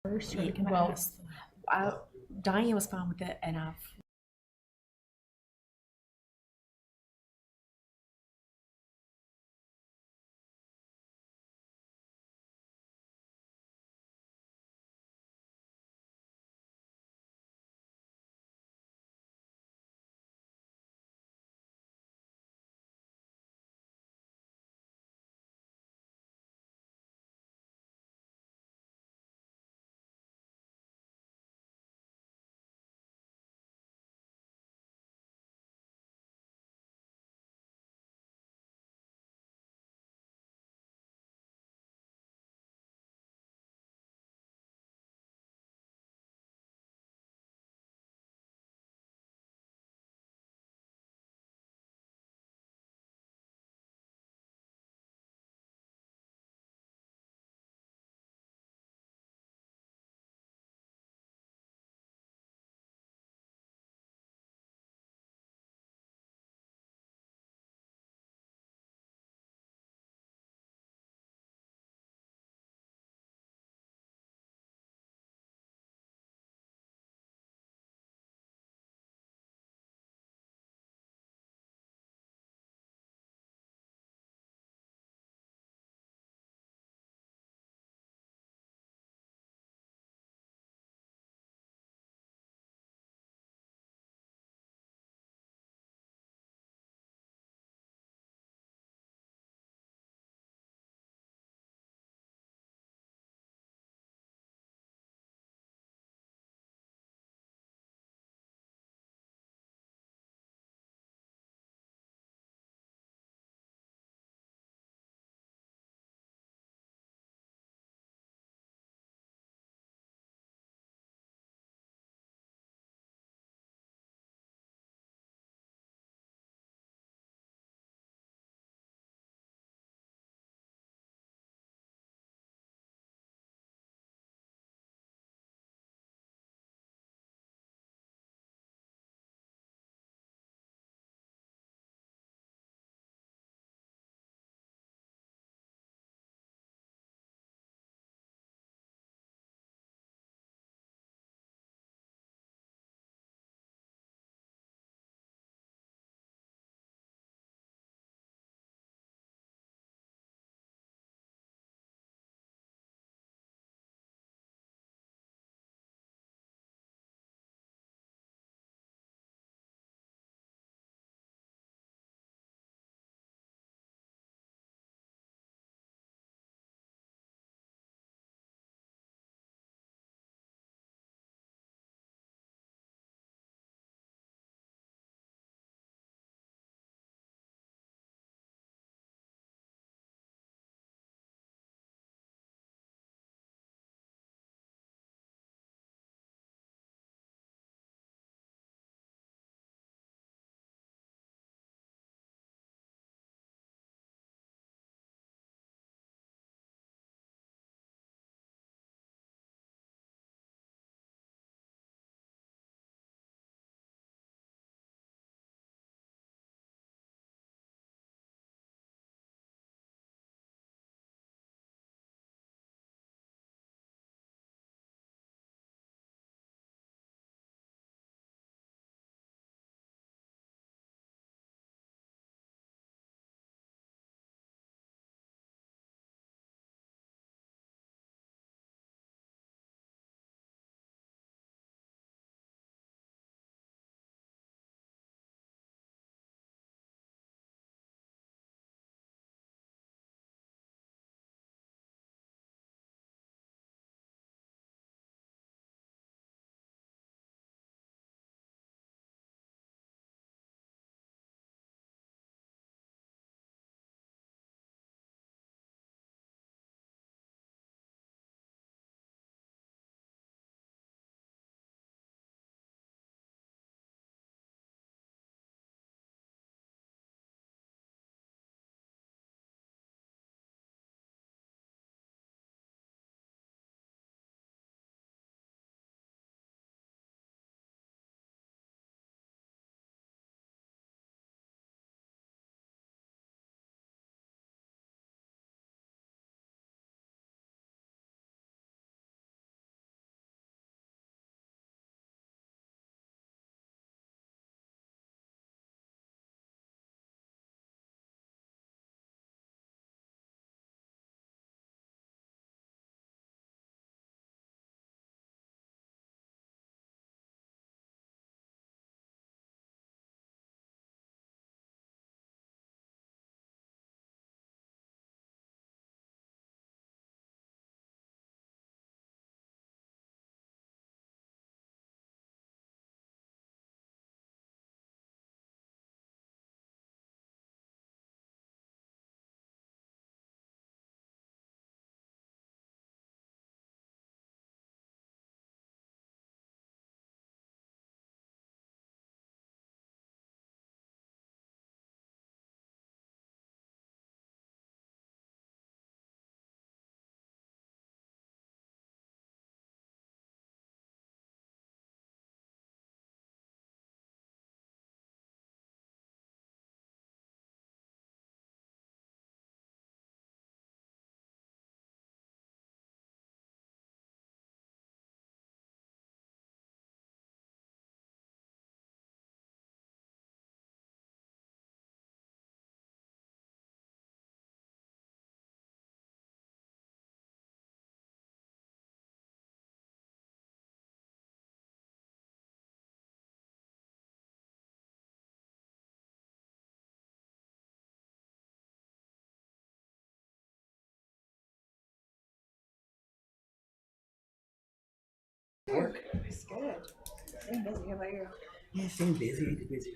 first, or can I Well, ask? I, Diane was fine with it, and I've Work. It's good. Staying busy. How about you? Yeah, staying busy. Busy.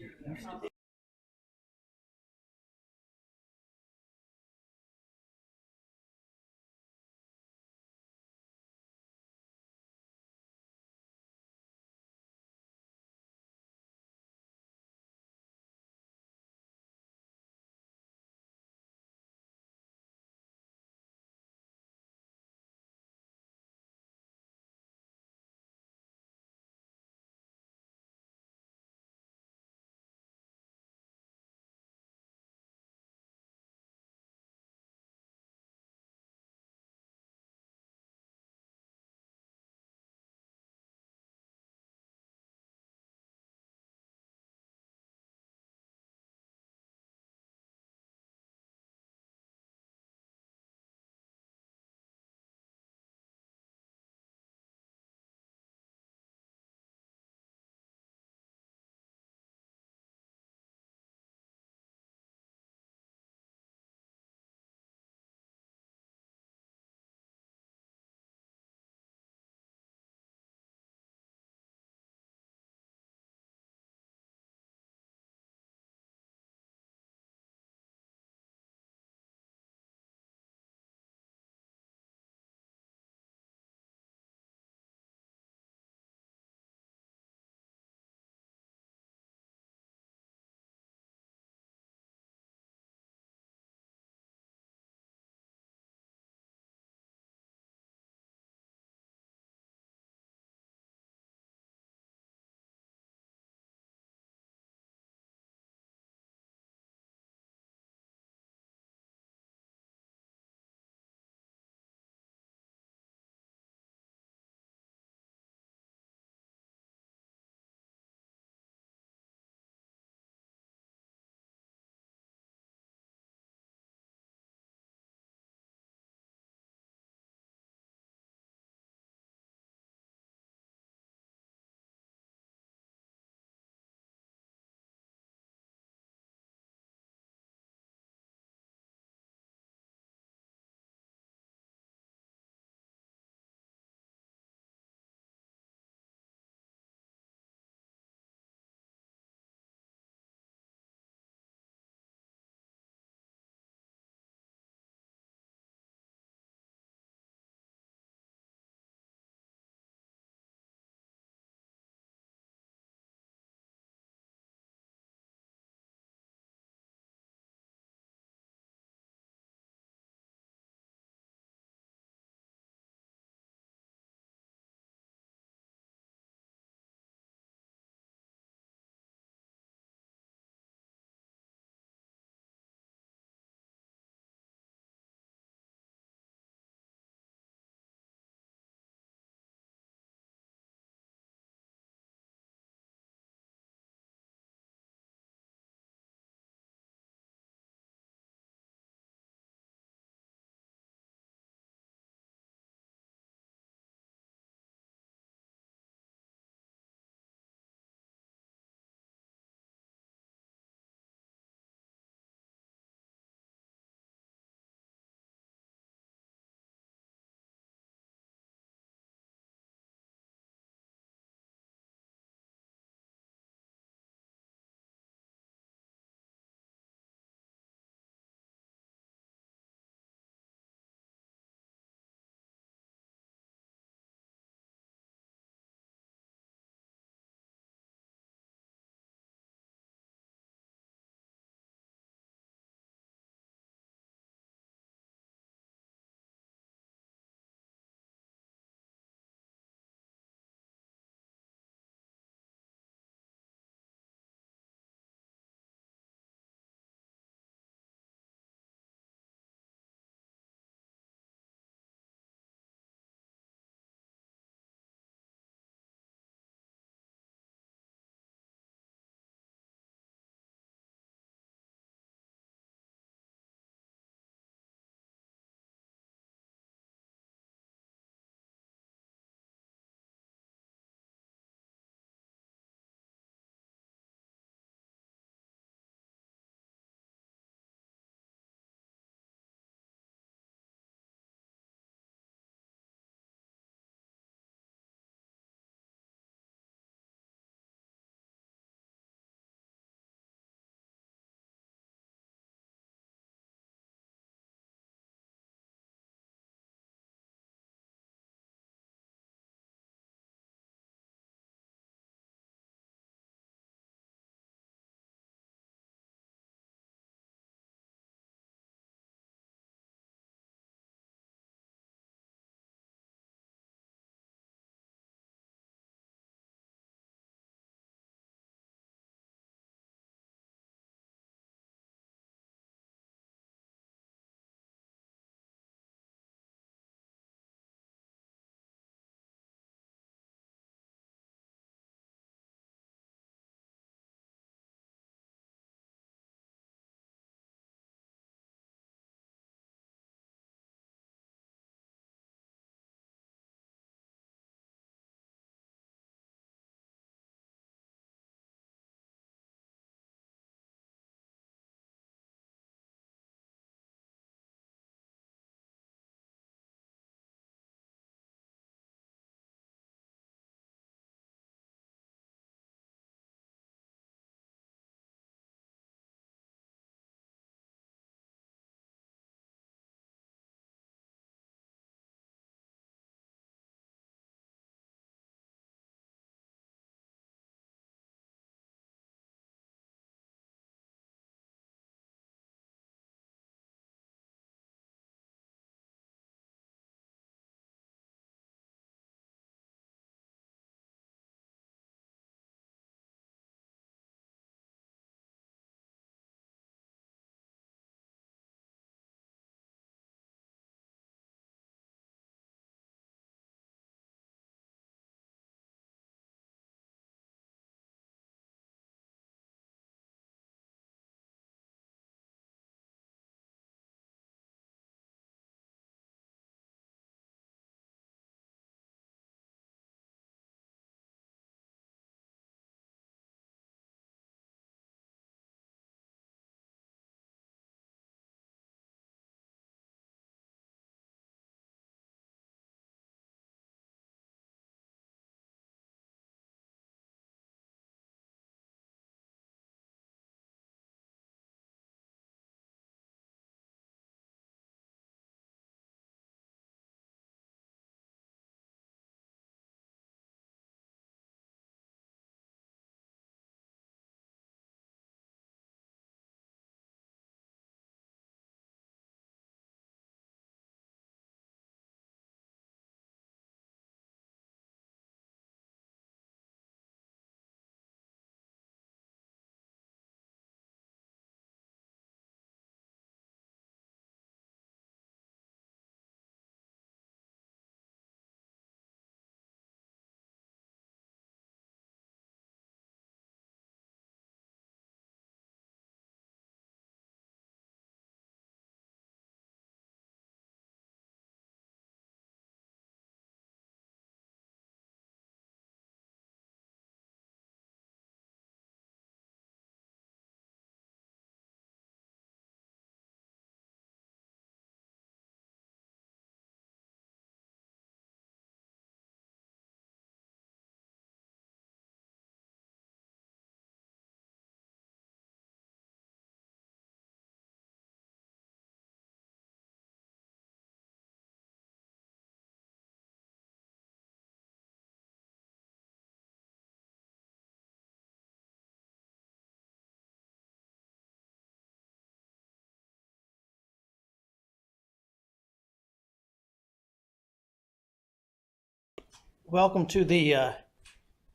Welcome to the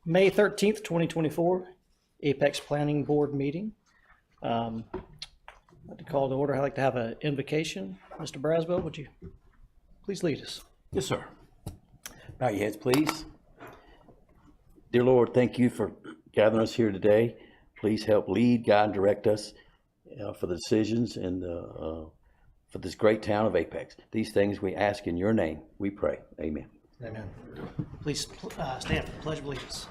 May 13th, 2024 Apex Planning Board meeting. I'd like to call to order. I'd like to have an invocation. Mr. Braswell, would you please lead us? Yes, sir. Bow your heads, please. Dear Lord, thank you for gathering us here today. Please help lead, guide, and direct us for the decisions and for this great town of Apex. These things we ask in your name. We pray. Amen. Amen. Please stand for the Pledge of Allegiance.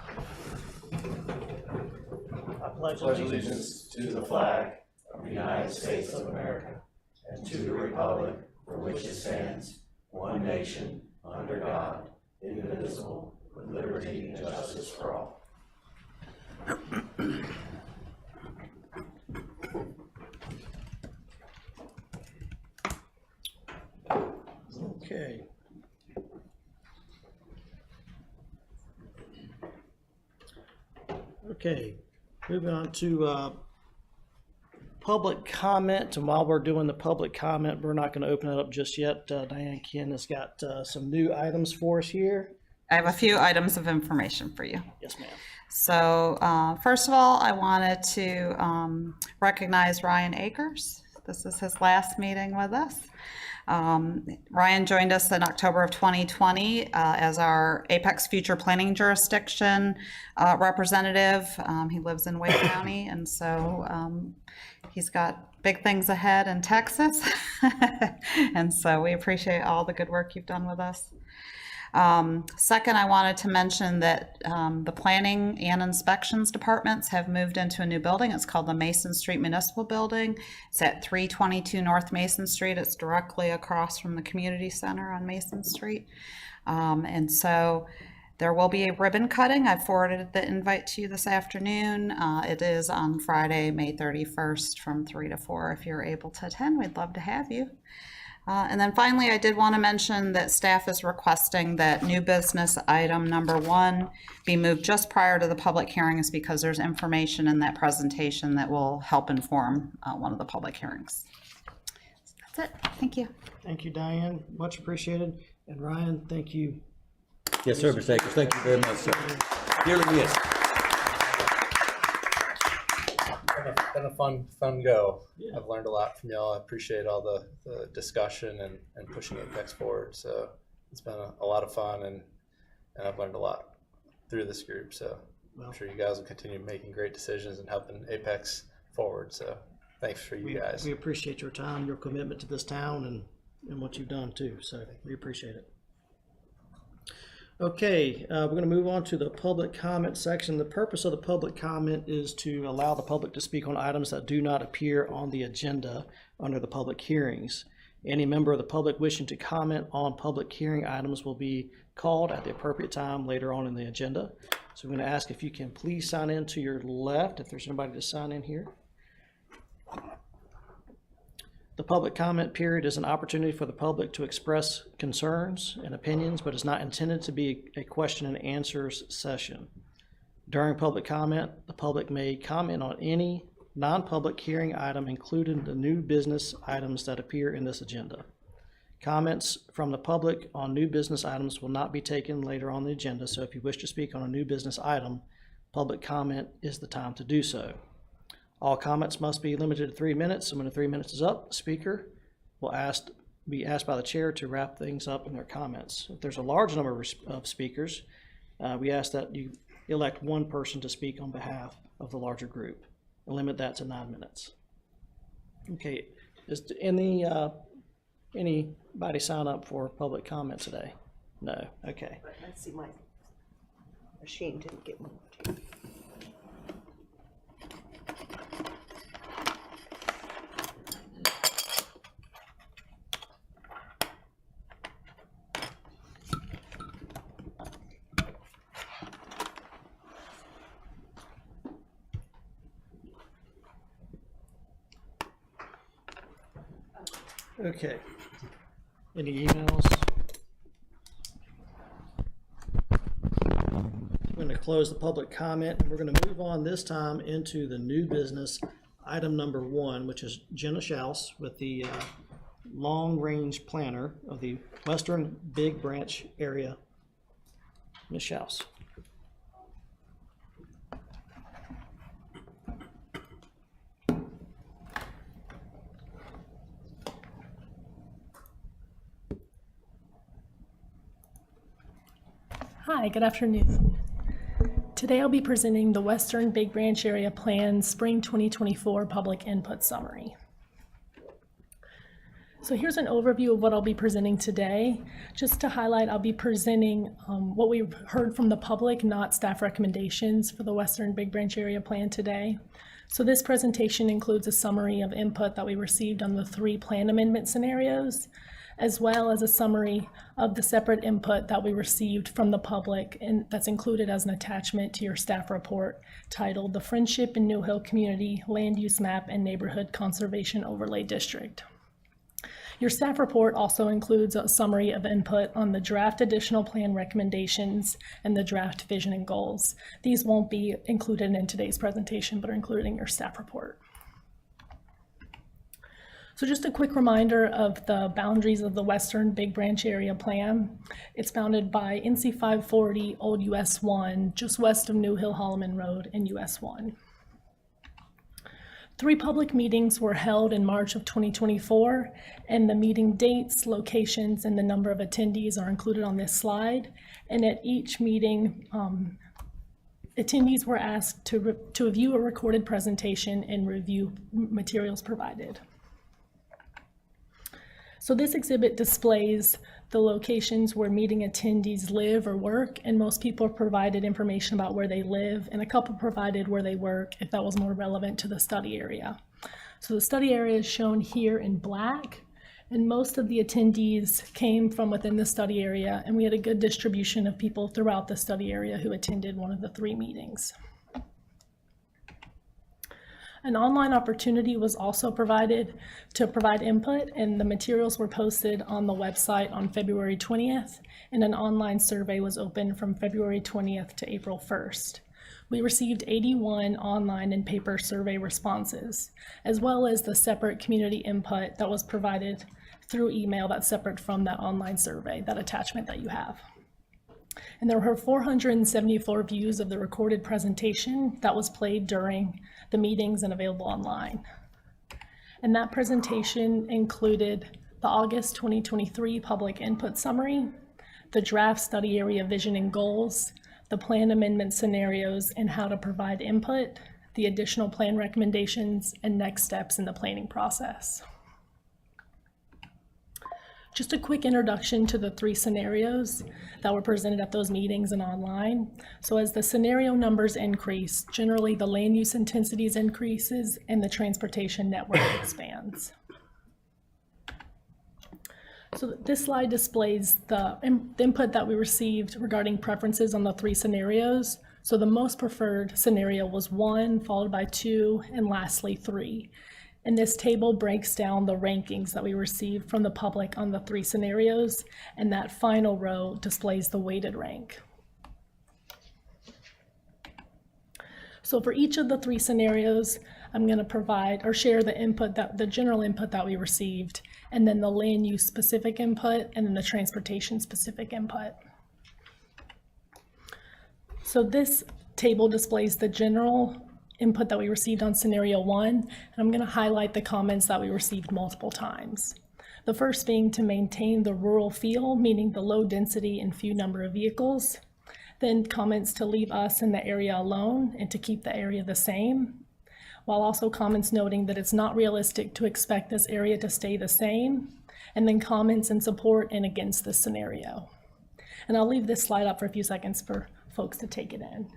I pledge allegiance to the flag of the United States of America and to the republic for which it stands, one nation, under God, indivisible, with liberty and justice for all. Okay. Okay, moving on to public comment. And while we're doing the public comment, we're not going to open it up just yet. Diane Ken has got some new items for us here. I have a few items of information for you. Yes, ma'am. So first of all, I wanted to recognize Ryan Akers. This is his last meeting with us. Ryan joined us in October of 2020 as our Apex Future Planning Jurisdiction representative. He lives in Wake County, and so he's got big things ahead in Texas. And so we appreciate all the good work you've done with us. Second, I wanted to mention that the planning and inspections departments have moved into a new building. It's called the Mason Street Municipal Building. It's at 322 North Mason Street. It's directly across from the community center on Mason Street. And so there will be a ribbon cutting. I forwarded the invite to you this afternoon. It is on Friday, May 31st from 3 to 4. If you're able to attend, we'd love to have you. And then finally, I did want to mention that staff is requesting that new business item number 1 be moved just prior to the public hearings because there's information in that presentation that will help inform one of the public hearings. So that's it. Thank you. Thank you, Diane. Much appreciated. And Ryan, thank you. Yes, sir, Mr. Akers. Thank you very much, sir. Dearly missed. Been a fun go. Yeah. I've learned a lot from y'all. I appreciate all the discussion and pushing Apex forward. So it's been a lot of fun, and I've learned a lot through this group. So I'm sure you guys will continue making great decisions and helping Apex forward. So thanks for you guys. We appreciate your time, your commitment to this town, and what you've done too. So we appreciate it. Okay, we're going to move on to the public comment section. The purpose of the public comment is to allow the public to speak on items that do not appear on the agenda under the public hearings. Any member of the public wishing to comment on public hearing items will be called at the appropriate time later on in the agenda. So I'm going to ask if you can please sign in to your left, if there's anybody to sign in here. The public comment period is an opportunity for the public to express concerns and opinions, but is not intended to be a question and answers session. During public comment, the public may comment on any non-public hearing item, including the new business items that appear in this agenda. Comments from the public on new business items will not be taken later on the agenda, so if you wish to speak on a new business item, public comment is the time to do so. All comments must be limited to 3 minutes, and when the 3 minutes is up, the speaker will be asked by the chair to wrap things up in their comments. If there's a large number of speakers, we ask that you elect one person to speak on behalf of the larger group and limit that to 9 minutes. Okay, is anybody sign up for public comment today? No, okay. Let's see, my machine didn't get moved. Okay. Any emails? I'm going to close the public comment, and we're going to move on this time into the new business item number 1, which is Jenna Schaus with the long-range planner of the Western Big Branch area Ms. Schaus. Hi, good afternoon. Today I'll be presenting the Western Big Branch Area Plan Spring 2024 Public Input Summary. So here's an overview of what I'll be presenting today. Just to highlight, I'll be presenting what we've heard from the public, not staff recommendations for the Western Big Branch Area Plan today. So this presentation includes a summary of input that we received on the 3 plan amendment scenarios, as well as a summary of the separate input that we received from the public, and that's included as an attachment to your staff report titled The Friendship and New Hill Community Land Use Map and Neighborhood Conservation Overlay District. Your staff report also includes a summary of input on the draft additional plan recommendations and the draft vision and goals. These won't be included in today's presentation, but are included in your staff report. So just a quick reminder of the boundaries of the Western Big Branch Area Plan. It's bounded by NC 540 Old US 1, just west of New Hill Holloman Road and US 1. 3 public meetings were held in March of 2024, and the meeting dates, locations, and the number of attendees are included on this slide. And at each meeting, attendees were asked to view a recorded presentation and review materials provided. So this exhibit displays the locations where meeting attendees live or work, and most people provided information about where they live, and a couple provided where they work if that was more relevant to the study area. So the study area is shown here in black, and most of the attendees came from within the study area, and we had a good distribution of people throughout the study area who attended one of the 3 meetings. An online opportunity was also provided to provide input, and the materials were posted on the website on February 20th, and an online survey was open from February 20th to April 1st. We received 81 online and paper survey responses, as well as the separate community input that was provided through email that's separate from that online survey, that attachment that you have. And there were 474 views of the recorded presentation that was played during the meetings and available online. And that presentation included the August 2023 public input summary, the draft study area vision and goals, the plan amendment scenarios and how to provide input, the additional plan recommendations, and next steps in the planning process. Just a quick introduction to the 3 scenarios that were presented at those meetings and online. So as the scenario numbers increase, generally the land use intensities increases and the transportation network expands. So this slide displays the input that we received regarding preferences on the 3 scenarios. So the most preferred scenario was 1, followed by 2, and lastly 3. And this table breaks down the rankings that we received from the public on the 3 scenarios, and that final row displays the weighted rank. So for each of the 3 scenarios, I'm going to provide or share the input, the general input that we received, and then the land use specific input, and then the transportation specific input. So this table displays the general input that we received on scenario 1, and I'm going to highlight the comments that we received multiple times. The first being to maintain the rural feel, meaning the low density and few number of vehicles. Then comments to leave us in the area alone and to keep the area the same, while also comments noting that it's not realistic to expect this area to stay the same, and then comments in support and against this scenario. And I'll leave this slide up for a few seconds for folks to take it in.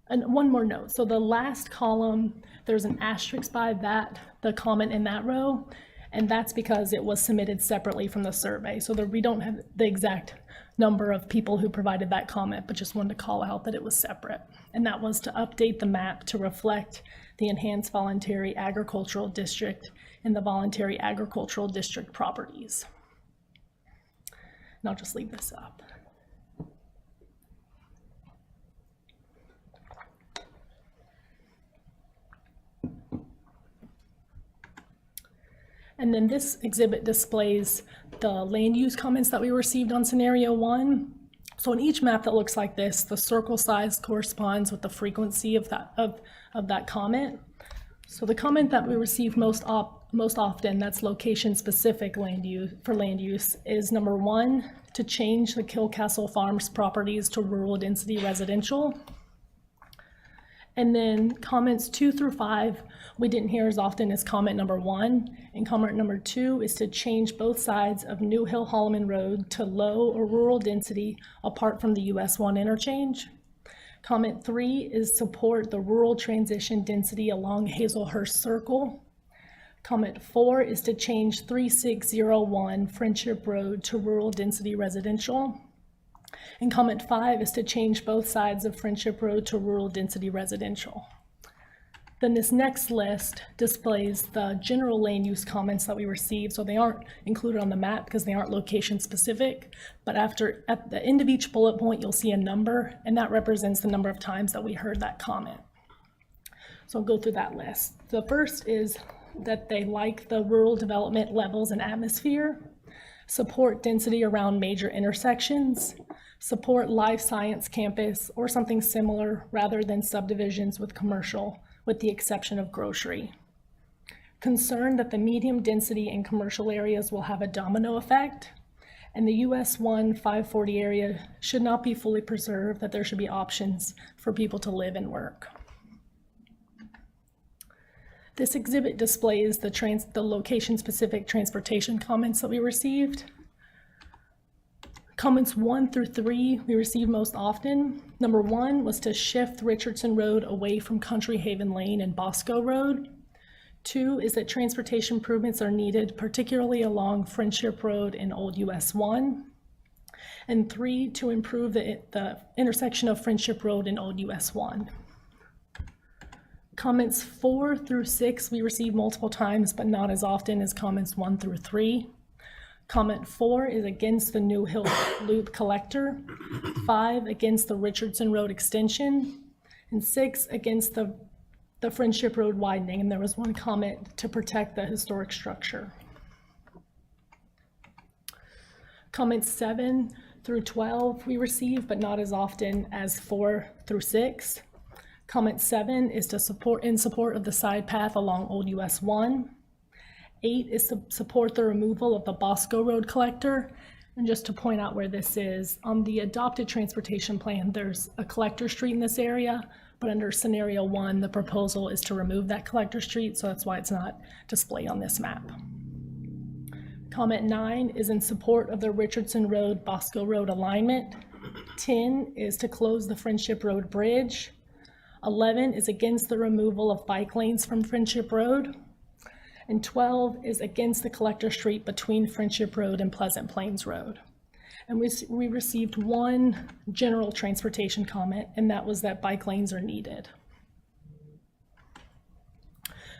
And one more note, so the last column, there's an asterisk by that, the comment in that row, and that's because it was submitted separately from the survey. So we don't have the exact number of people who provided that comment, but just wanted to call out that it was separate. And that was to update the map to reflect the Enhanced Voluntary Agricultural District and the Voluntary Agricultural District properties. And I'll just leave this up. And then this exhibit displays the land use comments that we received on scenario 1. So in each map that looks like this, the circle size corresponds with the frequency of that comment. So the comment that we receive most often, that's location-specific land use, is number 1, to change the Kilcastle Farms properties to rural density residential. And then comments 2 through 5, we didn't hear as often as comment number 1. And comment number 2 is to change both sides of New Hill Holloman Road to low or rural density apart from the US 1 interchange. Comment 3 is support the rural transition density along Hazelhurst Circle. Comment 4 is to change 3601 Friendship Road to rural density residential. And comment 5 is to change both sides of Friendship Road to rural density residential. Then this next list displays the general land use comments that we received. So they aren't included on the map because they aren't location specific, but at the end of each bullet point, you'll see a number, and that represents the number of times that we heard that comment. So I'll go through that list. The first is that they like the rural development levels and atmosphere, support density around major intersections, support life science campus or something similar rather than subdivisions with commercial, with the exception of grocery. Concerned that the medium density in commercial areas will have a domino effect, and the US 1 540 area should not be fully preserved, that there should be options for people to live and work. This exhibit displays the location-specific transportation comments that we received. Comments 1 through 3 we received most often. Number 1 was to shift Richardson Road away from Country Haven Lane and Bosco Road. 2 is that transportation improvements are needed, particularly along Friendship Road and Old US 1. And 3, to improve the intersection of Friendship Road and Old US 1. Comments 4 through 6 we received multiple times, but not as often as comments 1 through 3. Comment 4 is against the New Hill Loop collector, 5 against the Richardson Road extension, and 6 against the Friendship Road widening, and there was 1 comment to protect the historic structure. Comments 7 through 12 we received, but not as often as 4 through 6. Comment 7 is in support of the side path along Old US 1. 8 is to support the removal of the Bosco Road collector. And just to point out where this is, on the adopted transportation plan, there's a collector street in this area, but under scenario 1, the proposal is to remove that collector street, so that's why it's not displayed on this map. Comment 9 is in support of the Richardson Road, Bosco Road alignment. 10 is to close the Friendship Road Bridge. 11 is against the removal of bike lanes from Friendship Road. And 12 is against the collector street between Friendship Road and Pleasant Plains Road. And we received 1 general transportation comment, and that was that bike lanes are needed.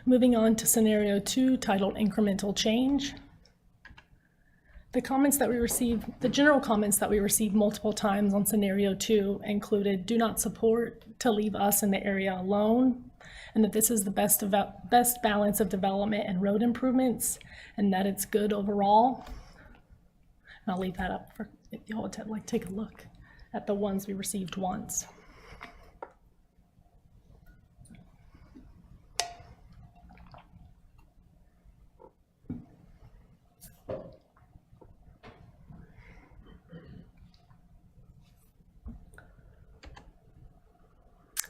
Moving on to scenario 2, titled Incremental Change. The general comments that we received multiple times on scenario 2 included do not support, to leave us in the area alone, and that this is the best balance of development and road improvements, and that it's good overall. And I'll leave that up for if y'all would take a look at the ones we received once.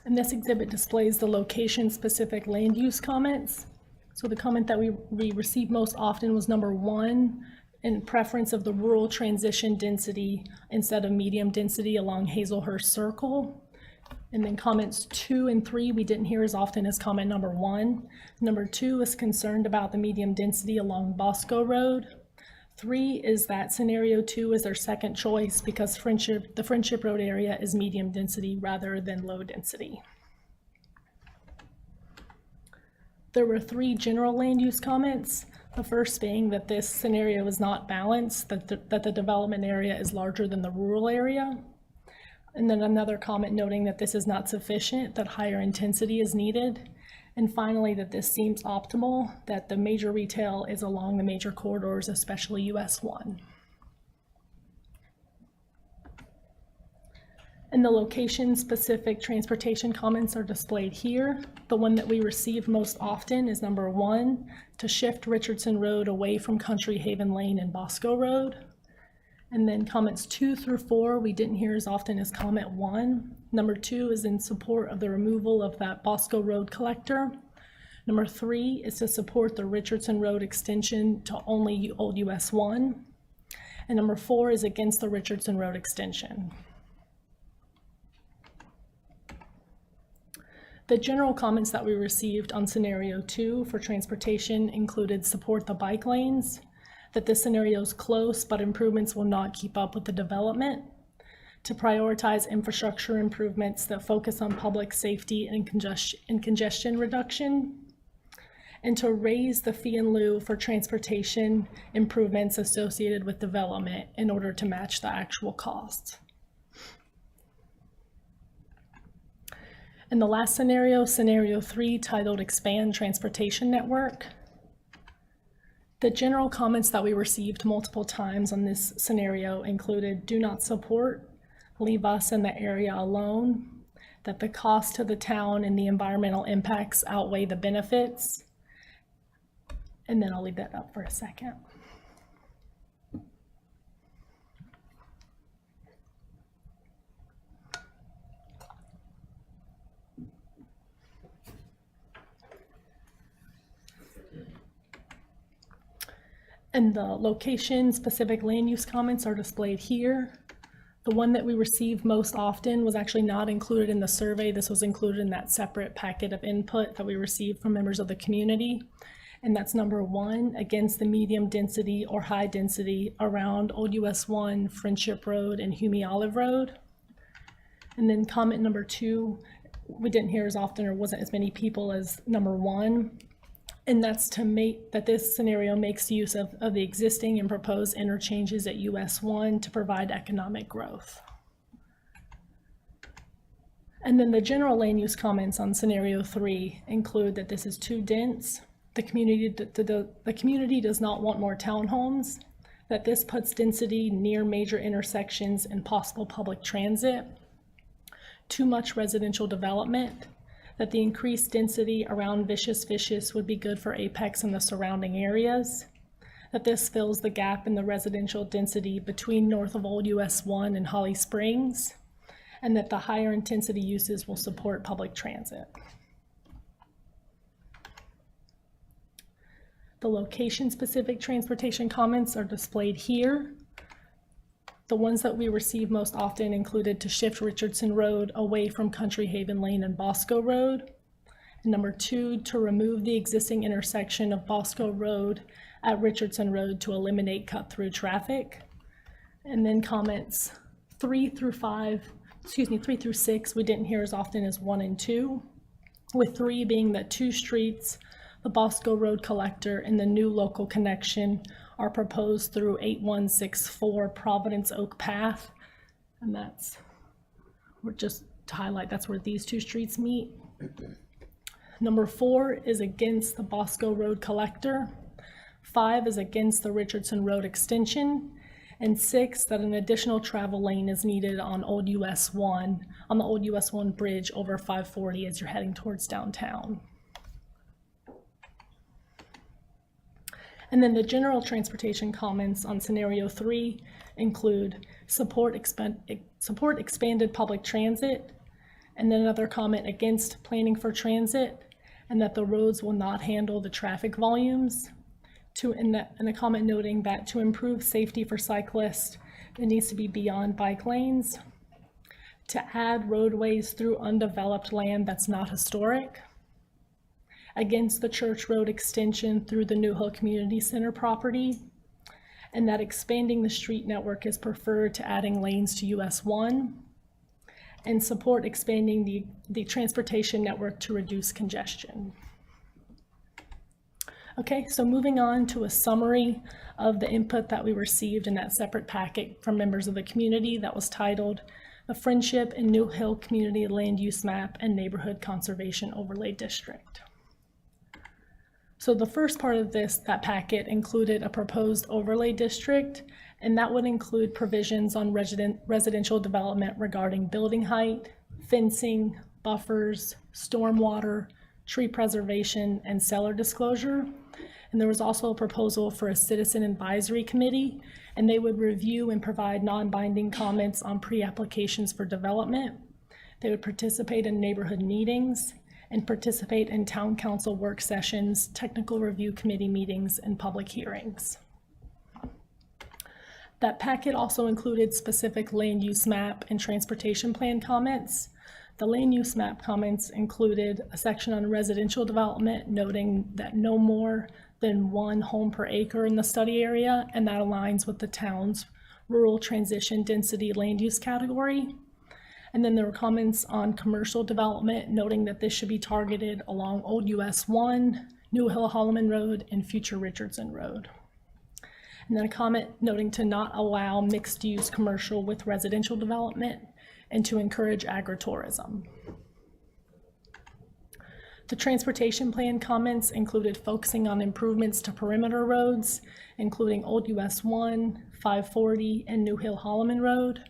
And this exhibit displays the location-specific land use comments. So the comment that we received most often was number 1, in preference of the rural transition density instead of medium density along Hazelhurst Circle. And then comments 2 and 3 we didn't hear as often as comment number 1. Number 2 is concerned about the medium density along Bosco Road. 3 is that scenario 2 is their second choice because the Friendship Road area is medium density rather than low density. There were 3 general land use comments. The first being that this scenario is not balanced, that the development area is larger than the rural area. And then another comment noting that this is not sufficient, that higher intensity is needed. And finally, that this seems optimal, that the major retail is along the major corridors, especially US 1. And the location-specific transportation comments are displayed here. The one that we received most often is number 1, to shift Richardson Road away from Country Haven Lane and Bosco Road. And then comments 2 through 4, we didn't hear as often as comment 1. Number 2 is in support of the removal of that Bosco Road collector. Number 3 is to support the Richardson Road extension to only Old US 1. And number 4 is against the Richardson Road extension. The general comments that we received on scenario 2 for transportation included support the bike lanes, that this scenario is close, but improvements will not keep up with the development, to prioritize infrastructure improvements that focus on public safety and congestion reduction, and to raise the fee in lieu for transportation improvements associated with development in order to match the actual costs. In the last scenario, scenario 3, titled Expand Transportation Network, the general comments that we received multiple times on this scenario included do not support, leave us in the area alone, that the cost to the town and the environmental impacts outweigh the benefits. And then I'll leave that up for a second. And the location-specific land use comments are displayed here. The one that we received most often was actually not included in the survey. This was included in that separate packet of input that we received from members of the community. And that's number 1, against the medium density or high density around Old US 1, Friendship Road, and Hume Olive Road. And then comment number 2, we didn't hear as often or wasn't as many people as number 1. And that's to make that this scenario makes use of the existing and proposed interchanges at US 1 to provide economic growth. And then the general land use comments on scenario 3 include that this is too dense. The community does not want more townhomes, that this puts density near major intersections and possible public transit, too much residential development, that the increased density around Vicious Vicious would be good for Apex and the surrounding areas, that this fills the gap in the residential density between north of Old US 1 and Holly Springs, and that the higher intensity uses will support public transit. The location-specific transportation comments are displayed here. The ones that we received most often included to shift Richardson Road away from Country Haven Lane and Bosco Road. And number 2, to remove the existing intersection of Bosco Road at Richardson Road to eliminate cut-through traffic. And then comments 3 through 6, we didn't hear as often as 1 and 2, with 3 being that 2 streets, the Bosco Road collector, and the new local connection are proposed through 8164 Providence Oak Path. And we're just to highlight, that's where these 2 streets meet. Number 4 is against the Bosco Road collector. 5 is against the Richardson Road extension. And 6, that an additional travel lane is needed on Old US 1, on the Old US 1 bridge over 540 as you're heading towards downtown. And then the general transportation comments on scenario 3 include support expanded public transit, and then another comment against planning for transit, and that the roads will not handle the traffic volumes. And a comment noting that to improve safety for cyclists, it needs to be beyond bike lanes, to add roadways through undeveloped land that's not historic, against the Church Road extension through the New Hill Community Center property, and that expanding the street network is preferred to adding lanes to US 1, and support expanding the transportation network to reduce congestion. Okay, so moving on to a summary of the input that we received in that separate packet from members of the community that was titled The Friendship and New Hill Community Land Use Map and Neighborhood Conservation Overlay District. So the first part of that packet included a proposed overlay district And that would include provisions on residential development regarding building height, fencing, buffers, stormwater, tree preservation, and cellar disclosure. And there was also a proposal for a citizen advisory committee, and they would review and provide non-binding comments on pre-applications for development. They would participate in neighborhood meetings and participate in town council work sessions, technical review committee meetings, and public hearings. That packet also included specific land use map and transportation plan comments. The land use map comments included a section on residential development noting that no more than 1 home per acre in the study area, and that aligns with the town's rural transition density land use category. And then there were comments on commercial development noting that this should be targeted along Old US 1, New Hill Holloman Road, and future Richardson Road. And then a comment noting to not allow mixed-use commercial with residential development and to encourage agritourism. The transportation plan comments included focusing on improvements to perimeter roads, including Old US 1, 540, and New Hill Holloman Road,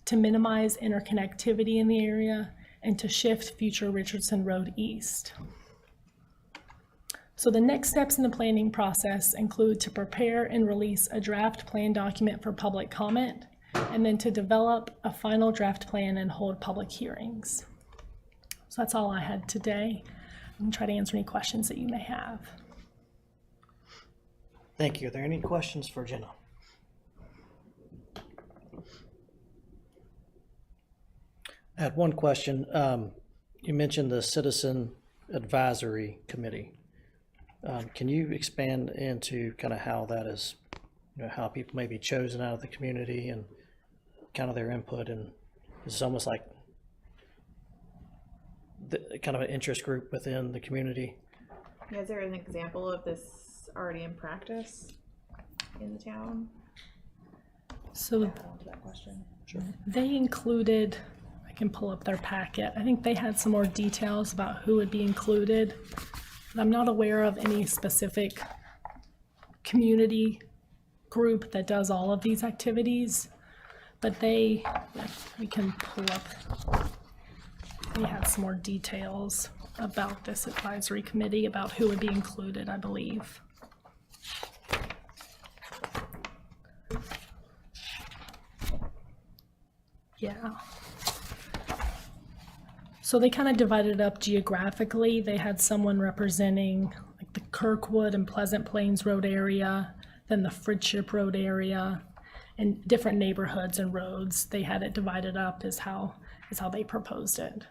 to minimize interconnectivity in the area, and to shift future Richardson Road east. So the next steps in the planning process include to prepare and release a draft plan document for public comment, and then to develop a final draft plan and hold public hearings. So that's all I had today. I'm gonna try to answer any questions that you may have. Thank you. Are there any questions for Jenna? I had one question. You mentioned the Citizen Advisory Committee. Can you expand into kind of how that is, how people may be chosen out of the community and kind of their input? And it's almost like kind of an interest group within the community. Is there an example of this already in practice in the town? So Add on to that question. they included, I can pull up their packet. I think they had some more details about who would be included. But I'm not aware of any specific community group that does all of these activities. But we can pull up, they had some more details about this advisory committee, about who would be included, I believe. Yeah. So they kind of divided it up geographically. They had someone representing like the Kirkwood and Pleasant Plains Road area, then the Friendship Road area, and different neighborhoods and roads. They had it divided up is how they proposed it.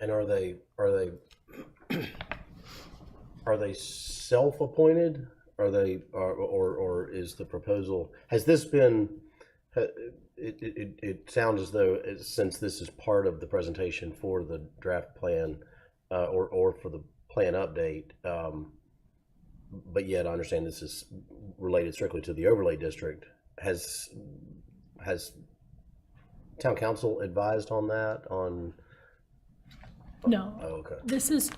And are they self-appointed? Or is the proposal, has this been, it sounds as though since this is part of the presentation for the draft plan or for the plan update, but yet I understand this is related strictly to the overlay district. Has town council advised on that? No. Oh, okay. This is,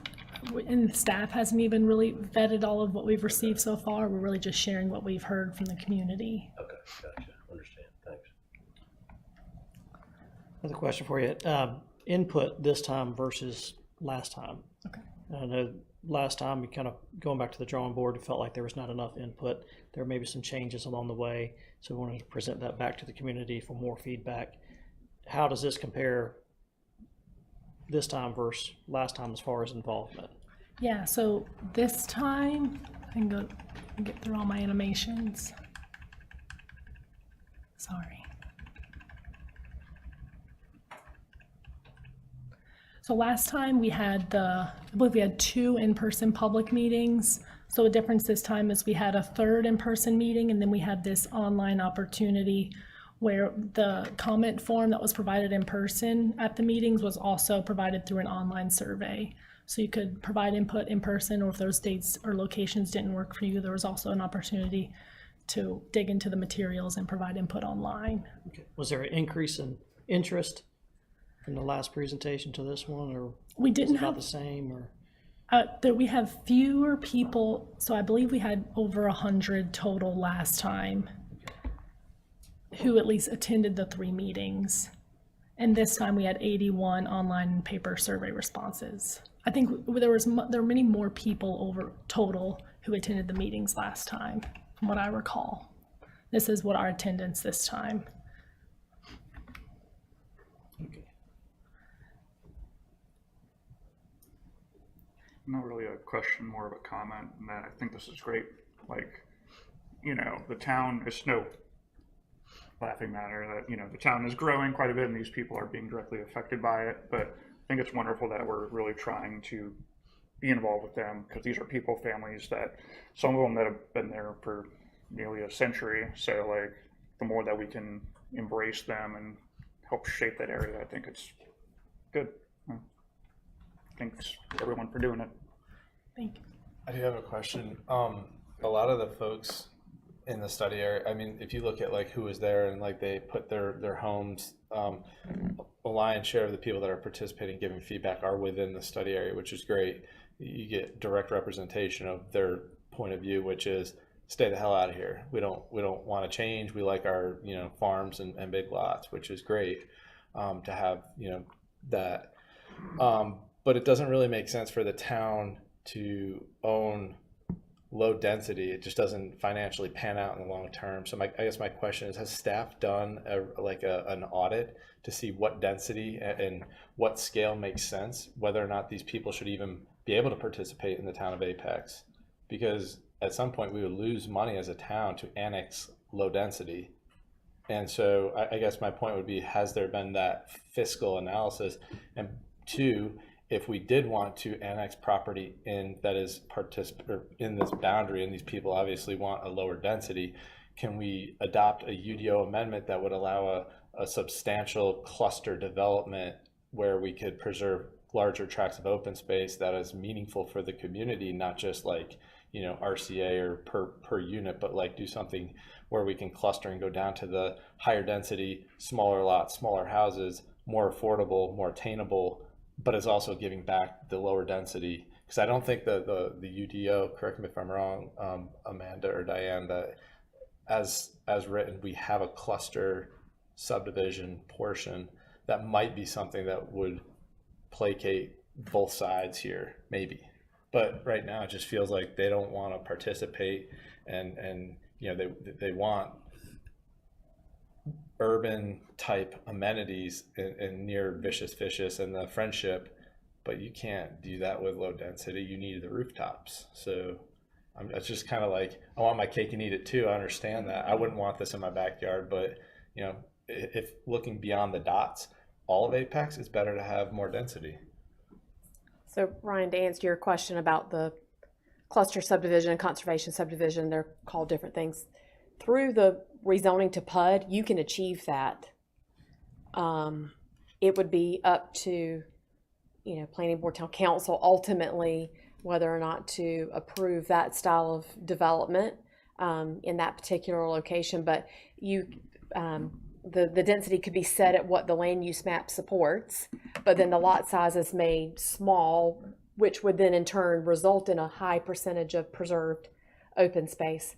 and the staff hasn't even really vetted all of what we've received so far. We're really just sharing what we've heard from the community. Okay, gotcha. Understand. Thanks. Another question for you. Input this time versus last time. Okay. I know last time we kind of going back to the drawing board, it felt like there was not enough input. There may be some changes along the way. So we wanted to present that back to the community for more feedback. How does this compare this time versus last time as far as involvement? Yeah, so this time, I can go and get through all my animations. Sorry. So last time we had I believe we had 2 in-person public meetings. So a difference this time is we had a 3rd in-person meeting, and then we had this online opportunity where the comment form that was provided in person at the meetings was also provided through an online survey. So you could provide input in person, or if those dates or locations didn't work for you, there was also an opportunity to dig into the materials and provide input online. Okay. Was there an increase in interest from the last presentation to this one, or We was it didn't about have, the same? Or That we have fewer people, so I believe we had over 100 total last time who at least attended the 3 meetings. And this time we had 81 online and paper survey responses. I think there were many more people over total who attended the meetings last time, from what I recall. This is what our attendance this time. Not really a question, more of a comment, and that I think this is great. Like, you know, the town is no laughing matter that, you know, the town is growing quite a bit and these people are being directly affected by it. But I think it's wonderful that we're really trying to be involved with them, because these are people, families that, some of them that have been there for nearly a century. So like, the more that we can embrace them and help shape that area, I think it's good. Thanks everyone for doing it. Thank you. I do have a question. A lot of the folks in the study area, I mean, if you look at like who was there and like they put their homes, a lion's share of the people that are participating, giving feedback are within the study area, which is great. You get direct representation of their point of view, which is stay the hell out of here. We don't want to change. We like our, you know, farms and big lots, which is great to have, you know, that. But it doesn't really make sense for the town to own low density. It just doesn't financially pan out in the long term. So I guess my question is, has staff done an audit to see what density and what scale makes sense, whether or not these people should even be able to participate in the town of Apex? Because at some point we would lose money as a town to annex low density. And so I guess my point would be, has there been that fiscal analysis? And 2, if we did want to annex property in that is in this boundary, and these people obviously want a lower density, can we adopt a UDO amendment that would allow a substantial cluster development where we could preserve larger tracts of open space that is meaningful for the community, not just like, you know, RCA or per unit, but like do something where we can cluster and go down to the higher density, smaller lots, smaller houses, more affordable, more attainable, but is also giving back the lower density. Because I don't think the UDO, correct me if I'm wrong, Amanda or Diane, that as written, we have a cluster subdivision portion that might be something that would placate both sides here, maybe. But right now it just feels like they don't want to participate, and you know, they want urban type amenities in near Vicious Fishes and the Friendship, but you can't do that with low density. You need the rooftops. So it's just kind of like, I want my cake and eat it too. I understand that. I wouldn't want this in my backyard, but you know, if looking beyond the dots, all of Apex, it's better to have more density. So Ryan, to answer your question about the cluster subdivision and conservation subdivision, they're called different things. Through the rezoning to PUD, you can achieve that. It would be up to, you know, planning board, town council, ultimately, whether or not to approve that style of development in that particular location. But you, the density could be set at what the land use map supports, but then the lot size is made small, which would then in turn result in a high percentage of preserved open space.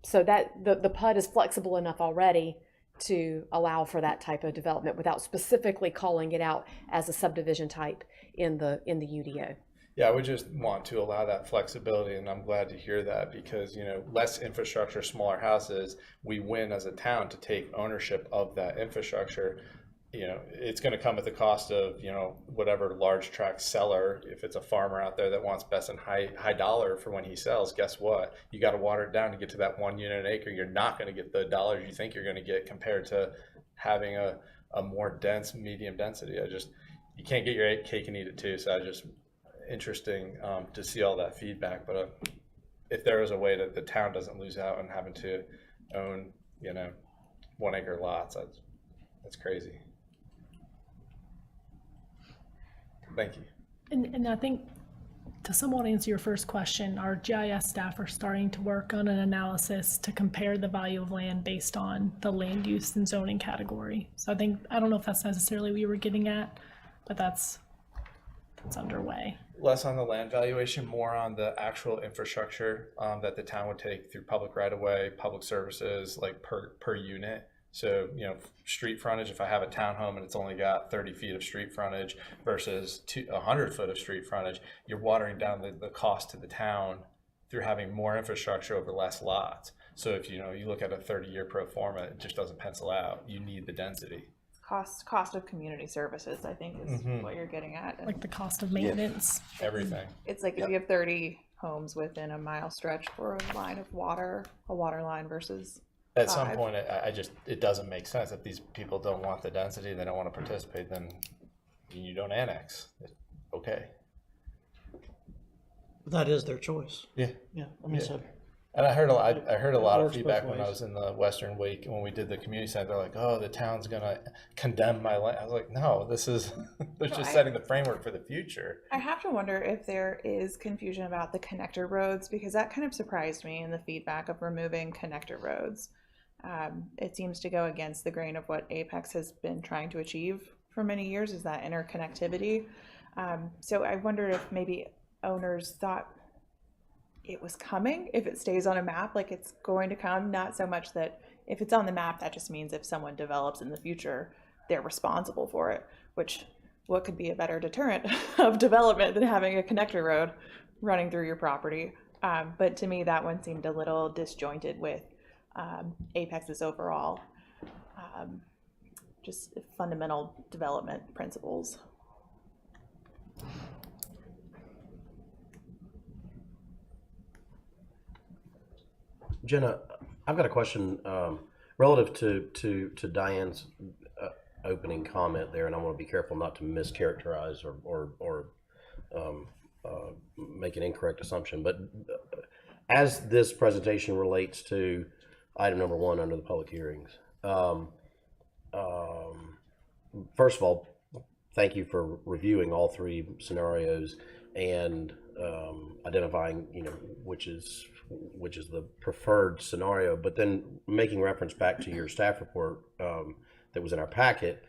So that the PUD is flexible enough already to allow for that type of development without specifically calling it out as a subdivision type in the UDO. Yeah, I would just want to allow that flexibility, and I'm glad to hear that, because, you know, less infrastructure, smaller houses, we win as a town to take ownership of that infrastructure. You know, it's going to come at the cost of, you know, whatever large tract seller, if it's a farmer out there that wants best and high dollar for when he sells, guess what? You got to water it down to get to that 1 unit an acre. You're not going to get the dollars you think you're going to get compared to having a more dense, medium density. You can't get your cake and eat it too. So interesting to see all that feedback. But if there is a way that the town doesn't lose out on having to own, you know, 1 acre lots, that's crazy. Thank you. And I think to somewhat answer your first question, our GIS staff are starting to work on an analysis to compare the value of land based on the land use and zoning category. So I don't know if that's necessarily what you were getting at, but that's that's underway. Less on the land valuation, more on the actual infrastructure that the town would take through public right of way, public services, like per unit. So, you know, street frontage, if I have a townhome and it's only got 30 feet of street frontage versus 100 foot of street frontage, you're watering down the cost to the town through having more infrastructure over less lots. So if you look at a 30-year pro forma, it just doesn't pencil out. You need the density. Cost of community services, I think, is what you're getting at. And Like the cost of maintenance. Everything. it's like if you have 30 homes within a mile stretch for a line of water, a water line versus At some 5. point, it doesn't make sense. If these people don't want the density, they don't want to participate, then you don't annex. Okay. That is their choice. Yeah. Yeah, I mean, Yeah. so, And I heard a lot of Works both feedback when I ways. was in the Western Wake, when we did the community center. They're like, "Oh, the town's gonna condemn my land." I was like, "No, this is they're just setting the framework for the future." I have to wonder if there is confusion about the connector roads, because that kind of surprised me in the feedback of removing connector roads. It seems to go against the grain of what Apex has been trying to achieve for many years, is that interconnectivity. So I wondered if maybe owners thought it was coming, if it stays on a map, like it's going to come, not so much that if it's on the map, that just means if someone develops in the future, they're responsible for it, which what could be a better deterrent of development than having a connector road running through your property. But to me, that one seemed a little disjointed with Apex's overall just fundamental development principles. Jenna, I've got a question relative to Diane's opening comment there, and I want to be careful not to mischaracterize or make an incorrect assumption. But as this presentation relates to item number 1 under the public hearings, first of all, thank you for reviewing all 3 scenarios and identifying, which is the preferred scenario, but then making reference back to your staff report that was in our packet.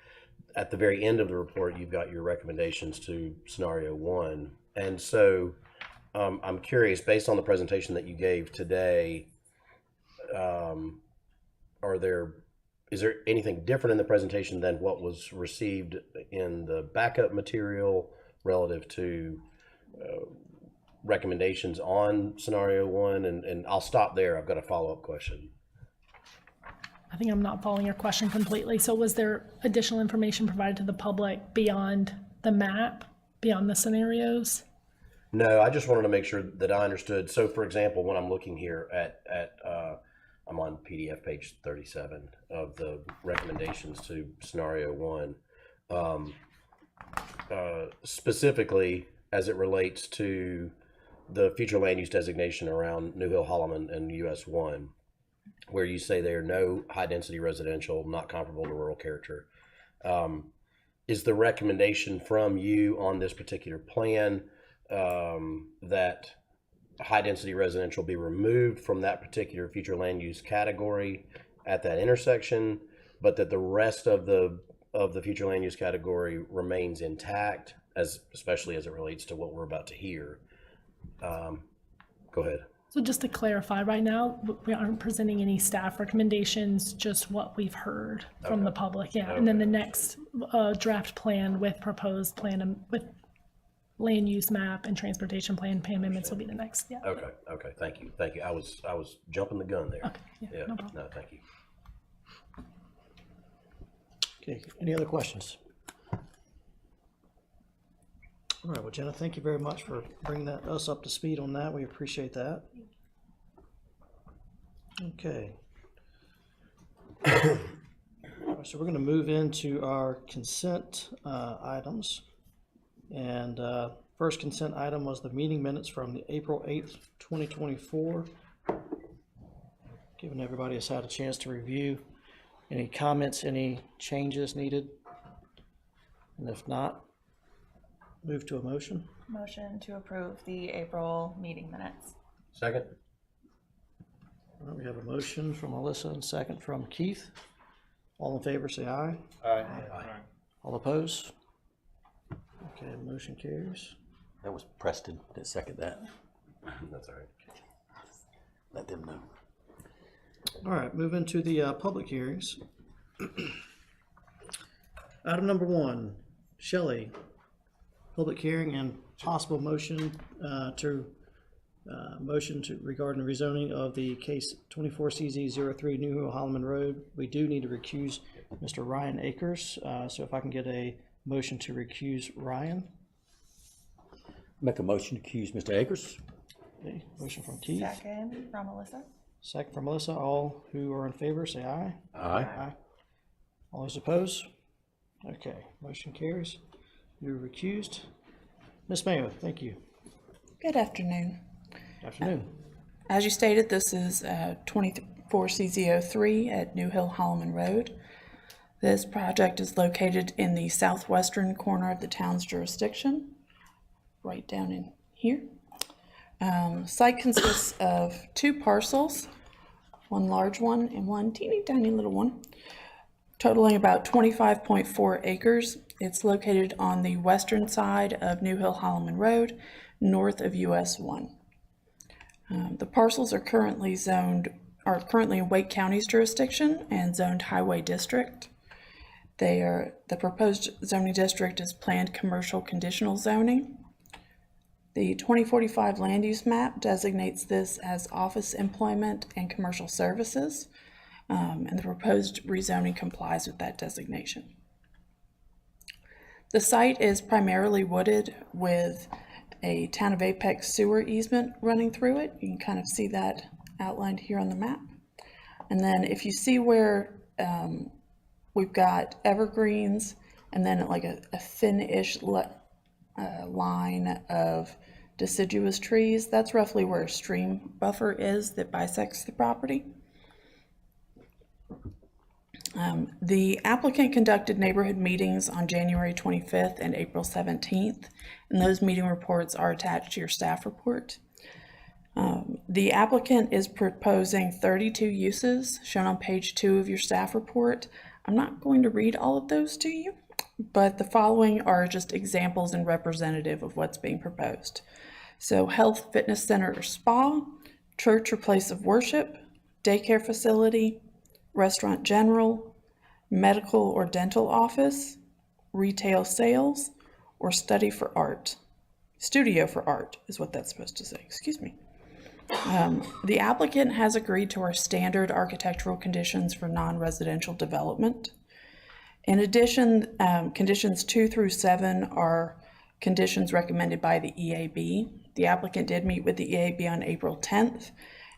At the very end of the report, you've got your recommendations to scenario 1. And so I'm curious, based on the presentation that you gave today, is there anything different in the presentation than what was received in the backup material relative to recommendations on scenario 1? And I'll stop there. I've got a follow-up question. I think I'm not following your question completely. So was there additional information provided to the public beyond the map, beyond the scenarios? No, I just wanted to make sure that I understood. So for example, when I'm looking here at I'm on PDF page 37 of the recommendations to scenario 1, specifically as it relates to the future land use designation around New Hill, Holloman, and US 1, where you say they are no high density residential, not comparable to rural character. Is the recommendation from you on this particular plan that high density residential be removed from that particular future land use category at that intersection, but that the rest of the future land use category remains intact, especially as it relates to what we're about to hear? Go ahead. So just to clarify, right now, we aren't presenting any staff recommendations, just what we've heard from the public, yeah. And then the next draft plan with proposed plan and with land use map and transportation plan amendments will be the next, yeah. Okay, thank you. I was jumping the gun there. Okay, yeah, no problem. No, thank you. okay, any other questions? All right, well, Jenna, thank you very much for bringing us up to speed on that. We appreciate that. Okay. All right, so we're going to move into our consent items. And first consent item was the meeting minutes from the April 8th, 2024. Giving everybody has had a chance to review. Any comments, any changes needed? And if not, move to a motion. Motion to approve the April meeting minutes. Second? All right, we have a motion from Alyssa and second from Keith. All in favor, say aye. All right. All opposed? Okay, motion carries. That was Preston that seconded that. That's all right. Let them know. All right, moving to the public hearings. Item number 1, Shelley, public hearing and possible motion regarding the rezoning of the case 24CZ03 New Hill Holloman Road. We do need to recuse Mr. Ryan Akers, so if I can get a motion to recuse Ryan. Make a motion to accuse Mr. Akers. Okay, motion from Keith, Second from Melissa. second from Melissa. All who are in favor, say aye. Aye. Aye. All those opposed? Okay, motion carries. You're recused. Ms. Mayo, thank you. Good afternoon. Afternoon. As you stated, this is 24CZ03 at New Hill Holloman Road. This project is located in the southwestern corner of the town's jurisdiction, right down in here. Site consists of 2 parcels, one large one and one teeny tiny little one, totaling about 25.4 acres. It's located on the western side of New Hill Holloman Road, north of US 1. The parcels are currently in Wake County's jurisdiction and zoned highway district. The proposed zoning district is planned commercial conditional zoning. The 2045 land use map designates this as office employment and commercial services, and the proposed rezoning complies with that designation. The site is primarily wooded with a Town of Apex sewer easement running through it. You can kind of see that outlined here on the map. And then if you see where we've got evergreens and then like a thin-ish line of deciduous trees, that's roughly where a stream buffer is that bisects the property. The applicant conducted neighborhood meetings on January 25th and April 17th, and those meeting reports are attached to your staff report. The applicant is proposing 32 uses shown on page 2 of your staff report. I'm not going to read all of those to you, but the following are just examples and representative of what's being proposed. So health, fitness center or spa, church or place of worship, daycare facility, restaurant general, medical or dental office, retail sales, or studio for art is what that's supposed to say, excuse me. The applicant has agreed to our standard architectural conditions for non-residential development. In addition, conditions 2 through 7 are conditions recommended by the EAB. The applicant did meet with the EAB on April 10th.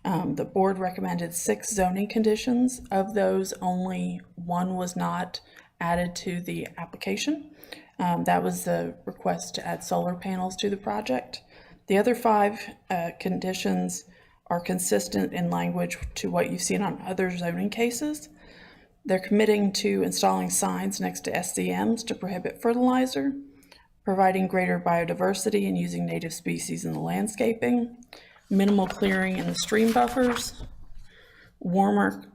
The board recommended 6 zoning conditions. Of those, only 1 was not added to the application. That was the request to add solar panels to the project. The other 5 conditions are consistent in language to what you've seen on other zoning cases. They're committing to installing signs next to SCMs to prohibit fertilizer, providing greater biodiversity and using native species in the landscaping, minimal clearing in the stream buffers, warmer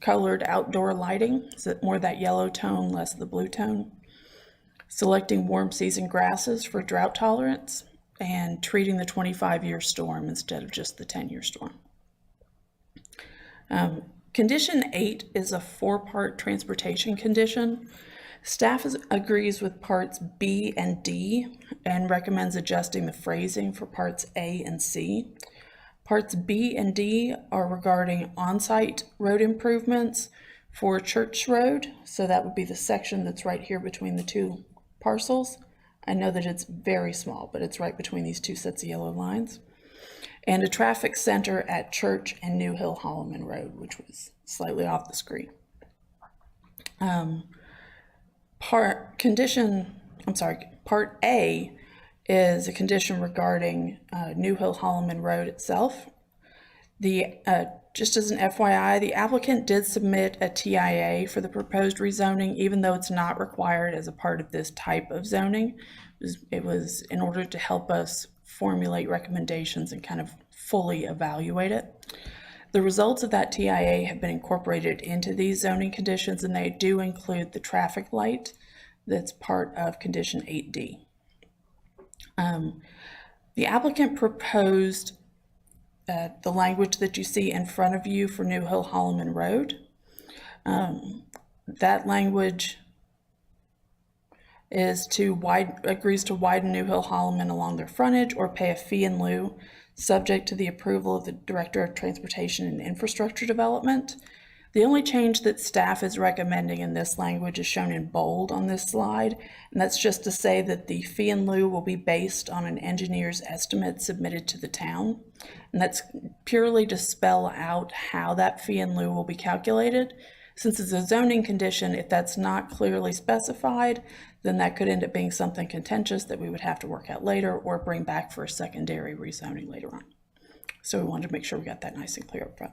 colored outdoor lighting, so more that yellow tone, less the blue tone, selecting warm season grasses for drought tolerance, and treating the 25-year storm instead of just the 10-year storm. Condition 8 is a 4-part transportation condition. Staff agrees with parts B and D and recommends adjusting the phrasing for parts A and C. Parts B and D are regarding on-site road improvements for Church Road, so that would be the section that's right here between the 2 parcels. I know that it's very small, but it's right between these 2 sets of yellow lines. And a traffic center at Church and New Hill Holloman Road, which was slightly off the screen. Part A is a condition regarding New Hill Holloman Road itself. Just as an FYI, the applicant did submit a TIA for the proposed rezoning, even though it's not required as a part of this type of zoning. It was in order to help us formulate recommendations and kind of fully evaluate it. The results of that TIA have been incorporated into these zoning conditions, and they do include the traffic light that's part of condition 8D. The applicant proposed the language that you see in front of you for New Hill Holloman Road. That language is agrees to widen New Hill Holloman along their frontage or pay a fee in lieu, subject to the approval of the Director of Transportation and Infrastructure Development. The only change that staff is recommending in this language is shown in bold on this slide, and that's just to say that the fee in lieu will be based on an engineer's estimate submitted to the town. And that's purely to spell out how that fee in lieu will be calculated. Since it's a zoning condition, if that's not clearly specified, then that could end up being something contentious that we would have to work out later or bring back for a secondary rezoning later on. So we wanted to make sure we got that nice and clear up front.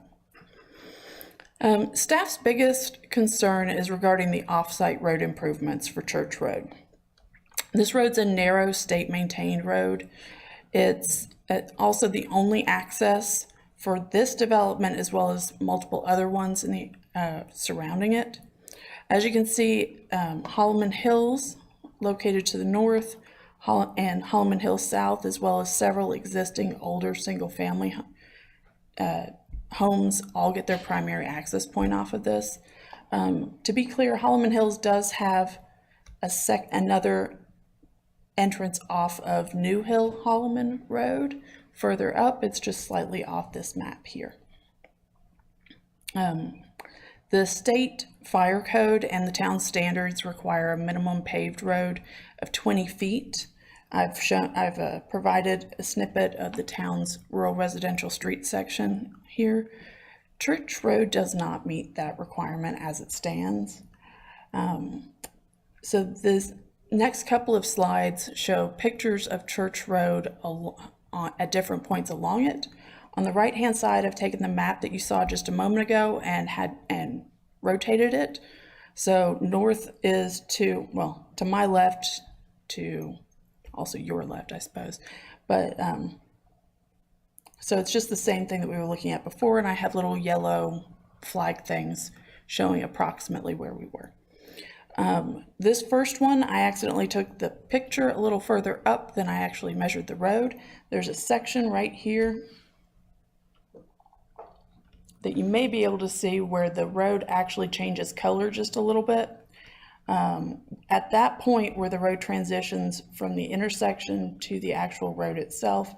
Staff's biggest concern is regarding the off-site road improvements for Church Road. This road's a narrow state-maintained road. It's also the only access for this development as well as multiple other ones in the surrounding it. As you can see, Holloman Hills, located to the north, and Holloman Hills South, as well as several existing older single-family homes, all get their primary access point off of this. To be clear, Holloman Hills does have another entrance off of New Hill Holloman Road. Further up, it's just slightly off this map here. The state fire code and the town standards require a minimum paved road of 20 feet. I've provided a snippet of the town's rural residential street section here. Church Road does not meet that requirement as it stands. So this next couple of slides show pictures of Church Road at different points along it. On the right-hand side, I've taken the map that you saw just a moment ago and rotated it. So north is to my left, to also your left, I suppose. But so it's just the same thing that we were looking at before, and I have little yellow flag things showing approximately where we were. This first one, I accidentally took the picture a little further up than I actually measured the road. There's a section right here that you may be able to see where the road actually changes color just a little bit. At that point where the road transitions from the intersection to the actual road itself,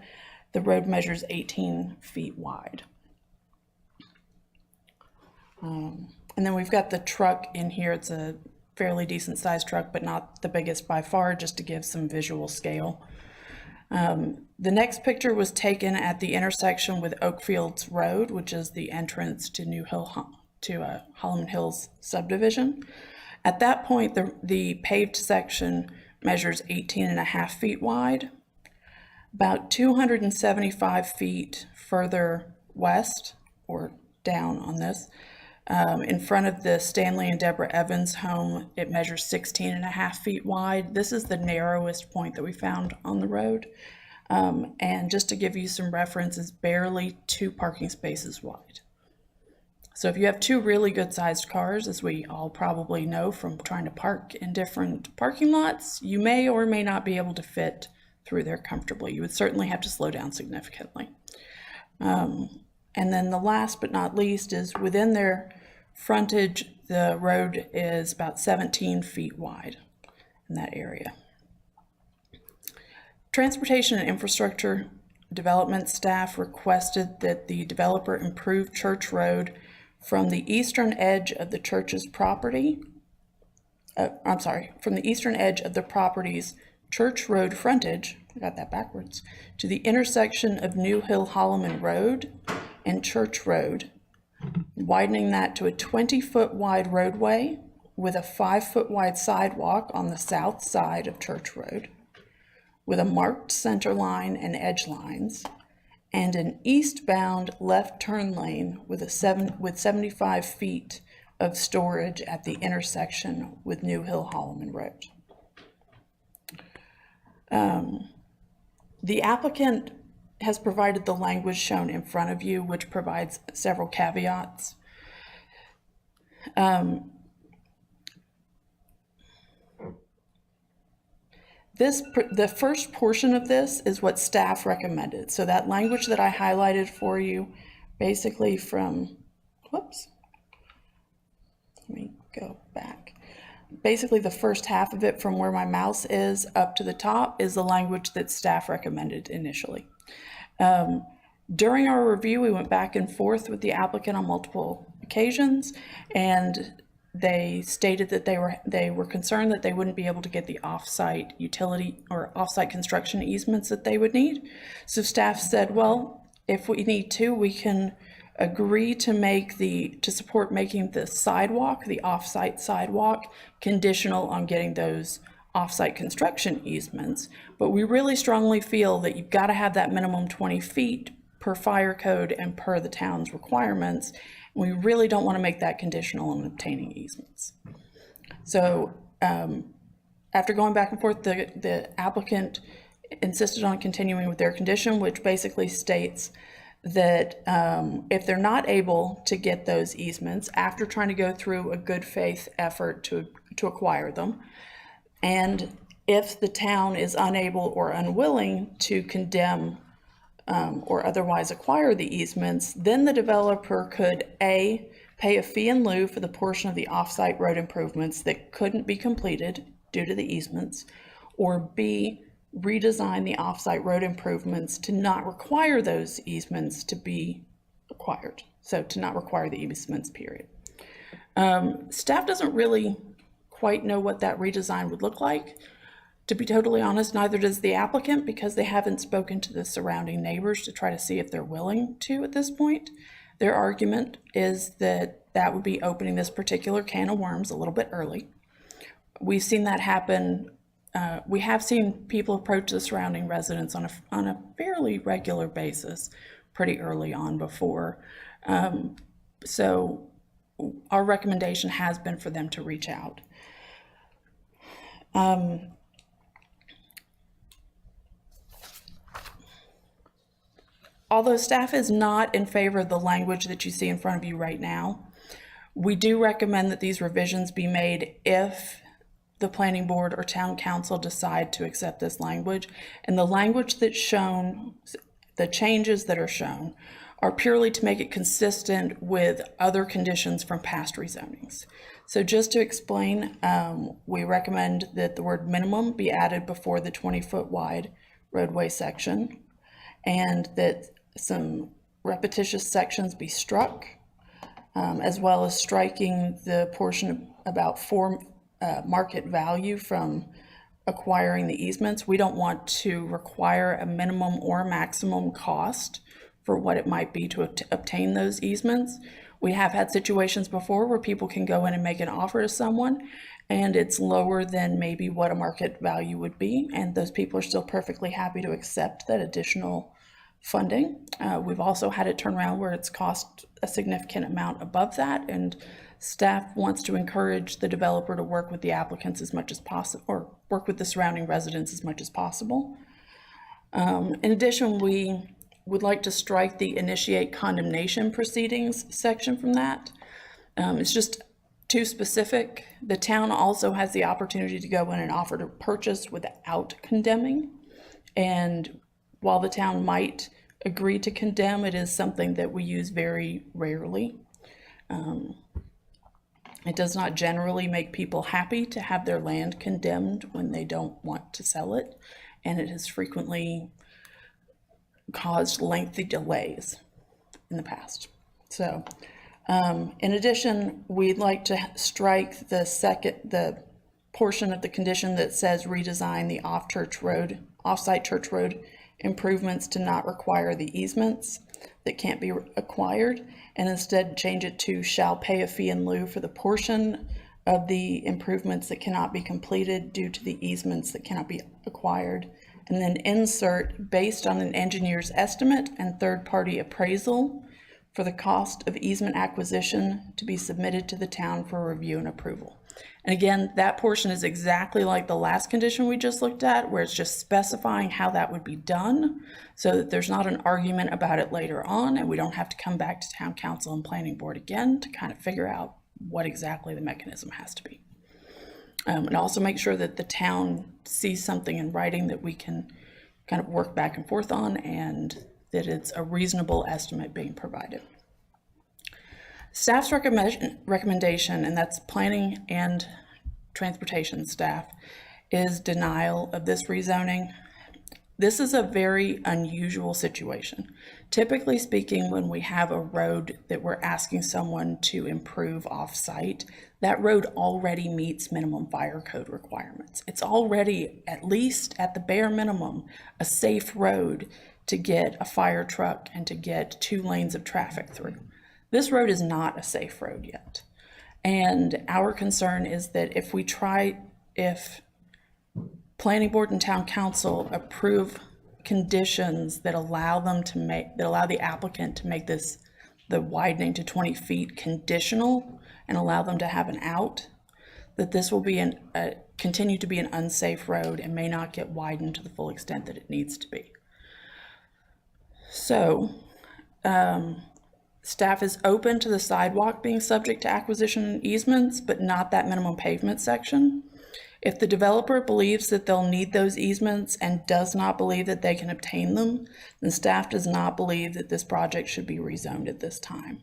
the road measures 18 feet wide. And then we've got the truck in here. It's a fairly decent sized truck, but not the biggest by far, just to give some visual scale. The next picture was taken at the intersection with Oakfields Road, which is the entrance to Holloman Hills subdivision. At that point, the paved section measures 18.5 feet wide. About 275 feet further west, or down on this, in front of the Stanley and Deborah Evans home, it measures 16.5 feet wide. This is the narrowest point that we found on the road. And just to give you some reference, it's barely 2 parking spaces wide. So if you have 2 really good sized cars, as we all probably know from trying to park in different parking lots, you may or may not be able to fit through there comfortably. You would certainly have to slow down significantly. And then the last but not least is within their frontage, the road is about 17 feet wide in that area. Transportation and Infrastructure Development staff requested that the developer improve Church Road from the eastern edge of the church's property, from the eastern edge of the property's Church Road frontage, I got that backwards, to the intersection of New Hill Holloman Road and Church Road, widening that to a 20-foot wide roadway with a 5-foot wide sidewalk on the south side of Church Road, with a marked center line and edge lines, and an eastbound left turn lane with 75 feet of storage at the intersection with New Hill Holloman Road. The applicant has provided the language shown in front of you, which provides several caveats. The first portion of this is what staff recommended. So that language that I highlighted for you, basically from, whoops, let me go back. Basically, the first half of it from where my mouse is up to the top is the language that staff recommended initially. During our review, we went back and forth with the applicant on multiple occasions, and they stated that they were concerned that they wouldn't be able to get the off-site utility or off-site construction easements that they would need. So staff said, well, if we need to, we can agree to support making the sidewalk, the off-site sidewalk, conditional on getting those off-site construction easements. But we really strongly feel that you've got to have that minimum 20 feet per fire code and per the town's requirements. We really don't want to make that conditional on obtaining easements. So after going back and forth, the applicant insisted on continuing with their condition, which basically states that if they're not able to get those easements after trying to go through a good faith effort to acquire them, and if the town is unable or unwilling to condemn or otherwise acquire the easements, then the developer could A, pay a fee in lieu for the portion of the off-site road improvements that couldn't be completed due to the easements, or B, redesign the off-site road improvements to not require those easements to be acquired. So to not require the easements, period. Staff doesn't really quite know what that redesign would look like. To be totally honest, neither does the applicant, because they haven't spoken to the surrounding neighbors to try to see if they're willing to at this point. Their argument is that that would be opening this particular can of worms a little bit early. We've seen that happen. We have seen people approach the surrounding residents on a fairly regular basis pretty early on before. So our recommendation has been for them to reach out. Although staff is not in favor of the language that you see in front of you right now, we do recommend that these revisions be made if the planning board or town council decide to accept this language. And the language that's shown, the changes that are shown, are purely to make it consistent with other conditions from past rezonings. So just to explain, we recommend that the word minimum be added before the 20-foot wide roadway section, and that some repetitious sections be struck, as well as striking the portion about market value from acquiring the easements. We don't want to require a minimum or maximum cost for what it might be to obtain those easements. We have had situations before where people can go in and make an offer to someone and it's lower than maybe what a market value would be, and those people are still perfectly happy to accept that additional funding. We've also had it turn around where it's cost a significant amount above that, and staff wants to encourage the developer to work with the applicants as much as possible, or work with the surrounding residents as much as possible. In addition, we would like to strike the initiate condemnation proceedings section from that. It's just too specific. The town also has the opportunity to go in and offer to purchase without condemning. And while the town might agree to condemn, it is something that we use very rarely. It does not generally make people happy to have their land condemned when they don't want to sell it, and it has frequently caused lengthy delays in the past. So, in addition, we'd like to strike the portion of the condition that says redesign the off-site church road improvements to not require the easements that can't be acquired, and instead change it to shall pay a fee in lieu for the portion of the improvements that cannot be completed due to the easements that cannot be acquired. And then insert based on an engineer's estimate and third-party appraisal for the cost of easement acquisition to be submitted to the town for review and approval. And again, that portion is exactly like the last condition we just looked at, where it's just specifying how that would be done so that there's not an argument about it later on, and we don't have to come back to town council and planning board again to kind of figure out what exactly the mechanism has to be. And also make sure that the town sees something in writing that we can kind of work back and forth on, and that it's a reasonable estimate being provided. Staff's recommendation, and that's planning and transportation staff, is denial of this rezoning. This is a very unusual situation. Typically speaking, when we have a road that we're asking someone to improve off-site, that road already meets minimum fire code requirements. It's already, at least at the bare minimum, a safe road to get a fire truck and to get 2 lanes of traffic through. This road is not a safe road yet. And our concern is that if Planning Board and Town Council approve conditions that allow the applicant to make the widening to 20 feet conditional and allow them to have an out, that this will be continue to be an unsafe road and may not get widened to the full extent that it needs to be. So, staff is open to the sidewalk being subject to acquisition and easements, but not that minimum pavement section. If the developer believes that they'll need those easements and does not believe that they can obtain them, then staff does not believe that this project should be rezoned at this time.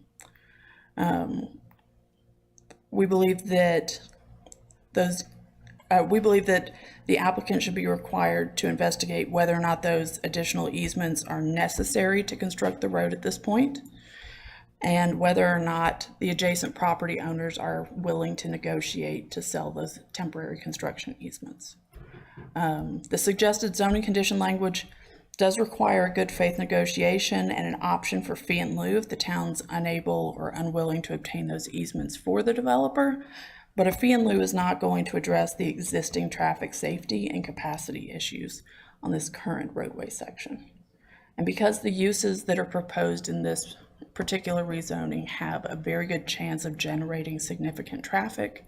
We believe that the applicant should be required to investigate whether or not those additional easements are necessary to construct the road at this point, and whether or not the adjacent property owners are willing to negotiate to sell those temporary construction easements. The suggested zoning condition language does require a good faith negotiation and an option for fee in lieu if the town's unable or unwilling to obtain those easements for the developer, but a fee in lieu is not going to address the existing traffic safety and capacity issues on this current roadway section. And because the uses that are proposed in this particular rezoning have a very good chance of generating significant traffic,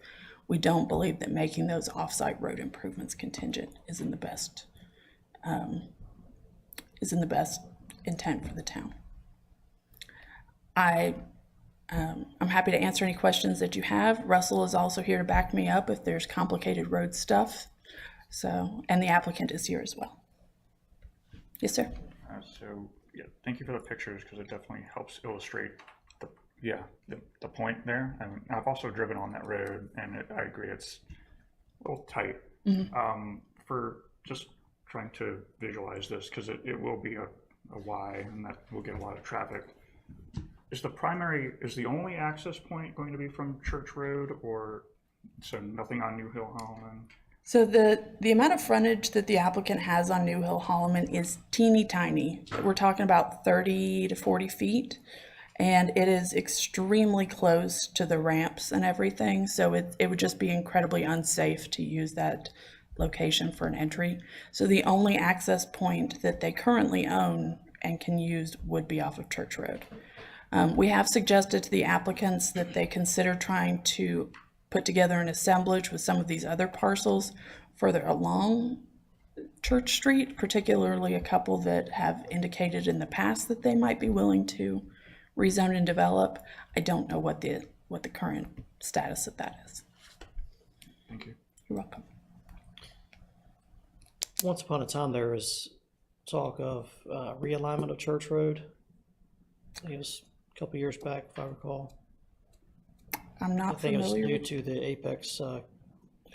we don't believe that making those off-site road improvements contingent is in the best intent for the town. I'm happy to answer any questions that you have. Russell is also here to back me up if there's complicated road stuff. So, and the applicant is here as well. Yes, sir. Yeah, thank you for the pictures, because it definitely helps illustrate the point there. And I've also driven on that road, and I agree, it's a little tight. For just trying to visualize this, because it will be a Y, and that will get a lot of traffic. Is the only access point going to be from Church Road, or so nothing on New Hill Holloman? So the amount of frontage that the applicant has on New Hill Holloman is teeny tiny. We're talking about 30 to 40 feet, and it is extremely close to the ramps and everything. So it would just be incredibly unsafe to use that location for an entry. So the only access point that they currently own and can use would be off of Church Road. We have suggested to the applicants that they consider trying to put together an assemblage with some of these other parcels further along Church Street, particularly a couple that have indicated in the past that they might be willing to rezone and develop. I don't know what the current status of that is. Thank you. You're welcome. Once upon a time, there was talk of realignment of Church Road. I think it was a couple years back, if I recall. I'm I not think it was familiar due with to the Apex the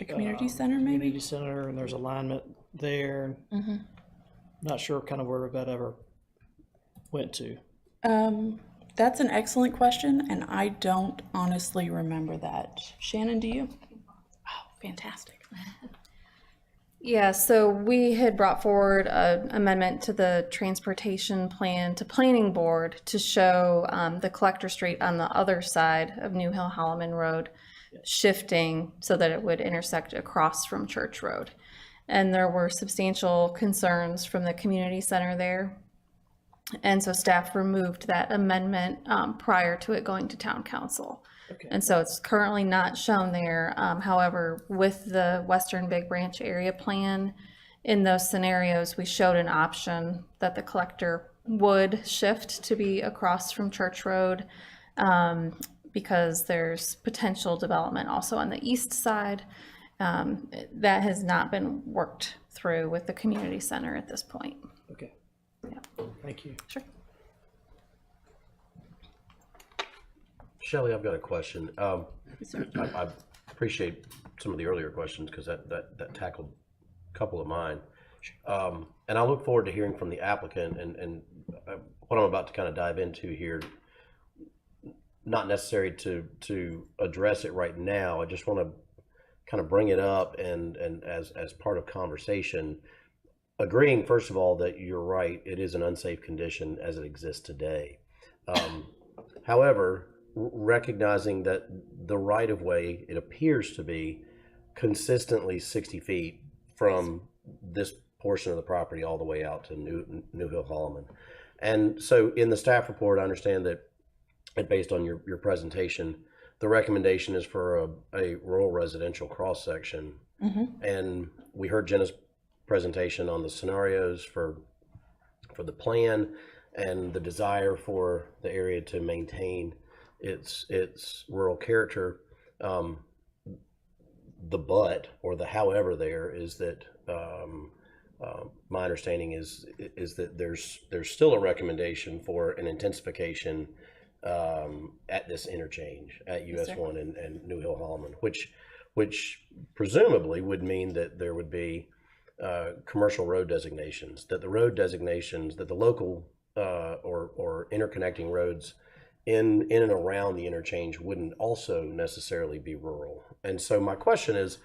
community center, maybe? Community Center, and there's alignment there. Not sure kind of where that ever went to. That's an excellent question, and I don't honestly remember that. Shannon, do you? Oh, fantastic. Yeah, so we had brought forward an amendment to the transportation plan to Planning Board to show the Collector Street on the other side of New Hill Holloman Road shifting so that it would intersect across from Church Road. And there were substantial concerns from the community center there. And so staff removed that amendment prior to it going to town council. Okay. And so it's currently not shown there. However, with the Western Big Branch area plan, in those scenarios, we showed an option that the collector would shift to be across from Church Road because there's potential development also on the east side. That has not been worked through with the community center at this point. Okay. Thank you. Sure. Shelley, I've got a question. I appreciate some of the earlier questions because that tackled a couple of mine. And I look forward to hearing from the applicant and what I'm about to kind of dive into here. Not necessary to address it right now. I just want to kind of bring it up and as part of conversation, agreeing first of all that you're right, it is an unsafe condition as it exists today. However, recognizing that the right of way, it appears to be consistently 60 feet from this portion of the property all the way out to New Hill Holloman. And so in the staff report, I understand that, and based on your presentation, the recommendation is for a rural residential cross section. And we heard Jenna's presentation on the scenarios for the plan and the desire for the area to maintain its rural character. The but or the however there is that my understanding is that there's still a recommendation for an intensification at this interchange at US 1 and New Hill Holloman, which presumably would mean that there would be commercial road designations, that the road designations, that the local or interconnecting roads in and around the interchange wouldn't also necessarily be rural. And so my question is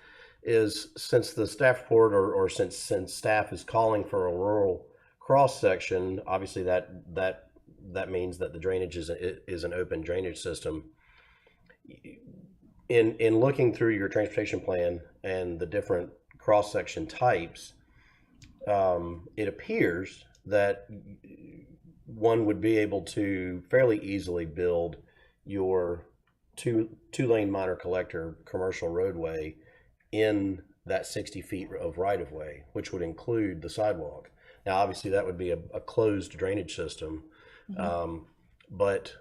since the staff report or since staff is calling for a rural cross section, obviously that means that the drainage is an open drainage system. In looking through your transportation plan and the different cross section types, it appears that one would be able to fairly easily build your two-lane minor collector commercial roadway in that 60 feet of right-of-way, which would include the sidewalk. Now, obviously, that would be a closed drainage system, but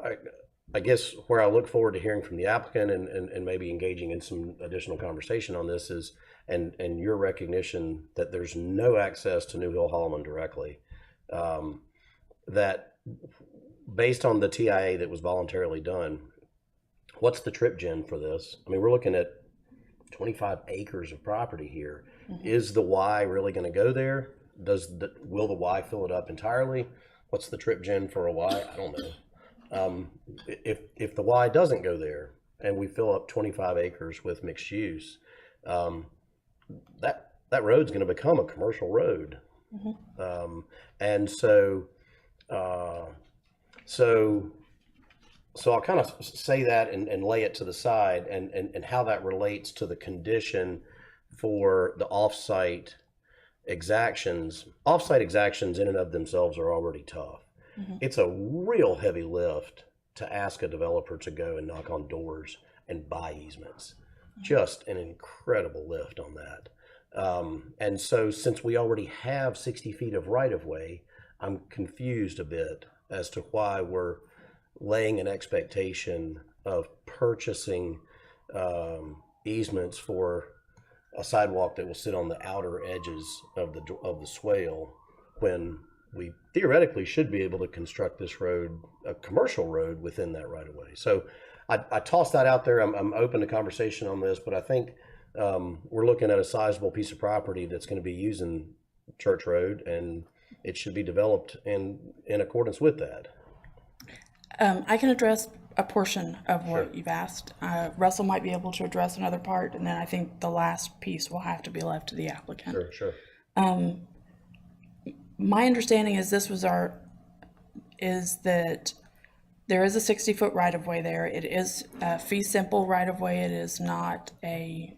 I guess where I look forward to hearing from the applicant and maybe engaging in some additional conversation on this is, and your recognition that there's no access to New Hill Holloman directly, that based on the TIA that was voluntarily done, what's the trip gen for this? I mean, we're looking at 25 acres of property here. Is the Y really going to go there? Will the Y fill it up entirely? What's the trip gen for a Y? I don't know. If the Y doesn't go there and we fill up 25 acres with mixed use, that road's going to become a commercial road. And so I'll kind of say that and lay it to the side and how that relates to the condition for the off-site exactions. Off-site exactions in and of themselves are already tough. It's a real heavy lift to ask a developer to go and knock on doors and buy easements. Just an incredible lift on that. And so since we already have 60 feet of right-of-way, I'm confused a bit as to why we're laying an expectation of purchasing easements for a sidewalk that will sit on the outer edges of the swale when we theoretically should be able to construct this road, a commercial road, within that right of way. So I toss that out there. I'm open to conversation on this, but I think we're looking at a sizable piece of property that's going to be using Church Road, and it should be developed in accordance with that. I can address a portion of what you've asked. Russell might be able to address another part, and then I think the last piece will have to be left to the applicant. Sure. My understanding is that there is a 60-foot right-of-way there. It is a fee simple right-of-way. It is not a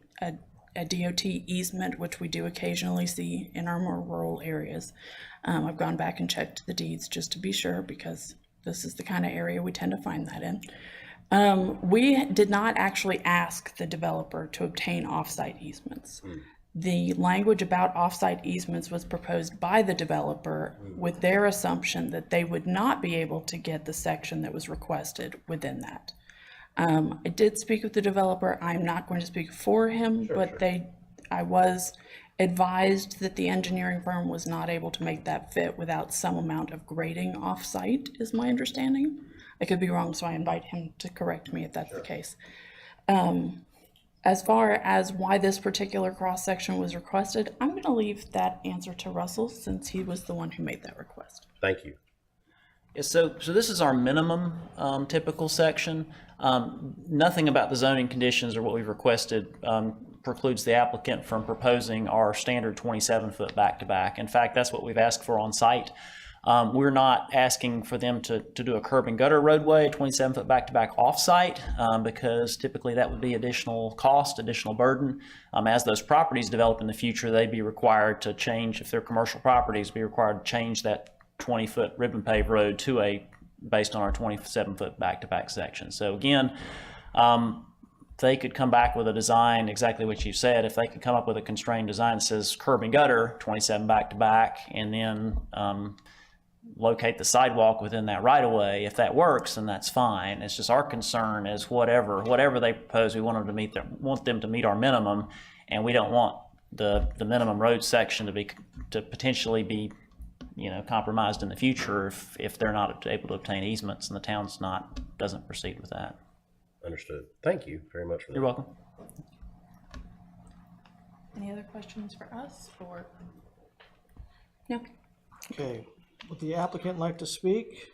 DOT easement, which we do occasionally see in our more rural areas. I've gone back and checked the deeds just to be sure, because this is the kind of area we tend to find that in. We did not actually ask the developer to obtain off-site easements. The language about off-site easements was proposed by the developer with their assumption that they would not be able to get the section that was requested within that. I did speak with the developer. I'm not going to speak for him, but I was advised that the engineering firm was not able to make that fit without some amount of grading off-site, is my understanding. I could be wrong, so I invite him to correct me if that's the case. As far as why this particular cross-section was requested, I'm going to leave that answer to Russell since he was the one who made that request. Thank you. Yeah, so this is our minimum typical section. Nothing about the zoning conditions or what we've requested precludes the applicant from proposing our standard 27-foot back-to-back. In fact, that's what we've asked for on site. We're not asking for them to do a curb and gutter roadway, 27-foot back-to-back off-site, because typically that would be additional cost, additional burden. As those properties develop in the future, they'd be required to change, if they're commercial properties, be required to change that 20-foot ribbon paved road to based on our 27-foot back-to-back section. So again, they could come back with a design, exactly what you said. If they could come up with a constrained design that says curb and gutter, 27 back-to-back, and then locate the sidewalk within that right of way, if that works, then that's fine. It's just our concern is whatever they propose, we want them to meet our minimum, and we don't want the minimum road section to potentially be compromised in the future if they're not able to obtain easements and the town's doesn't proceed with that. Understood. Thank you very much for that. You're welcome. Any other questions for us or? No. Okay, would the applicant like to speak?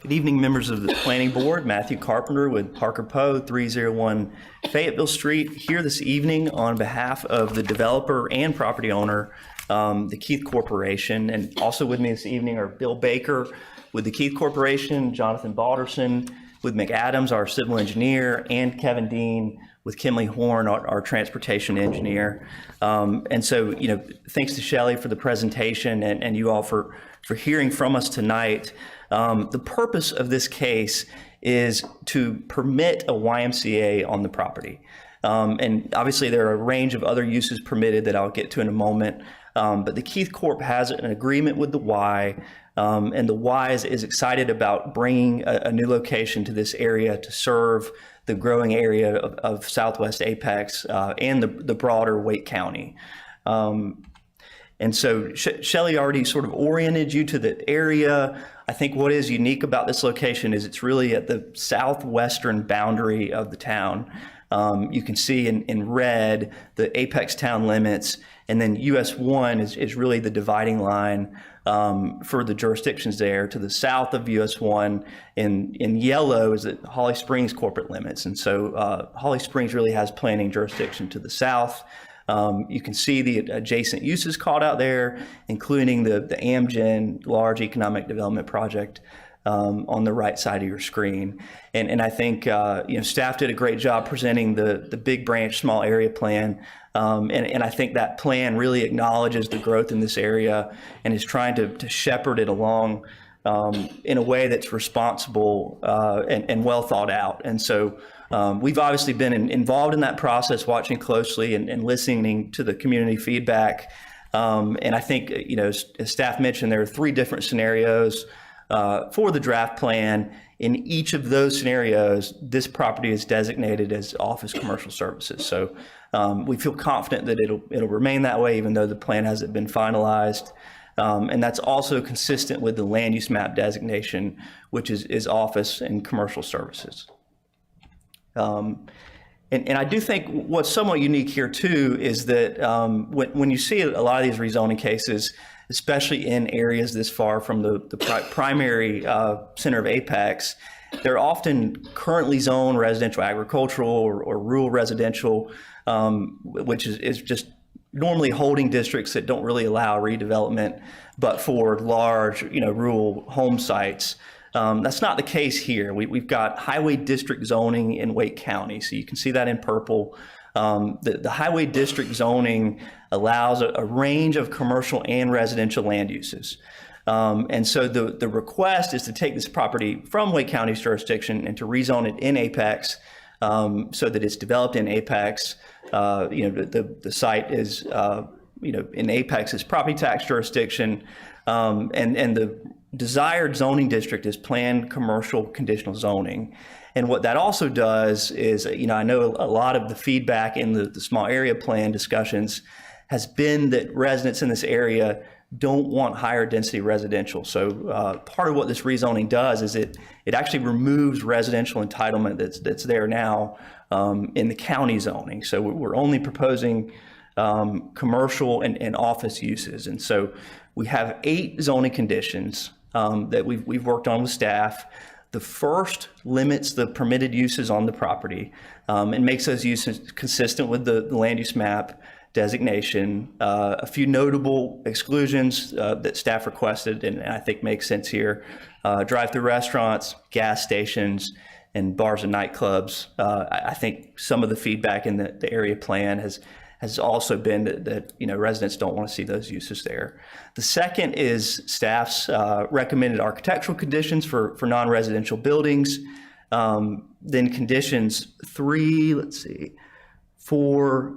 Good evening, members of the Planning Board. Matthew Carpenter with Parker Poe, 301 Fayetteville Street, here this evening on behalf of the developer and property owner, the Keith Corporation. And also with me this evening are Bill Baker with the Keith Corporation, Jonathan Balderson with McAdams, our civil engineer, and Kevin Dean with Kimley Horn, our transportation engineer. And so, thanks to Shelley for the presentation and you all for hearing from us tonight. The purpose of this case is to permit a YMCA on the property. And obviously there are a range of other uses permitted that I'll get to in a moment. But the Keith Corp has an agreement with the Y, and the Y is excited about bringing a new location to this area to serve the growing area of Southwest Apex and the broader Wake County. And so Shelley already sort of oriented you to the area. I think what is unique about this location is it's really at the southwestern boundary of the town. You can see in red the Apex town limits, and then US 1 is really the dividing line for the jurisdictions there. To the south of US 1 in yellow is the Holly Springs corporate limits. And so Holly Springs really has planning jurisdiction to the south. You can see the adjacent uses called out there, including the Amgen large economic development project on the right side of your screen. And I think staff did a great job presenting the big branch small area plan. And I think that plan really acknowledges the growth in this area and is trying to shepherd it along in a way that's responsible and well thought out. And so we've obviously been involved in that process, watching closely and listening to the community feedback. And I think, as staff mentioned, there are 3 different scenarios for the draft plan. In each of those scenarios, this property is designated as office commercial services. So we feel confident that it'll remain that way, even though the plan hasn't been finalized. And that's also consistent with the land use map designation, which is office and commercial services. And I do think what's somewhat unique here too is that when you see a lot of these rezoning cases, especially in areas this far from the primary center of Apex, they're often currently zoned residential agricultural or rural residential, which is just normally holding districts that don't really allow redevelopment, but for large, rural home sites. That's not the case here. We've got highway district zoning in Wake County, so you can see that in purple. The highway district zoning allows a range of commercial and residential land uses. And so the request is to take this property from Wake County's jurisdiction and to rezone it in Apex so that it's developed in Apex. The site is, in Apex's property tax jurisdiction, and the desired zoning district is planned commercial conditional zoning. And what that also does is, I know a lot of the feedback in the small area plan discussions has been that residents in this area don't want higher density residential. So part of what this rezoning does is it actually removes residential entitlement that's there now in the county zoning. So we're only proposing commercial and office uses. And so we have 8 zoning conditions that we've worked on with staff. The first limits the permitted uses on the property and makes those uses consistent with the land use map designation. A few notable exclusions that staff requested, and I think makes sense here: drive-through restaurants, gas stations, and bars and nightclubs. I think some of the feedback in the area plan has also been that residents don't want to see those uses there. The second is staff's recommended architectural conditions for non-residential buildings. Then conditions 3, 4,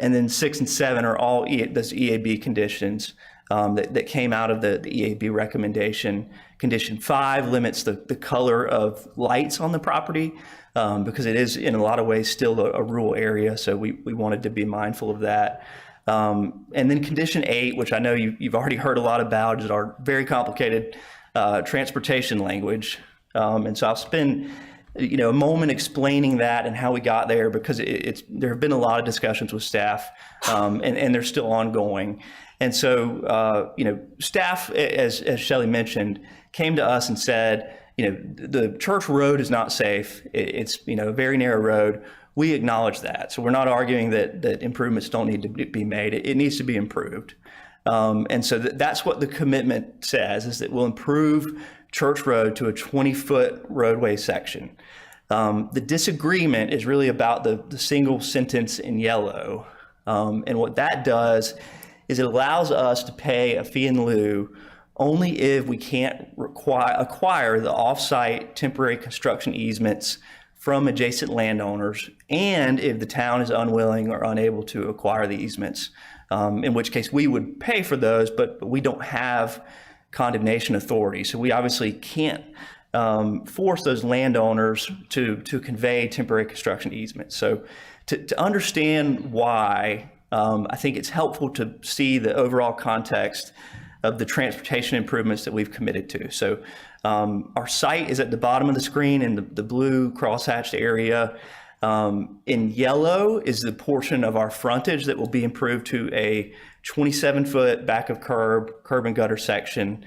and then 6 and 7 are all those EAB conditions that came out of the EAB recommendation. Condition 5 limits the color of lights on the property because it is in a lot of ways still a rural area, so we wanted to be mindful of that. And then condition 8, which I know you've already heard a lot about, is our very complicated transportation language. And so I'll spend a moment explaining that and how we got there, because there have been a lot of discussions with staff and they're still ongoing. And so, staff, as Shelley mentioned, came to us and said, the Church Road is not safe. It's, a very narrow road. We acknowledge that. So we're not arguing that improvements don't need to be made. It needs to be improved. And so that's what the commitment says, is that we'll improve Church Road to a 20-foot roadway section. The disagreement is really about the single sentence in yellow. And what that does is it allows us to pay a fee in lieu only if we can't acquire the off-site temporary construction easements from adjacent landowners, and if the town is unwilling or unable to acquire the easements, in which case we would pay for those, but we don't have condemnation authority. So we obviously can't force those landowners to convey temporary construction easements. So to understand why, I think it's helpful to see the overall context of the transportation improvements that we've committed to. So our site is at the bottom of the screen in the blue crosshatched area. In yellow is the portion of our frontage that will be improved to a 27-foot back of curb and gutter section.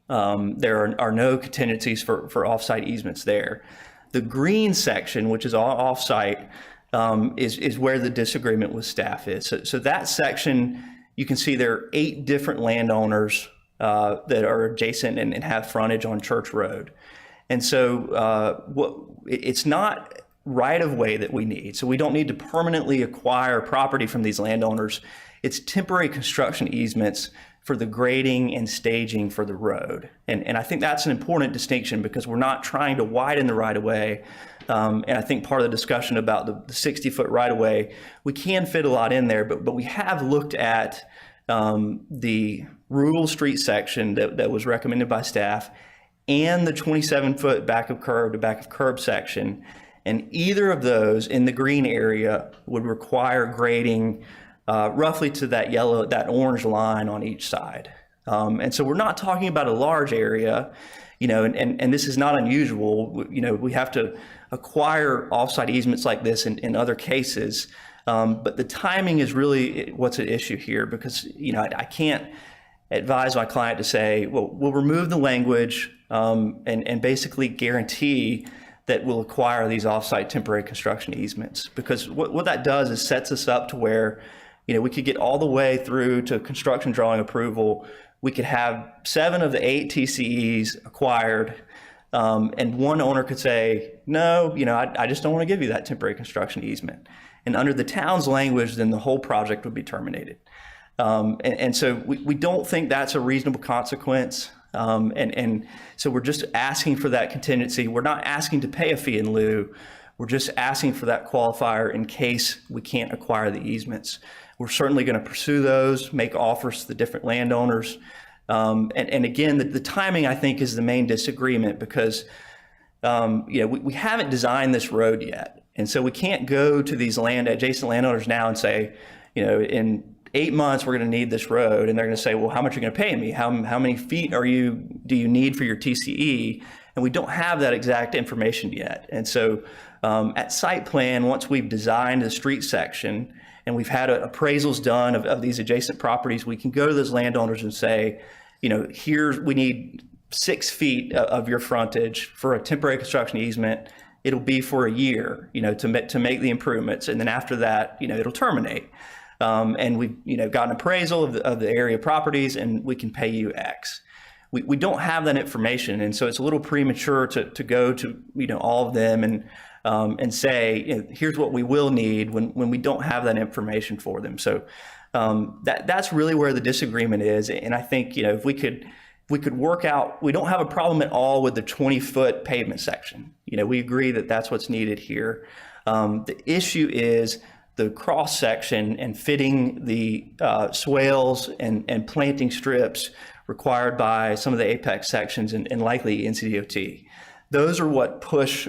There are no contingencies for off-site easements there. The green section, which is all off-site, is where the disagreement with staff is. So that section, you can see there are 8 different landowners that are adjacent and have frontage on Church Road. And so it's not right-of-way that we need. So we don't need to permanently acquire property from these landowners. It's temporary construction easements for the grading and staging for the road. And I think that's an important distinction, because we're not trying to widen the right-of-way. And I think part of the discussion about the 60-foot right-of-way, we can fit a lot in there, but we have looked at the rural street section that was recommended by staff and the 27-foot back of curb to back of curb section. And either of those in the green area would require grading roughly to that orange line on each side. And so we're not talking about a large area, and this is not unusual. We have to acquire offsite easements like this in other cases. But the timing is really what's at issue here, because, I can't advise my client to say, well, we'll remove the language and basically guarantee that we'll acquire these offsite temporary construction easements. Because what that does is sets us up to where, we could get all the way through to construction drawing approval. We could have 7 of the 8 TCEs acquired, and one owner could say, no, I just don't want to give you that temporary construction easement. And under the town's language, then the whole project would be terminated. And so we don't think that's a reasonable consequence. And so we're just asking for that contingency. We're not asking to pay a fee in lieu. We're just asking for that qualifier in case we can't acquire the easements. We're certainly going to pursue those, make offers to the different landowners. And again, the timing, I think, is the main disagreement because we haven't designed this road yet. And so we can't go to these adjacent landowners now and say, in 8 months, we're going to need this road. And they're going to say, well, how much are you going to pay me? How many feet do you need for your TCE? And we don't have that exact information yet. And so at site plan, once we've designed the street section and we've had appraisals done of these adjacent properties, we can go to those landowners and say, we need 6 feet of your frontage for a temporary construction easement. It'll be for a year, to make the improvements. And then after that, it'll terminate. And we've, got an appraisal of the area properties and we can pay you X. We don't have that information. And so it's a little premature to go to, all of them and say, here's what we will need when we don't have that information for them. So that's really where the disagreement is. And I think, if we could work out, we don't have a problem at all with the 20-foot pavement section. We agree that that's what's needed here. The issue is the cross section and fitting the swales and planting strips required by some of the apex sections and likely NCDOT. Those are what push,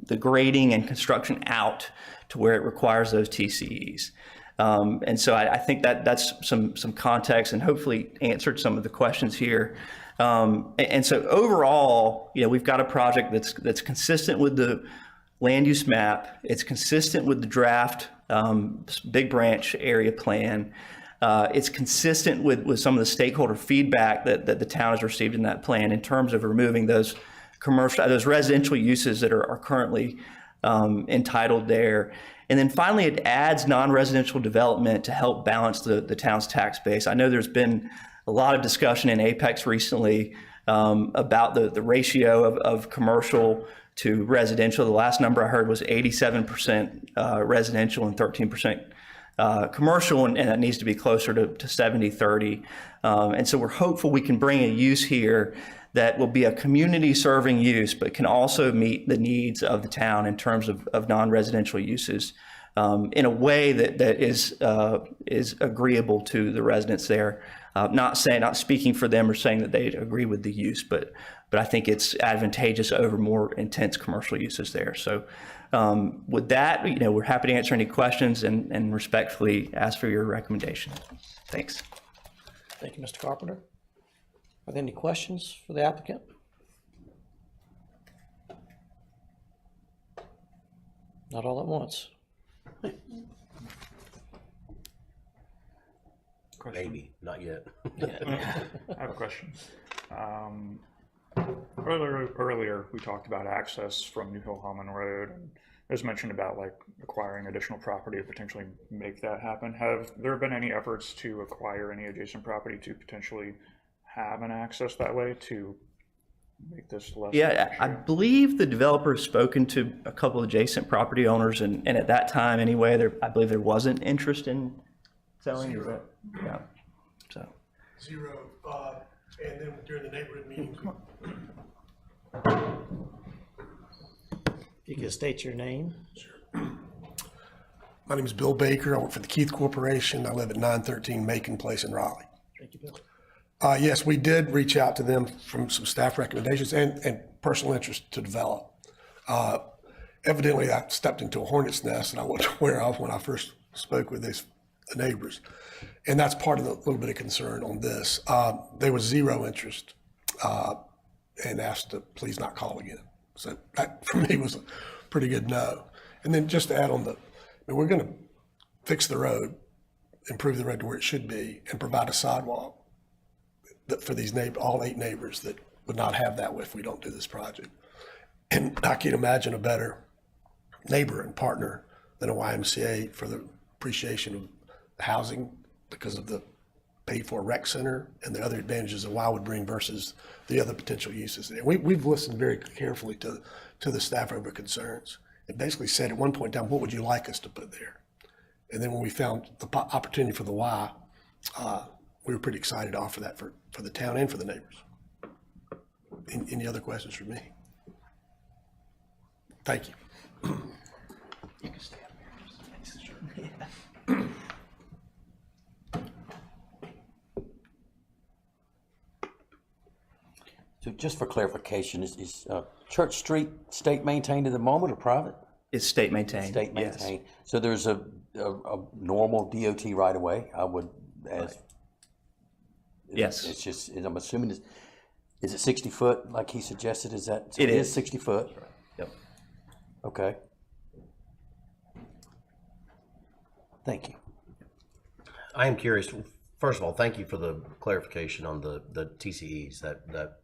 the grading and construction out to where it requires those TCEs. And so I think that's some context and hopefully answered some of the questions here. And so overall, we've got a project that's consistent with the land use map. It's consistent with the draft Big Branch area plan. It's consistent with some of the stakeholder feedback that the town has received in that plan in terms of removing those residential uses that are currently entitled there. And then finally, it adds non-residential development to help balance the town's tax base. I know there's been a lot of discussion in Apex recently about the ratio of commercial to residential. The last number I heard was 87% residential and 13% commercial, and that needs to be closer to 70-30. And so we're hopeful we can bring a use here that will be a community serving use, but can also meet the needs of the town in terms of non-residential uses in a way that is agreeable to the residents there. Not speaking for them or saying that they agree with the use, but I think it's advantageous over more intense commercial uses there. So with that, we're happy to answer any questions and respectfully ask for your recommendation. Thanks. Thank you, Mr. Carpenter. Are there any questions for the applicant? Not all at once. Maybe, not yet. I have a question. Earlier, we talked about access from New Hill Holman Road, and there's mention about acquiring additional property to potentially make that happen. Have there been any efforts to acquire any adjacent property to potentially have an access that way to make this less? Yeah, I believe the developer has spoken to a couple of adjacent property owners, and at that time anyway, I believe there wasn't interest in selling. Zero. Yeah. So. Zero. And then during the neighborhood meetings. If you could state your name. Sure. My name is Bill Baker. I work for the Keith Corporation. I live at 913 Macon Place in Raleigh. Thank you, Bill. Yes, we did reach out to them from some staff recommendations and personal interest to develop. Evidently, I stepped into a hornet's nest that I wasn't aware of when I first spoke with the neighbors. And that's part of the little bit of concern on this. There was zero interest and asked to please not call again. So that for me was a pretty good no. And then just to add on we're going to fix the road, improve the road to where it should be, and provide a sidewalk for these all 8 neighbors that would not have that if we don't do this project. And I can't imagine a better neighbor and partner than a YMCA for the appreciation of housing because of the paid for rec center and the other advantages that Y would bring versus the other potential uses. And we've listened very carefully to the staff over concerns and basically said at one point down, what would you like us to put there? And then when we found the opportunity for the Y, we were pretty excited to offer that for the town and for the neighbors. Any other questions for me? Thank you. So just for clarification, is Church Street state maintained at the moment or private? It's state maintained. State yes. maintained. So there's a normal DOT right of way, I would, as. Yes. It's just, I'm assuming, is it 60 foot like he suggested? Is that? So It is is. 60 foot? Yep. Okay. Thank you. I am curious. First of all, thank you for the clarification on the TCEs. That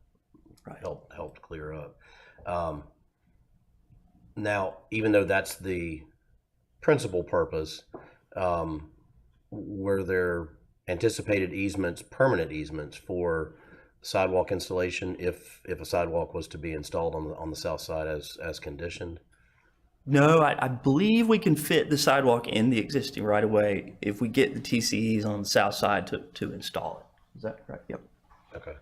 helped clear up. Now, even though that's the principal purpose, were there anticipated easements, permanent easements for sidewalk installation if a sidewalk was to be installed on the south side as conditioned? No, I believe we can fit the sidewalk in the existing right of way if we get the TCEs on the south side to install it. Is that correct? Yep. Okay.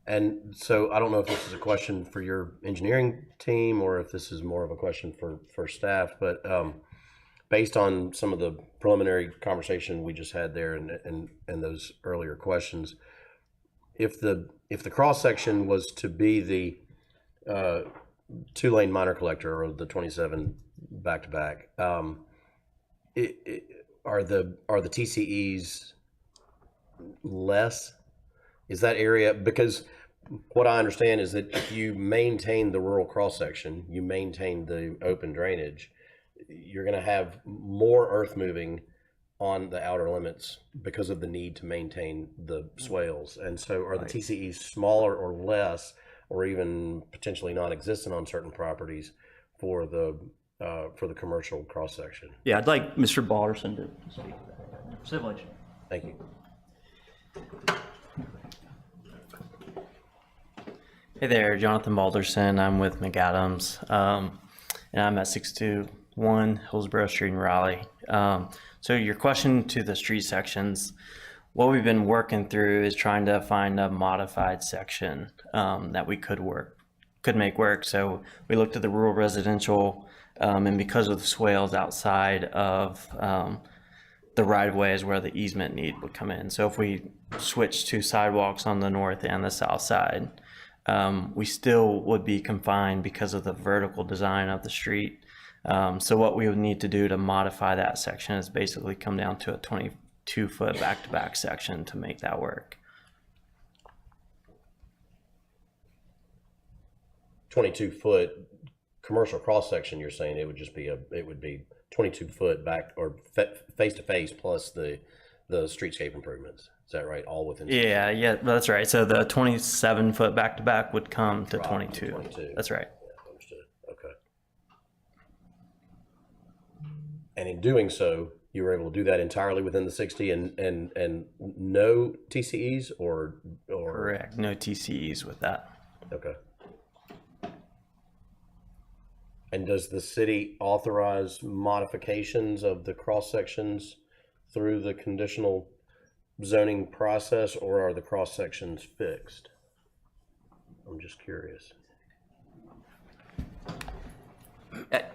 And so I don't know if this is a question for your engineering team or if this is more of a question for staff, but based on some of the preliminary conversation we just had there and those earlier questions, if the cross section was to be the 2-lane minor collector or the 27 back to back, are the TCEs less? Is that area, because what I understand is that if you maintain the rural cross section, you maintain the open drainage, you're going to have more earth moving on the outer limits because of the need to maintain the swales. And so are the TCEs smaller or less, or even potentially non-existent on certain properties for the commercial cross section? Yeah, I'd like Mr. Balderson to speak to that. Civil engineer. Thank you. Hey there, Jonathan Balderson. I'm with McAdams, and I'm at 621 Hillsborough Street in Raleigh. So your question to the street sections, what we've been working through is trying to find a modified section that we could make work. So we looked at the rural residential, and because of the swales outside of the right-of-way is where the easement need would come in. So if we switch to sidewalks on the north and the south side, we still would be confined because of the vertical design of the street. So what we would need to do to modify that section is basically come down to a 22-foot back-to-back section to make that work. 22-foot commercial cross section, you're saying it would just be it would be 22-foot back or face to face plus the streetscape improvements. Is that right? All within? Yeah, that's right. So the 27-foot back-to-back would come to 22. That's right. Yeah, understood. Okay. And in doing so, you were able to do that entirely within the 60 and no TCEs or? Correct. No TCEs with that. Okay. And does the city authorize modifications of the cross sections through the conditional zoning process, or are the cross sections fixed? I'm just curious.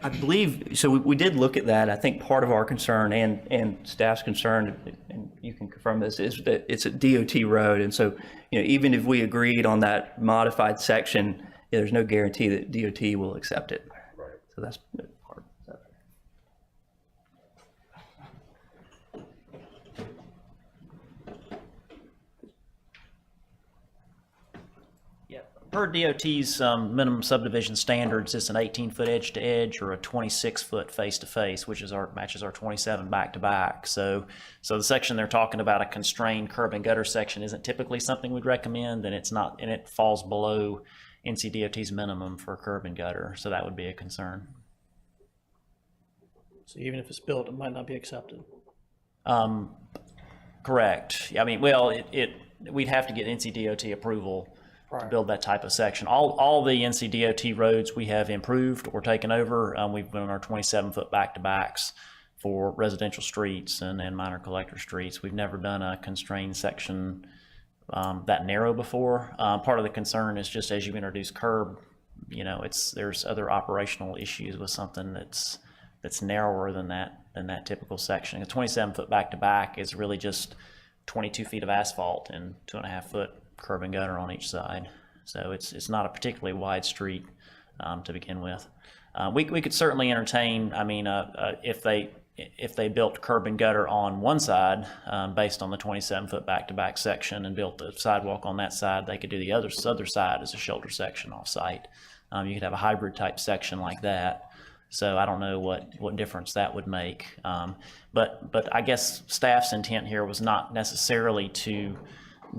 I believe, so we did look at that. I think part of our concern and staff's concern, and you can confirm this, is that it's a DOT road. And so, even if we agreed on that modified section, there's no guarantee that DOT will accept it. Right. So that's part of that. Yeah, per DOT's minimum subdivision standards, it's an 18-foot edge to edge or a 26-foot face to face, which is matches our 27 back to back. So the section they're talking about, a constrained curb and gutter section, isn't typically something we'd recommend, and it's not, and it falls below NCDOT's minimum for curb and gutter. So that would be a concern. So even if it's built, it might not be accepted. Correct. I mean, well, we'd have to get NCDOT approval to build that type of section. All the NCDOT roads we have improved or taken over, we've been on our 27-foot back-to-backs for residential streets and minor collector streets. We've never done a constrained section that narrow before. Part of the concern is just as you introduce curb, there's other operational issues with something that's narrower than that than that typical section. A 27-foot back-to-back is really just 22 feet of asphalt and 2.5-foot curb and gutter on each side. So it's not a particularly wide street to begin with. We could certainly entertain, I mean, if they built curb and gutter on one side, based on the 27-foot back-to-back section, and built the sidewalk on that side, they could do the other side as a shoulder section off-site. You could have a hybrid type section like that. So I don't know what difference that would make. But I guess staff's intent here was not necessarily to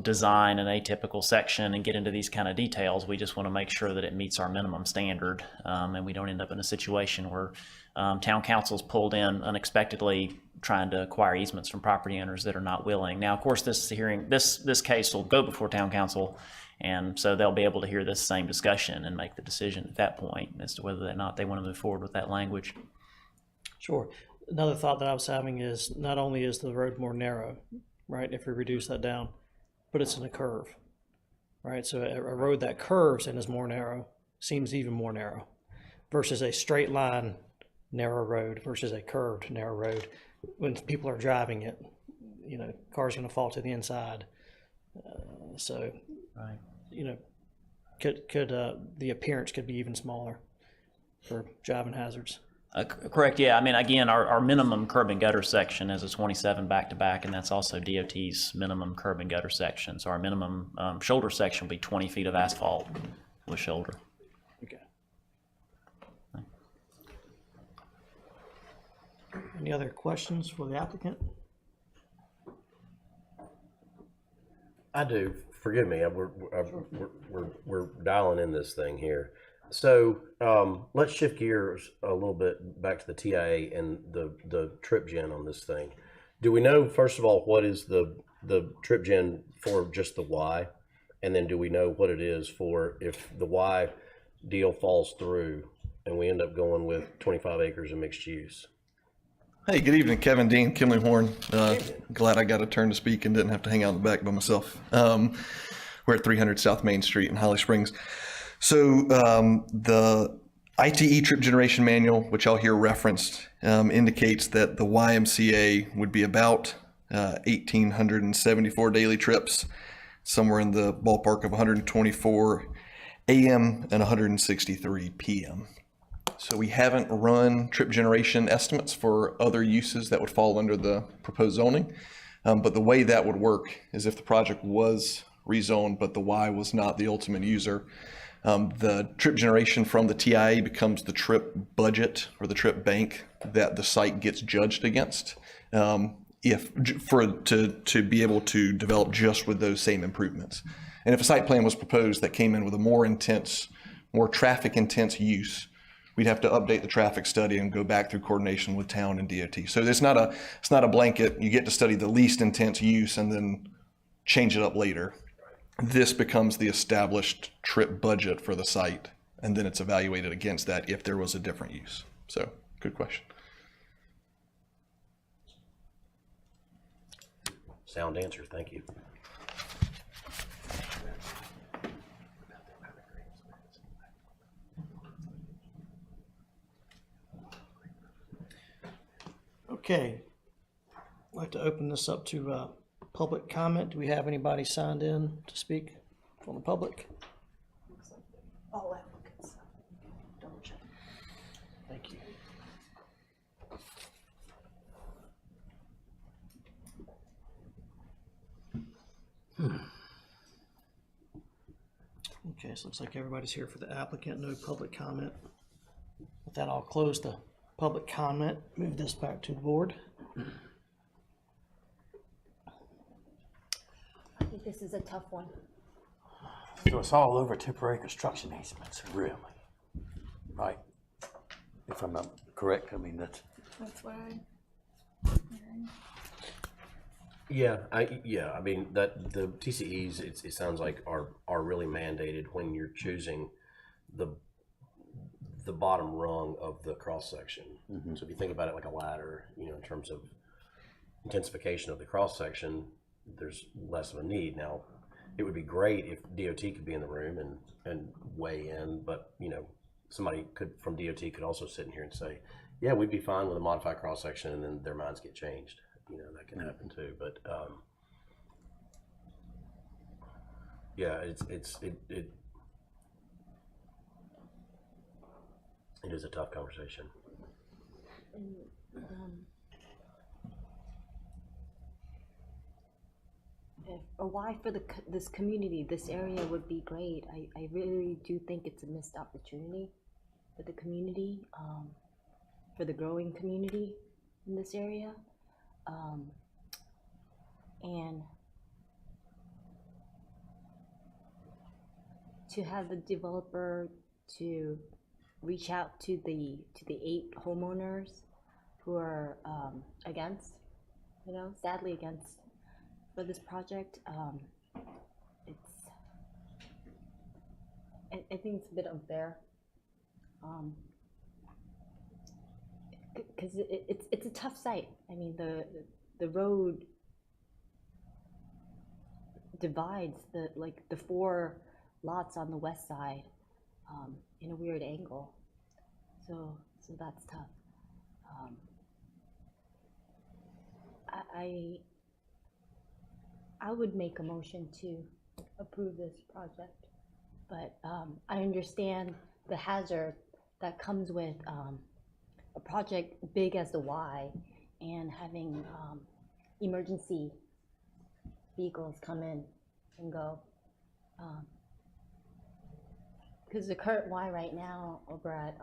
design an atypical section and get into these kind of details. We just want to make sure that it meets our minimum standard, and we don't end up in a situation where town council's pulled in unexpectedly trying to acquire easements from property owners that are not willing. Now, of course, this case will go before town council, and so they'll be able to hear this same discussion and make the decision at that point as to whether or not they want to move forward with that language. Sure. Another thought that I was having is not only is the road more narrow, right, if we reduce that down, but it's in a curve, right? So a road that curves and is more narrow seems even more narrow versus a straight line narrow road versus a curved narrow road. When people are driving it, you know, car's going to fall to the inside. So, right. You know, could the appearance could be even smaller for driving hazards. Correct. Yeah. I mean, again, our minimum curb and gutter section is a 27 back-to-back, and that's also DOT's minimum curb and gutter section. So our minimum shoulder section will be 20 feet of asphalt with shoulder. Okay. Any other questions for the applicant? I do. Forgive me. We're dialing in this thing here. So let's shift gears a little bit back to the TIA and the trip gen on this thing. Do we know, first of all, what is the trip gen for just the Y? And then do we know what it is for if the Y deal falls through and we end up going with 25 acres of mixed use? Hey, good evening, Kevin Dean, Kimley Horn. Glad I got a turn to speak and didn't have to hang out in the back by myself. We're at 300 South Main Street in Holly Springs. So the ITE trip generation manual, which I'll hear referenced, indicates that the YMCA would be about 1,874 daily trips, somewhere in the ballpark of 124 AM and 163 PM. So we haven't run trip generation estimates for other uses that would fall under the proposed zoning. But the way that would work is if the project was rezoned, but the Y was not the ultimate user, the trip generation from the TIA becomes the trip budget or the trip bank that the site gets judged against, to be able to develop just with those same improvements. And if a site plan was proposed that came in with a more traffic intense use, we'd have to update the traffic study and go back through coordination with town and DOT. So it's not a blanket. You get to study the least intense use and then change it up later. This becomes the established trip budget for the site, and then it's evaluated against that if there was a different use. So, good question. Sound answer. Thank you. Okay. I'd like to open this up to public comment. Do we have anybody signed in to speak from the public? All applicants. Double check. Thank you. Okay, so it looks like everybody's here for the applicant, no public comment. With that, I'll close the public comment, move this back to the board. I think this is a tough one. So it's all over temporary construction easements, really, right? If I'm not correct, I mean, that's what I. Yeah, I mean that the TCEs it sounds like are really mandated when you're choosing the bottom rung of the cross section. Mm-hmm. So if you think about it like a ladder, in terms of intensification of the cross section, there's less of a need. Now, it would be great if DOT could be in the room and weigh in, but somebody from DOT could also sit in here and say, Yeah, we'd be fine with a modified cross-section and then their minds get changed. You know, that can happen too, but, yeah, it is a tough conversation. Or why for this community, this area would be great. I really do think it's a missed opportunity for the community, for the growing community in this area. And to have the developer to reach out to the 8 homeowners who are against, sadly against for this project, I think it's a bit unfair, because it's a tough site. I mean, the road divides the 4 lots on the west side in a weird angle, so that's tough. I would make a motion to approve this project, but I understand the hazard that comes with a project big as the Y and having emergency vehicles come in and go. Because the current Y right now over at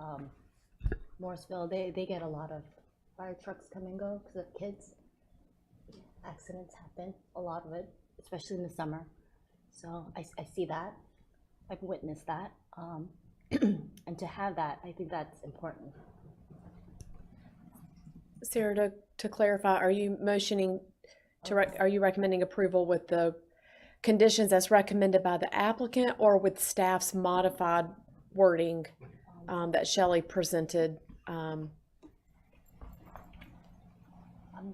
Morrisville, they get a lot of fire trucks come and go because of kids. Accidents happen, a lot of it, especially in the summer. So I see that, I've witnessed that, and to have that, I think that's important. Sarah, to clarify, are you motioning are you recommending approval with the conditions as recommended by the applicant or with staff's modified wording that Shelley presented?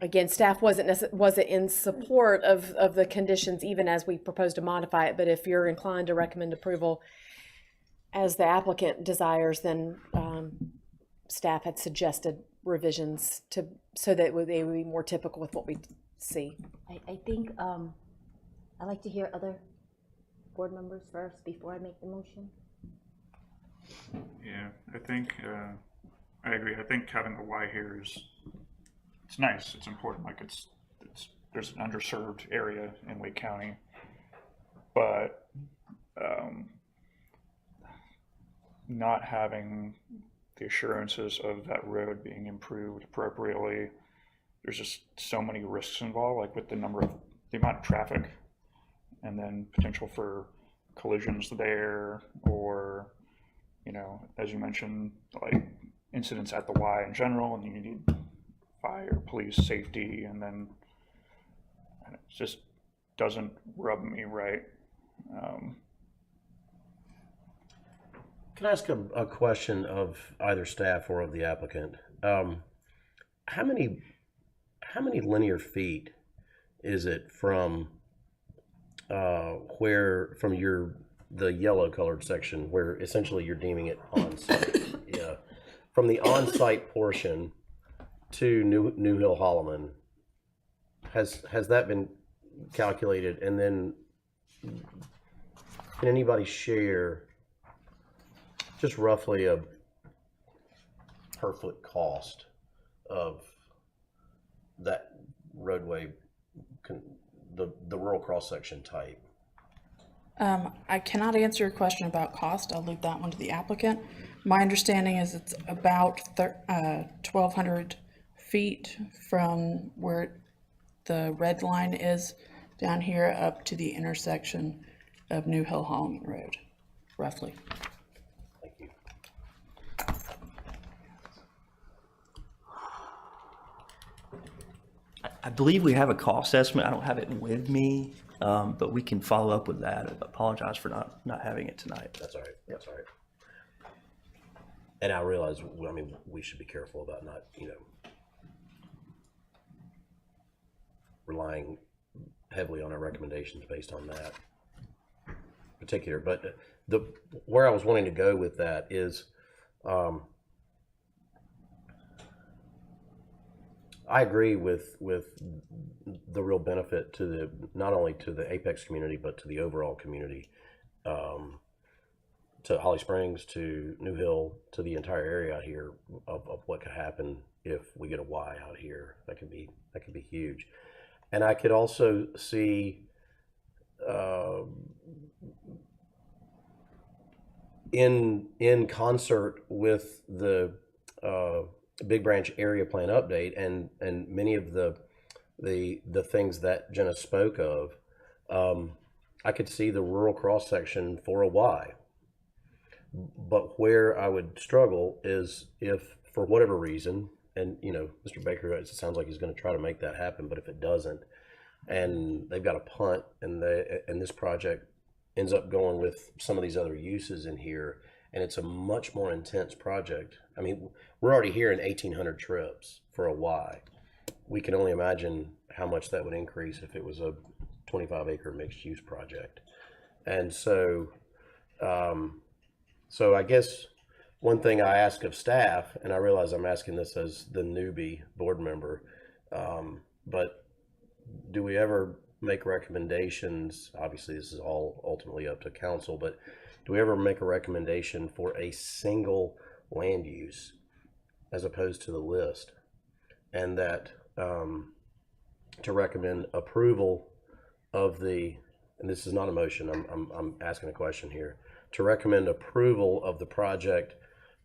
Again, staff wasn't in support of the conditions even as we proposed to modify it, but if you're inclined to recommend approval as the applicant desires, then staff had suggested revisions so that they would be more typical with what we see. I think I'd like to hear other board members first before I make the motion. Yeah, I think I agree. I think having the Y here it's nice. It's important. Like there's an underserved area in Wake County, but not having the assurances of that road being improved appropriately, there's just so many risks involved, like with the amount of traffic, and then potential for collisions there, or as you mentioned, like incidents at the Y in general, and you need fire, police, safety, and it just doesn't rub me right. Can I ask a question of either staff or of the applicant? How many linear feet is it from the yellow colored section where essentially you're deeming it on site? Yeah, from the on site portion to New Hill Holloman, has that been calculated? And then can anybody share just roughly a per foot cost of that roadway, the rural cross section type? I cannot answer your question about cost. I'll leave that one to the applicant. My understanding is it's about 1,200 feet from where the red line is down here up to the intersection of New Hill Holloman Road, roughly. Thank you. I believe we have a cost estimate. I don't have it with me, but we can follow up with that. I apologize for not having it tonight. That's all right. That's all right. And I realize, we should be careful about not, relying heavily on our recommendations based on that particular. But where I was wanting to go with that is, I agree with the real benefit to the, not only to the Apex community, but to the overall community, to Holly Springs, to New Hill, to the entire area out here of what could happen if we get a Y out here. That could be huge. And I could also see in concert with the Big Branch area plan update and many of the things that Jenna spoke of, I could see the rural cross section for a Y. But where I would struggle is if, for whatever reason, and Mr. Baker, it sounds like he's going to try to make that happen, but if it doesn't, and they've got a punt, and this project ends up going with some of these other uses in here, and it's a much more intense project. I mean, we're already hearing 1,800 trips for a Y. We can only imagine how much that would increase if it was a 25-acre mixed-use project. And so, so I guess one thing I ask of staff, and I realize I'm asking this as the newbie board member, but do we ever make recommendations? Obviously, this is all ultimately up to council, but do we ever make a recommendation for a single land use as opposed to the list? And that to recommend approval of the, and this is not a motion, I'm asking a question here, to recommend approval of the project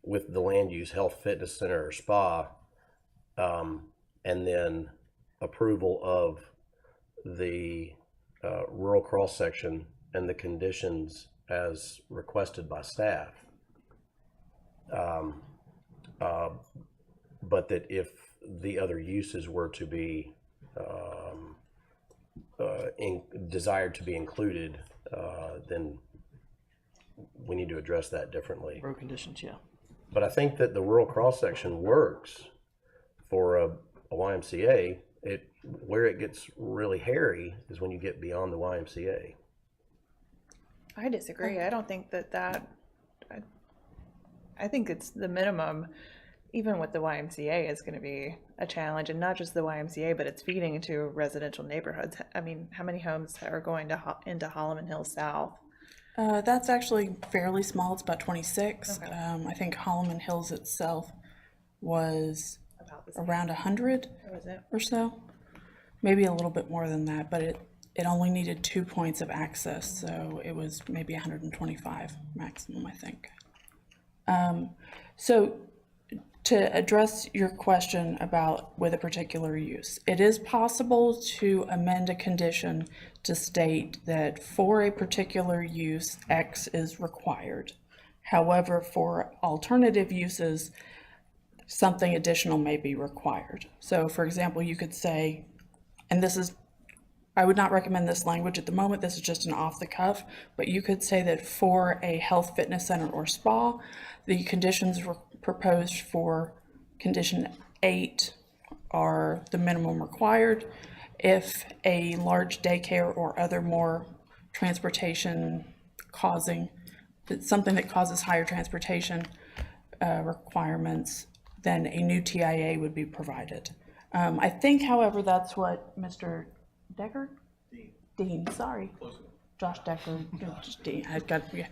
with the land use health fitness center or spa, and then approval of the rural cross section and the conditions as requested by staff. But that if the other uses were to be desired to be included, then we need to address that differently. Road conditions, yeah. But I think that the rural cross section works for a YMCA. Where it gets really hairy is when you get beyond the YMCA. I disagree. I don't think I think it's the minimum, even with the YMCA, is going to be a challenge, and not just the YMCA, but it's feeding into residential neighborhoods. I mean, how many homes are going into Holloman Hills South? That's actually fairly small. It's about 26. Okay. I think Holloman Hills itself was around 100 or so, maybe a little bit more than that, but it only needed 2 points of access, so it was maybe 125 maximum, I think. So to address your question about with a particular use, it is possible to amend a condition to state that for a particular use, X is required. However, for alternative uses, something additional may be required. So for example, you could say, and this is, I would not recommend this language at the moment, this is just an off the cuff, but you could say that for a health fitness center or spa, the conditions were proposed for condition 8 are the minimum required. If a large daycare or other more transportation causing, something that causes higher transportation requirements, then a new TIA would be provided. I think, however, that's what Mr. Decker? Dean, sorry. Josh Decker, just Dean, I've got, yeah.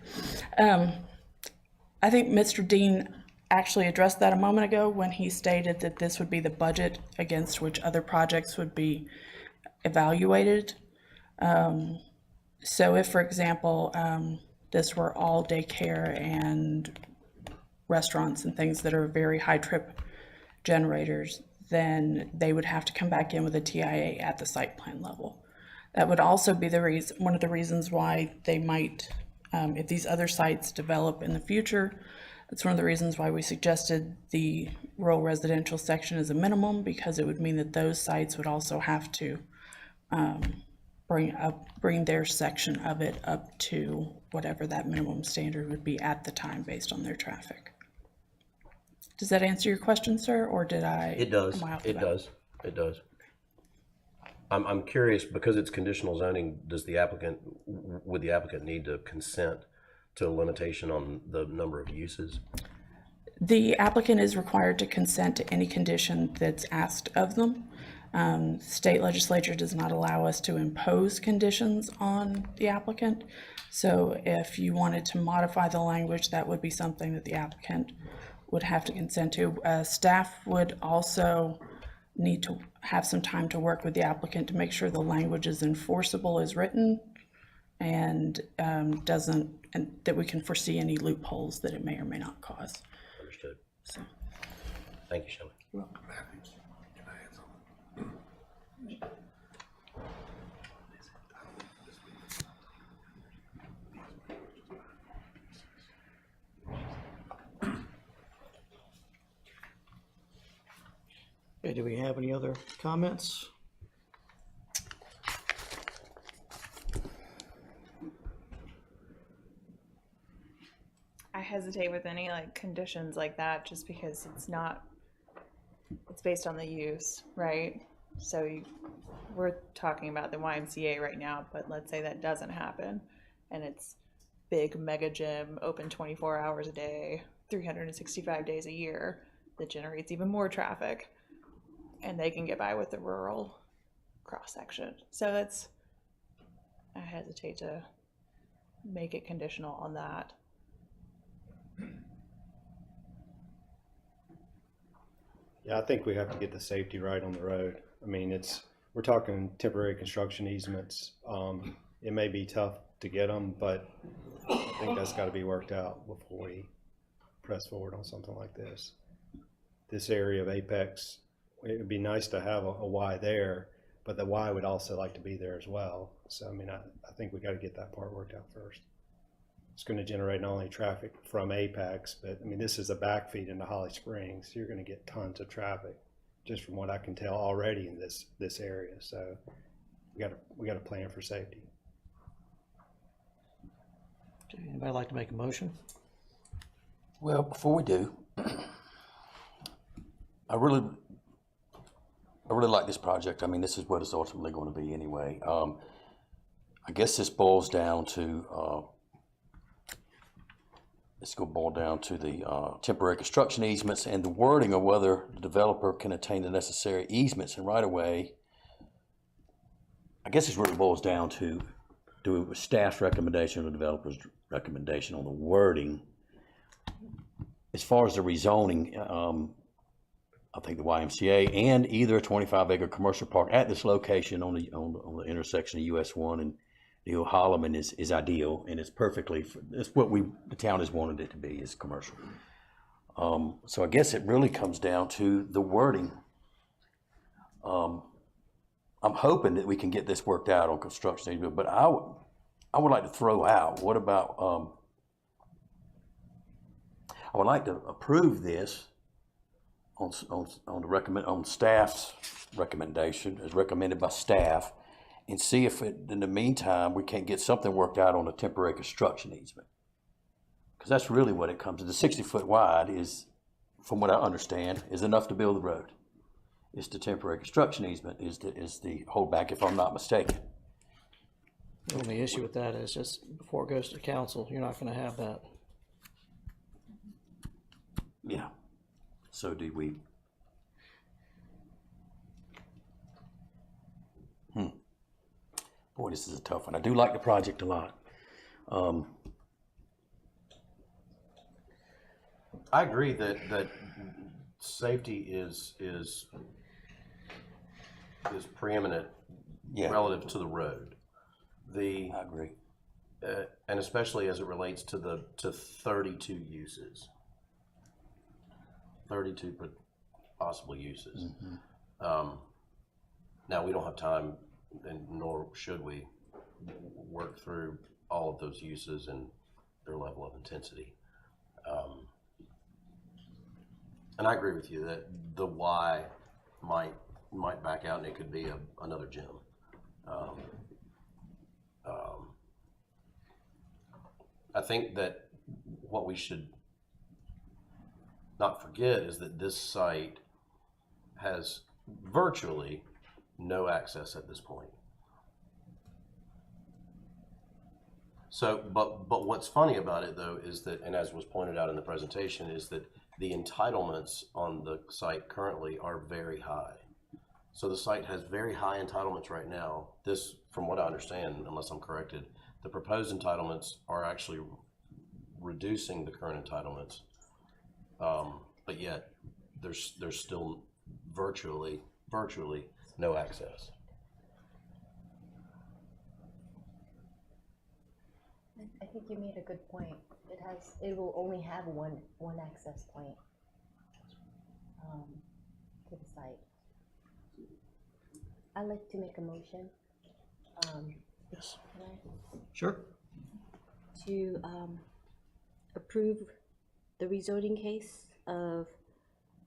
I think Mr. Dean actually addressed that a moment ago when he stated that this would be the budget against which other projects would be evaluated. So if, for example, this were all daycare and restaurants and things that are very high trip generators, then they would have to come back in with a TIA at the site plan level. That would also be the reason, one of the reasons why they might, if these other sites develop in the future, that's one of the reasons why we suggested the rural residential section as a minimum, because it would mean that those sites would also have to bring their section of it up to whatever that minimum standard would be at the time based on their traffic. Does that answer your question, sir, or did I? It does. It does. It does. I'm curious, because it's conditional zoning, would the applicant need to consent to a limitation on the number of uses? The applicant is required to consent to any condition that's asked of them. State legislature does not allow us to impose conditions on the applicant. So if you wanted to modify the language, that would be something that the applicant would have to consent to. Staff would also need to have some time to work with the applicant to make sure the language is enforceable as written and and that we can foresee any loopholes that it may or may not cause. Understood. So. Thank you, Shelley. Okay, do we have any other comments? I hesitate with any like conditions like that just because it's based on the use, right? So we're talking about the YMCA right now, but let's say that doesn't happen and it's big mega gym open 24 hours a day, 365 days a year that generates even more traffic, and they can get by with the rural cross section. So I hesitate to make it conditional on that. Yeah, I think we have to get the safety right on the road. I mean, we're talking temporary construction easements. It may be tough to get them, but I think that's got to be worked out before we press forward on something like this. This area of Apex, it would be nice to have a Y there, but the Y would also like to be there as well. So, I mean, I think we got to get that part worked out first. It's going to generate not only traffic from Apex, but I mean, this is a backfeed into Holly Springs. You're going to get tons of traffic, just from what I can tell already in this area. So we got to plan for safety. Anybody like to make a motion? Well, before we do, I really like this project. I mean, this is what it's ultimately going to be anyway. I guess this boils down to it's going to boil down to the temporary construction easements and the wording of whether the developer can attain the necessary easements and right-of-way. I guess it's really boils down to do a staff's recommendation or the developer's recommendation on the wording. As far as the rezoning, I think the YMCA and either a 25-acre commercial park at this location on the intersection of US 1 and Neil Holloman is ideal, and it's perfectly, it's what the town has wanted it to be, is commercial. So I guess it really comes down to the wording. I'm hoping that we can get this worked out on construction, but I would like to throw out, what about, I would like to approve this on staff's recommendation, as recommended by staff, and see if in the meantime we can't get something worked out on a temporary construction easement. Because that's really what it comes to. The 60-foot wide is, from what I understand, is enough to build the road. It's the temporary construction easement is the holdback, if I'm not mistaken. The only issue with that is just before it goes to council, you're not going to have that. Yeah. So do we? Boy, this is a tough one. I do like the project a lot. I agree that safety is preeminent relative to the road. I agree. And especially as it relates to 32 uses. 32 possible uses. Mm-hmm. Now, we don't have time, and nor should we, work through all of those uses and their level of intensity. And I agree with you that the Y might back out, and it could be another gym. I think that what we should not forget is that this site has virtually no access at this point. So, but what's funny about it though is that, and as was pointed out in the presentation, is that the entitlements on the site currently are very high. So the site has very high entitlements right now. This, from what I understand, unless I'm corrected, the proposed entitlements are actually reducing the current entitlements. But yet there's still virtually no access. I think you made a good point. It will only have one access point to the site. I'd like to make a motion. Yes. Can I? Sure. To approve the rezoning case of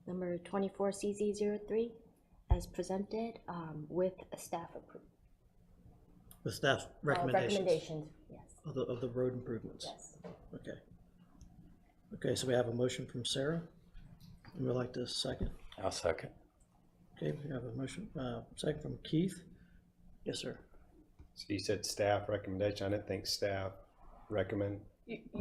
number 24CZ03 as presented with a staff approval. With staff recommendations. Recommendations, yes. Of the road improvements. Yes. Okay. Okay, so we have a motion from Sarah. And we'd like to second. I'll second. Okay, we have a motion, second from Keith. Yes, sir. So you said staff recommendation. I didn't think staff recommend.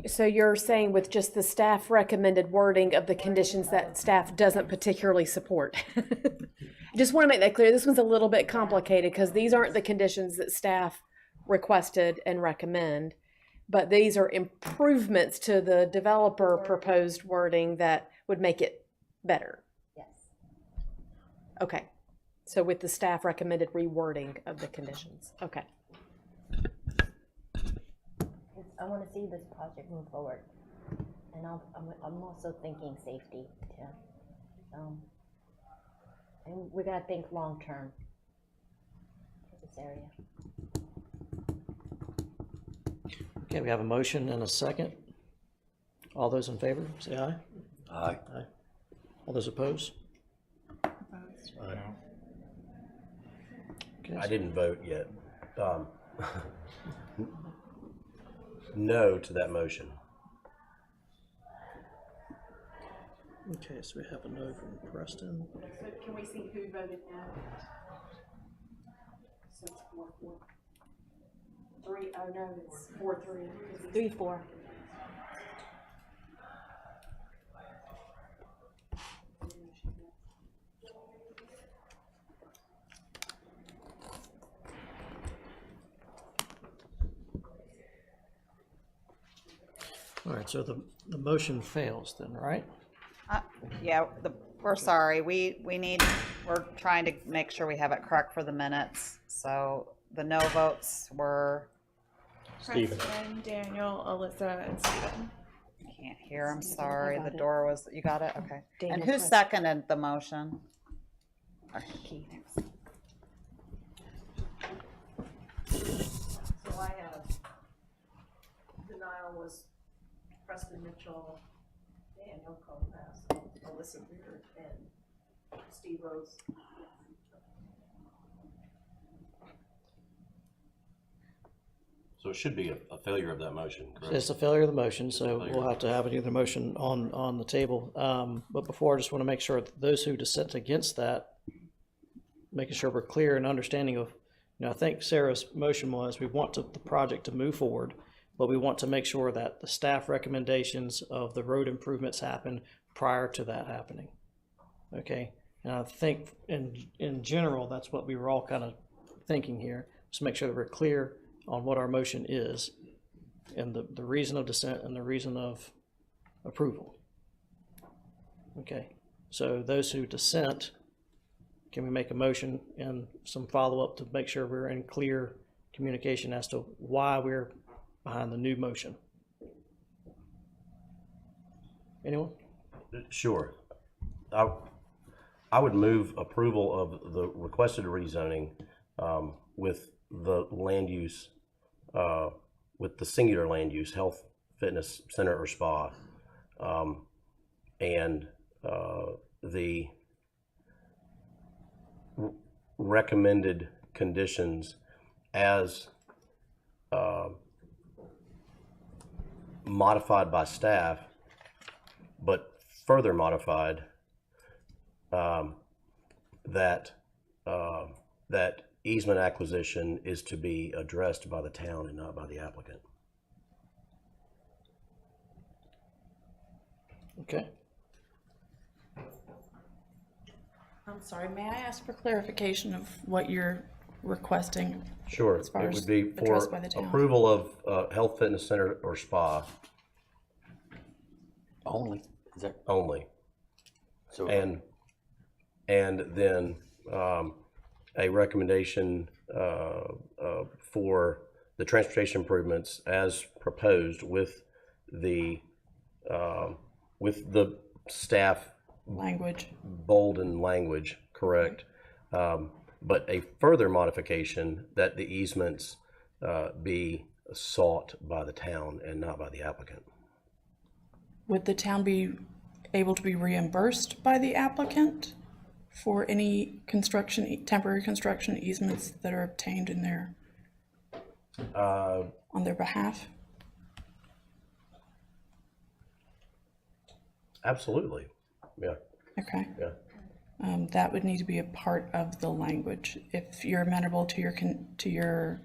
So you're saying with just the staff recommended wording of the conditions that staff doesn't particularly support? I just want to make that clear. This one's a little bit complicated because these aren't the conditions that staff requested and recommend, but these are improvements to the developer proposed wording that would make it better. Yes. Okay. So with the staff recommended rewording of the conditions. Okay. I want to see this project move forward, and I'm also thinking safety too. And we gotta think long term for this area. Okay, we have a motion and a second. All those in favor, say aye. Aye. Aye. All those opposed? Okay. I didn't vote yet. No to that motion. Okay, so we have a no from Preston. So can we see who voted no? So it's 4-4. 3, oh no, it's 4-3. 3-4. All right, so the motion fails then, right? Yeah, we're sorry. We're trying to make sure we have it correct for the minutes. So the no votes were, Stephen. Preston, Daniel, Alyssa, and Stephen. can't hear, I'm sorry. The door was, you got it? Okay. And Daniel who Preston. seconded the motion? Okay, Keith. So I have denial was Preston Mitchell, Daniel Kopass, Alyssa Beard, and Steve Rose. So it should be a failure of that motion, correct? It's a failure of the motion, so we'll have to have another motion on the table. But before, I just want to make sure that those who dissent against that, making sure we're clear and understanding of, I think Sarah's motion was, we want the project to move forward, but we want to make sure that the staff recommendations of the road improvements happen prior to that happening. Okay, and I think in general, that's what we were all kind of thinking here, just make sure that we're clear on what our motion is and the reason of dissent and the reason of approval. Okay, so those who dissent, can we make a motion and some follow-up to make sure we're in clear communication as to why we're behind the new motion? Anyone? Sure. I would move approval of the requested rezoning with the land use, with the singular land use, health, fitness center or spa, and the recommended conditions as modified by staff, but further modified that easement acquisition is to be addressed by the town and not by the applicant. Okay. I'm sorry, may I ask for clarification of what you're requesting? Sure, As far it as would be for addressed by the town. approval of health, fitness center or spa Only, is that, only. so, And then a recommendation for the transportation improvements as proposed with the staff Language. bolden language, correct? But a further modification that the easements be sought by the town and not by the applicant. Would the town be able to be reimbursed by the applicant for any construction, temporary construction easements that are obtained in their, on their behalf? Absolutely, yeah. Okay. Yeah. That would need to be a part of the language. If you're amenable to your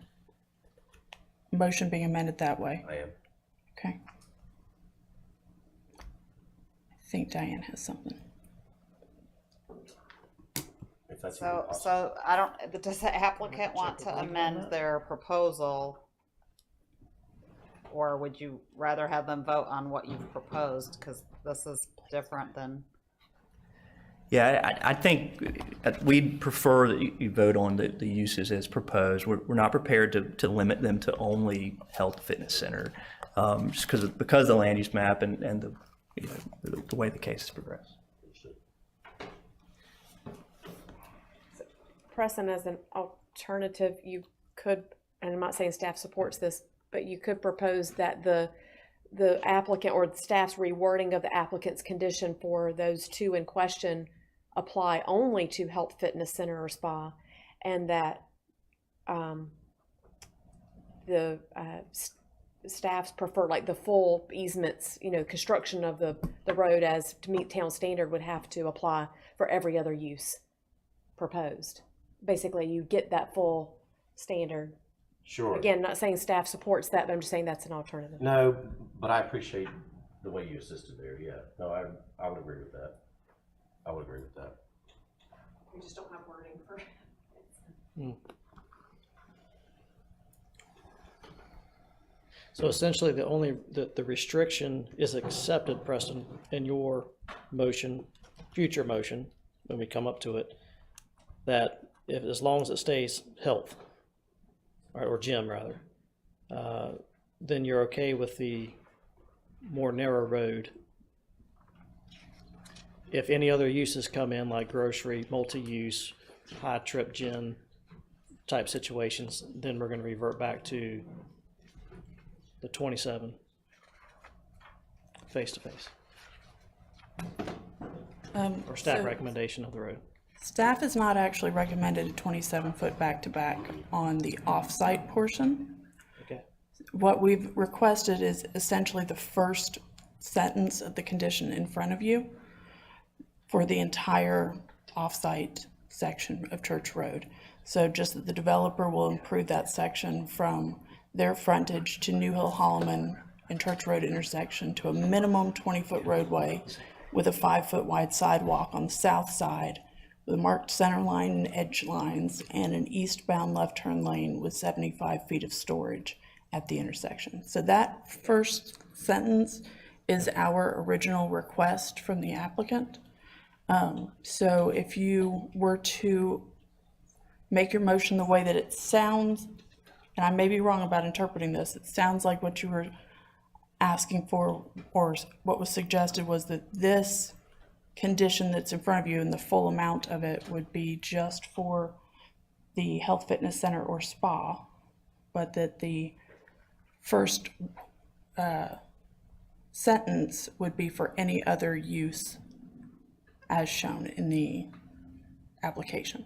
motion being amended that way. I am. Okay. I think Diane has something. If that's So I don't, does the applicant want to amend their proposal? Or would you rather have them vote on what you've proposed? Because this is different than. Yeah, I think we'd prefer that you vote on the uses as proposed. We're not prepared to limit them to only health fitness center, just because of the land use map and the way the case has progressed. Preston, as an alternative, you could, and I'm not saying staff supports this, but you could propose that the applicant or the staff's rewording of the applicant's condition for those two in question apply only to health fitness center or spa, and that the staff's prefer like the full easements, construction of the road as to meet town standard would have to apply for every other use proposed. Basically, you get that full standard. Sure. Again, not saying staff supports that, but I'm just saying that's an alternative. No, but I appreciate the way you assisted there, yeah. No, I would agree with that. I would agree with that. We just don't have wording for it. So essentially, the restriction is accepted, Preston, in your motion, future motion, when we come up to it, that as long as it stays health, or gym rather, then you're okay with the more narrow road. If any other uses come in, like grocery, multi-use, high trip gym type situations, then we're gonna revert back to the 27 face-to-face. Or staff So- recommendation of the road. Staff has not actually recommended a 27-foot back-to-back on the off-site portion. Okay. What we've requested is essentially the first sentence of the condition in front of you for the entire off-site section of Church Road. So just that the developer will improve that section from their frontage to New Hill Holloman and Church Road intersection to a minimum 20-foot roadway with a 5-foot wide sidewalk on the south side with a marked center line and edge lines and an eastbound left turn lane with 75 feet of storage at the intersection. So that first sentence is our original request from the applicant. So if you were to make your motion the way that it sounds, and I may be wrong about interpreting this, it sounds like what you were asking for, or what was suggested, was that this condition that's in front of you and the full amount of it would be just for the health fitness center or spa, but that the first sentence would be for any other use as shown in the application.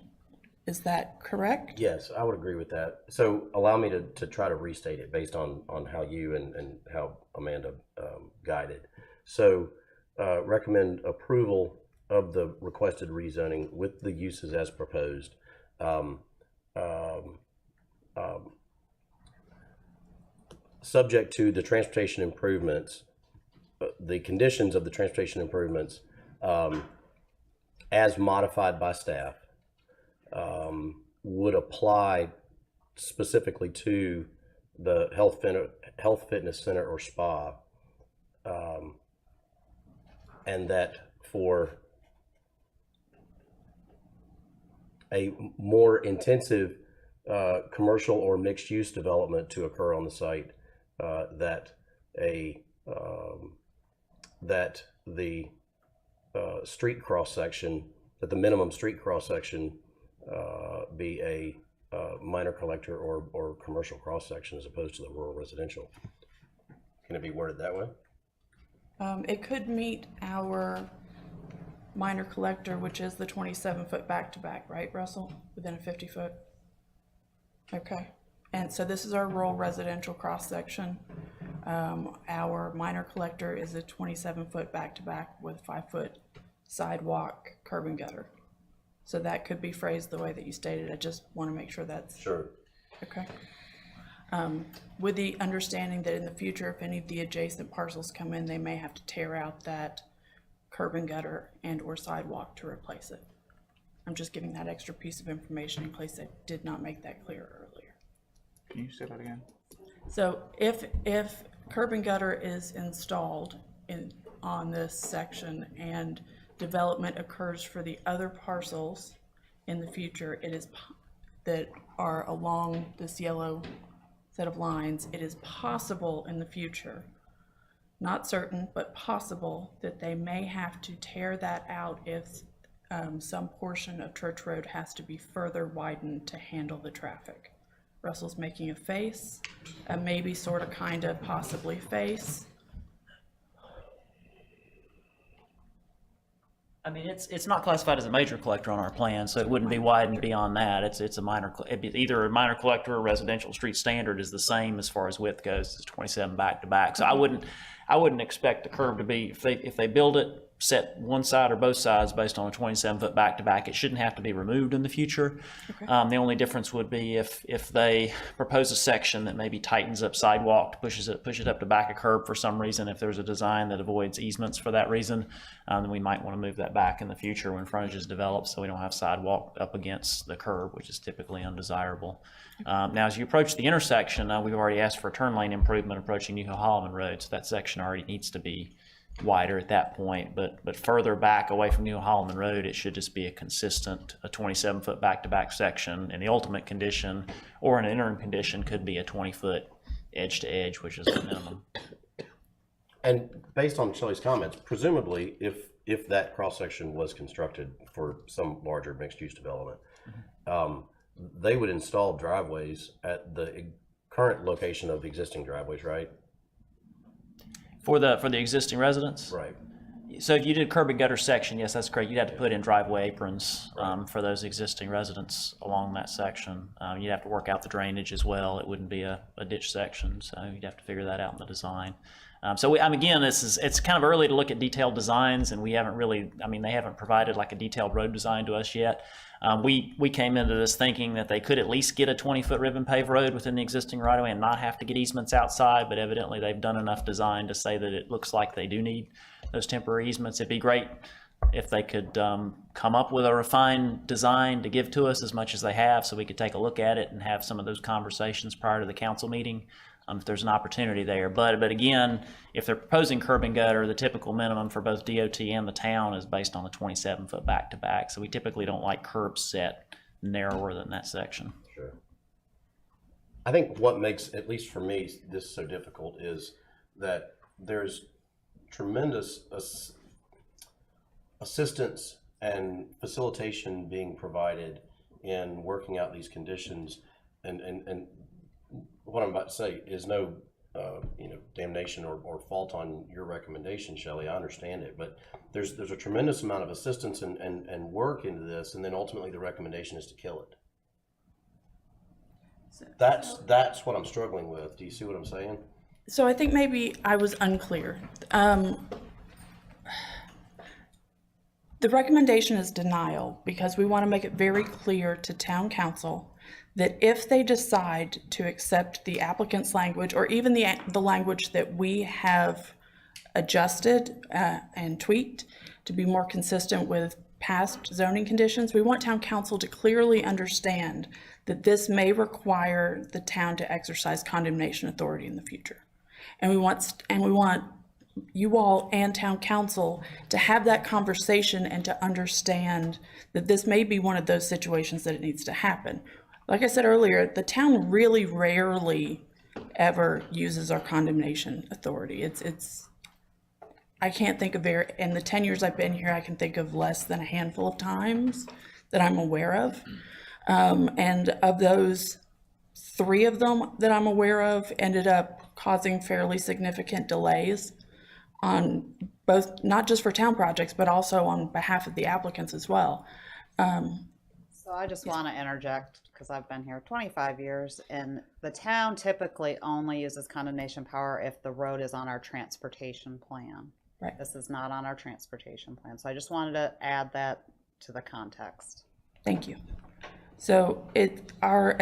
Is that correct? Yes, I would agree with that. So allow me to try to restate it based on how you and how Amanda guided. So recommend approval of the requested rezoning with the uses as proposed. Subject to the transportation improvements, the conditions of the transportation improvements as modified by staff, would apply specifically to the health fitness center or spa, and that for a more intensive commercial or mixed-use development to occur on the site, that the street cross-section, that the minimum street cross-section be a minor collector or commercial cross-section as opposed to the rural residential. Can it be worded that way? It could meet our minor collector, which is the 27-foot back-to-back, right, Russell? Within a 50-foot? Okay. And so this is our rural residential cross-section. Our minor collector is a 27-foot back-to-back with 5-foot sidewalk, curb and gutter. So that could be phrased the way that you stated. I just want to make sure that's... Sure. Okay. With the understanding that in the future, if any of the adjacent parcels come in, they may have to tear out that curb and gutter and or sidewalk to replace it. I'm just giving that extra piece of information in case I did not make that clear earlier. Can you say that again? So if curb and gutter is installed on this section and development occurs for the other parcels in the future, that are along this yellow set of lines, it is possible in the future, not certain, but possible, that they may have to tear that out if some portion of Church Road has to be further widened to handle the traffic. Russell's making a face, a maybe, sort of, kind of, possibly face. I mean, it's not classified as a major collector on our plan, so it wouldn't be widened beyond that. It's a minor, it'd be either a minor collector or residential street standard is the same as far as width goes. It's 27 back to back. So I wouldn't expect the curb to be, if they build it, set one side or both sides based on a 27-foot back to back, it shouldn't have to be removed in the future. Okay. The only difference would be if they propose a section that maybe tightens up sidewalk, pushes it up to back a curb for some reason. If there's a design that avoids easements for that reason, then we might want to move that back in the future when frontage is developed, so we don't have sidewalk up against the curb, which is typically undesirable. Now, as you approach the intersection, we've already asked for a turn lane improvement approaching New Holloman Road, so that section already needs to be wider at that point, but further back away from New Holloman Road, it should just be a 27-foot back-to-back section, and the ultimate condition or an interim condition could be a 20-foot edge-to-edge, which is the minimum. And based on Shelley's comments, presumably if that cross-section was constructed for some larger mixed-use development, they would install driveways at the current location of the existing driveways, right? For the existing residents? Right. So if you did curb and gutter section, yes, that's correct. You'd have to put in driveway aprons for those existing residents along that section. You'd have to work out the drainage as well. It wouldn't be a ditch section, so you'd have to figure that out in the design. Again, it's kind of early to look at detailed designs, and we haven't really, they haven't provided like a detailed road design to us yet. We came into this thinking that they could at least get a 20-foot ribbon paved road within the existing right-of-way and not have to get easements outside, but evidently they've done enough design to say that it looks like they do need those temporary easements. It'd be great if they could come up with a refined design to give to us as much as they have, so we could take a look at it and have some of those conversations prior to the council meeting. If there's an opportunity there. But again, if they're proposing curb and gutter, the typical minimum for both DOT and the town is based on the 27-foot back-to-back. So we typically don't like curbs set narrower than that section. Sure. I think what makes, at least for me, this so difficult is that there's tremendous assistance and facilitation being provided in working out these conditions, and what I'm about to say is no, damnation or fault on your recommendation, Shelley. I understand it, but there's a tremendous amount of assistance and work into this, and then ultimately the recommendation is to kill it. That's what I'm struggling with. Do you see what I'm saying? So I think maybe I was unclear. The recommendation is denial because we want to make it very clear to town council that if they decide to accept the applicant's language, or even the language that we have adjusted and tweaked to be more consistent with past zoning conditions, we want town council to clearly understand that this may require the town to exercise condemnation authority in the future. And we want you all and town council to have that conversation and to understand that this may be one of those situations that it needs to happen. Like I said earlier, the town really rarely ever uses our condemnation authority. I can't think of in the 10 years I've been here, I can think of less than a handful of times that I'm aware of. And of those, 3 of them that I'm aware of ended up causing fairly significant delays on both, not just for town projects, but also on behalf of the applicants as well. So I just want to interject because I've been here 25 years, and the town typically only uses condemnation power if the road is on our transportation plan. Right. This is not on our transportation plan. So I just wanted to add that to the context. Thank you. So our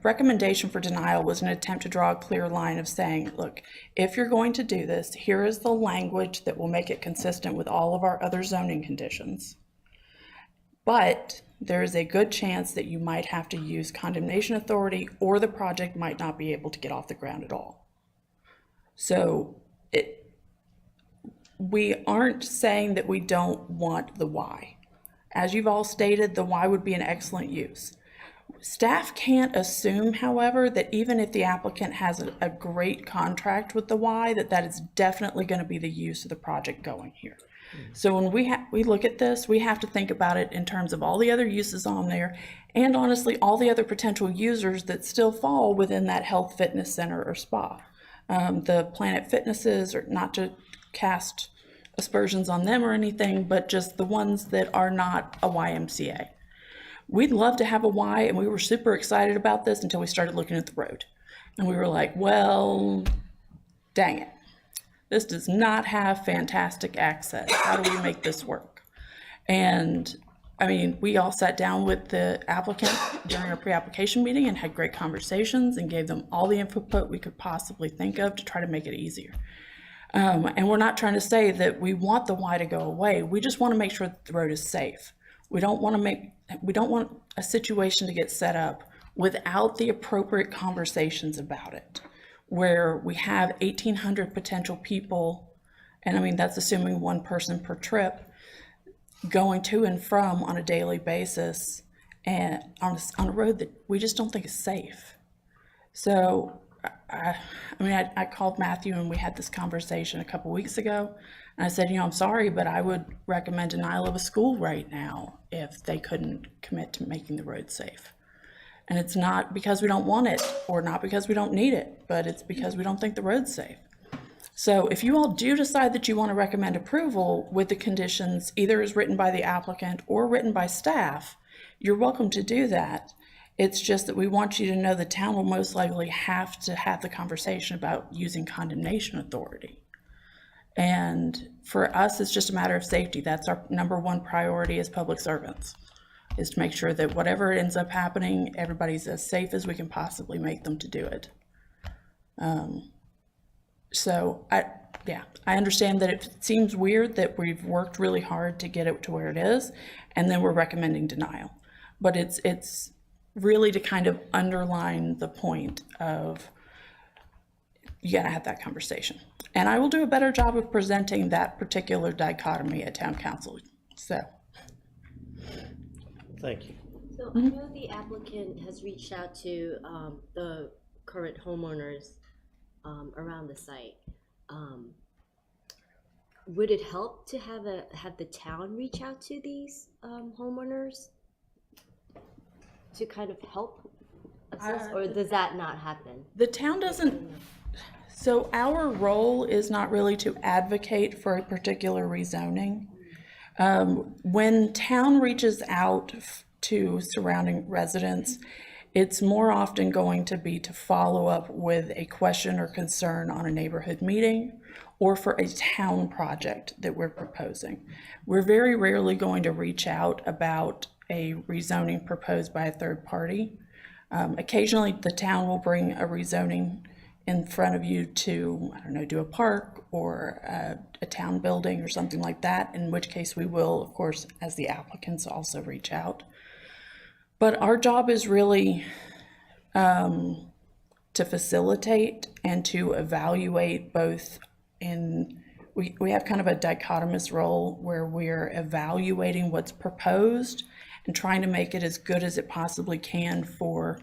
recommendation for denial was an attempt to draw a clear line of saying, look, if you're going to do this, here is the language that will make it consistent with all of our other zoning conditions. But there is a good chance that you might have to use condemnation authority, or the project might not be able to get off the ground at all. So we aren't saying that we don't want the Y. As you've all stated, the Y would be an excellent use. Staff can't assume, however, that even if the applicant has a great contract with the Y, that is definitely going to be the use of the project going here. So when we look at this, we have to think about it in terms of all the other uses on there, and honestly, all the other potential users that still fall within that health fitness center or spa. The Planet Fitnesses, or not to cast aspersions on them or anything, but just the ones that are not a YMCA. We'd love to have a Y, and we were super excited about this until we started looking at the road. And we were like, well, dang it. This does not have fantastic access. How do we make this work? And I mean, we all sat down with the applicant during our pre-application meeting and had great conversations and gave them all the input we could possibly think of to try to make it easier. And we're not trying to say that we want the Y to go away. We just want to make sure that the road is safe. We don't want a situation to get set up without the appropriate conversations about it, where we have 1,800 potential people, and I mean, that's assuming one person per trip, going to and from on a daily basis, and on a road that we just don't think is safe. So, I called Matthew and we had this conversation a couple weeks ago, and I said, I'm sorry, but I would recommend denial of a school right now if they couldn't commit to making the road safe. And it's not because we don't want it, or not because we don't need it, but it's because we don't think the road's safe. So if you all do decide that you want to recommend approval with the conditions, either as written by the applicant or written by staff, you're welcome to do that. It's just that we want you to know the town will most likely have to have the conversation about using condemnation authority. And for us, it's just a matter of safety. That's our #1 priority as public servants, is to make sure that whatever ends up happening, everybody's as safe as we can possibly make them to do it. So I understand that it seems weird that we've worked really hard to get it to where it is, and then we're recommending denial. But it's really to kind of underline the point of you gotta have that conversation. And I will do a better job of presenting that particular dichotomy at town council. So. Thank you. So I know the applicant has reached out to the current homeowners around the site. Would it help to have the town reach out to these homeowners to kind of help assist, or does that not happen? The town doesn't. So our role is not really to advocate for a particular rezoning. When town reaches out to surrounding residents, it's more often going to be to follow up with a question or concern on a neighborhood meeting or for a town project that we're proposing. We're very rarely going to reach out about a rezoning proposed by a third party. Occasionally the town will bring a rezoning in front of you to, I don't know, do a park or a town building or something like that, in which case we will, of course, as the applicants, also reach out. But our job is really to facilitate and to evaluate both we have kind of a dichotomous role where we're evaluating what's proposed and trying to make it as good as it possibly can for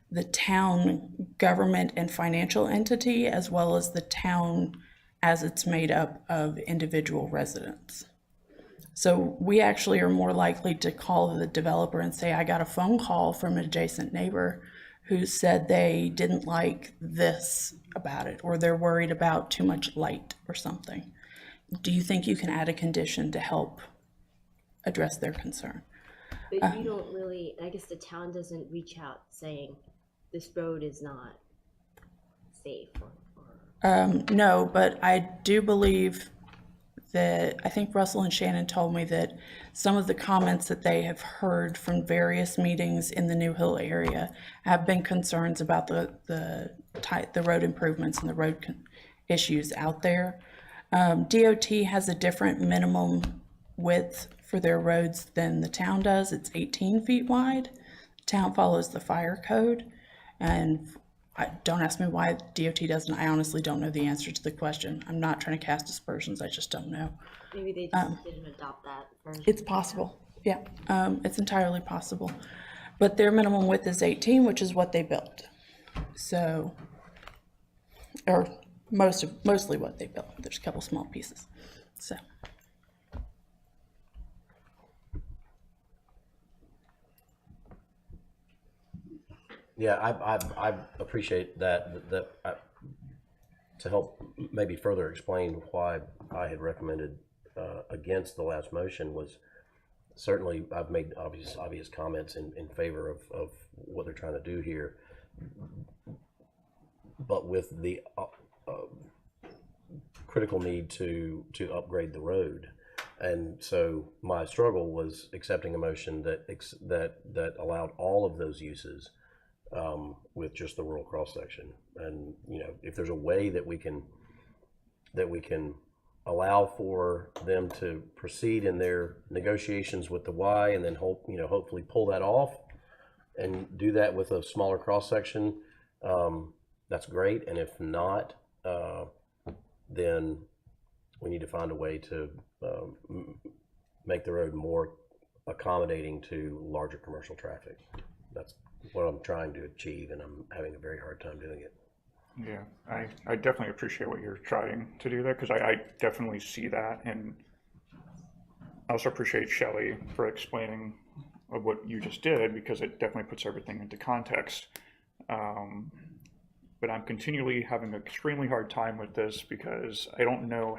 the town government and financial entity, as well as the town as it's made up of individual residents. So we actually are more likely to call the developer and say, I got a phone call from an adjacent neighbor who said they didn't like this about it, or they're worried about too much light or something. Do you think you can add a condition to help address their concern? But you don't really, I guess the town doesn't reach out saying this road is not safe No, but I do believe that, I think Russell and Shannon told me that some of the comments that they have heard from various meetings in the New Hill area have been concerns about the road improvements and the road issues out there. DOT has a different minimum width for their roads than the town does. It's 18 feet wide. The town follows the fire code, and don't ask me why DOT doesn't. I honestly don't know the answer to the question. I'm not trying to cast aspersions. I just don't know. Maybe they just didn't adopt that version. It's possible. Yeah, it's entirely possible. But their minimum width is 18, which is what they built. So, or mostly what they built. There's a couple small pieces. So. Yeah, I appreciate that to help maybe further explain why I had recommended against the last motion was certainly I've made obvious comments in favor of what they're trying to do here, but with the critical need to upgrade the road. And so my struggle was accepting a motion that allowed all of those uses with just the rural cross section. And if there's a way that we can allow for them to proceed in their negotiations with the Y, and then hopefully pull that off and do that with a smaller cross section, that's great. And if not, then we need to find a way to make the road more accommodating to larger commercial traffic. That's what I'm trying to achieve, and I'm having a very hard time doing it. Yeah, I definitely appreciate what you're trying to do there, because I definitely see that, and I also appreciate Shelley for explaining what you just did, because it definitely puts everything into context. But I'm continually having an extremely hard time with this because I don't know,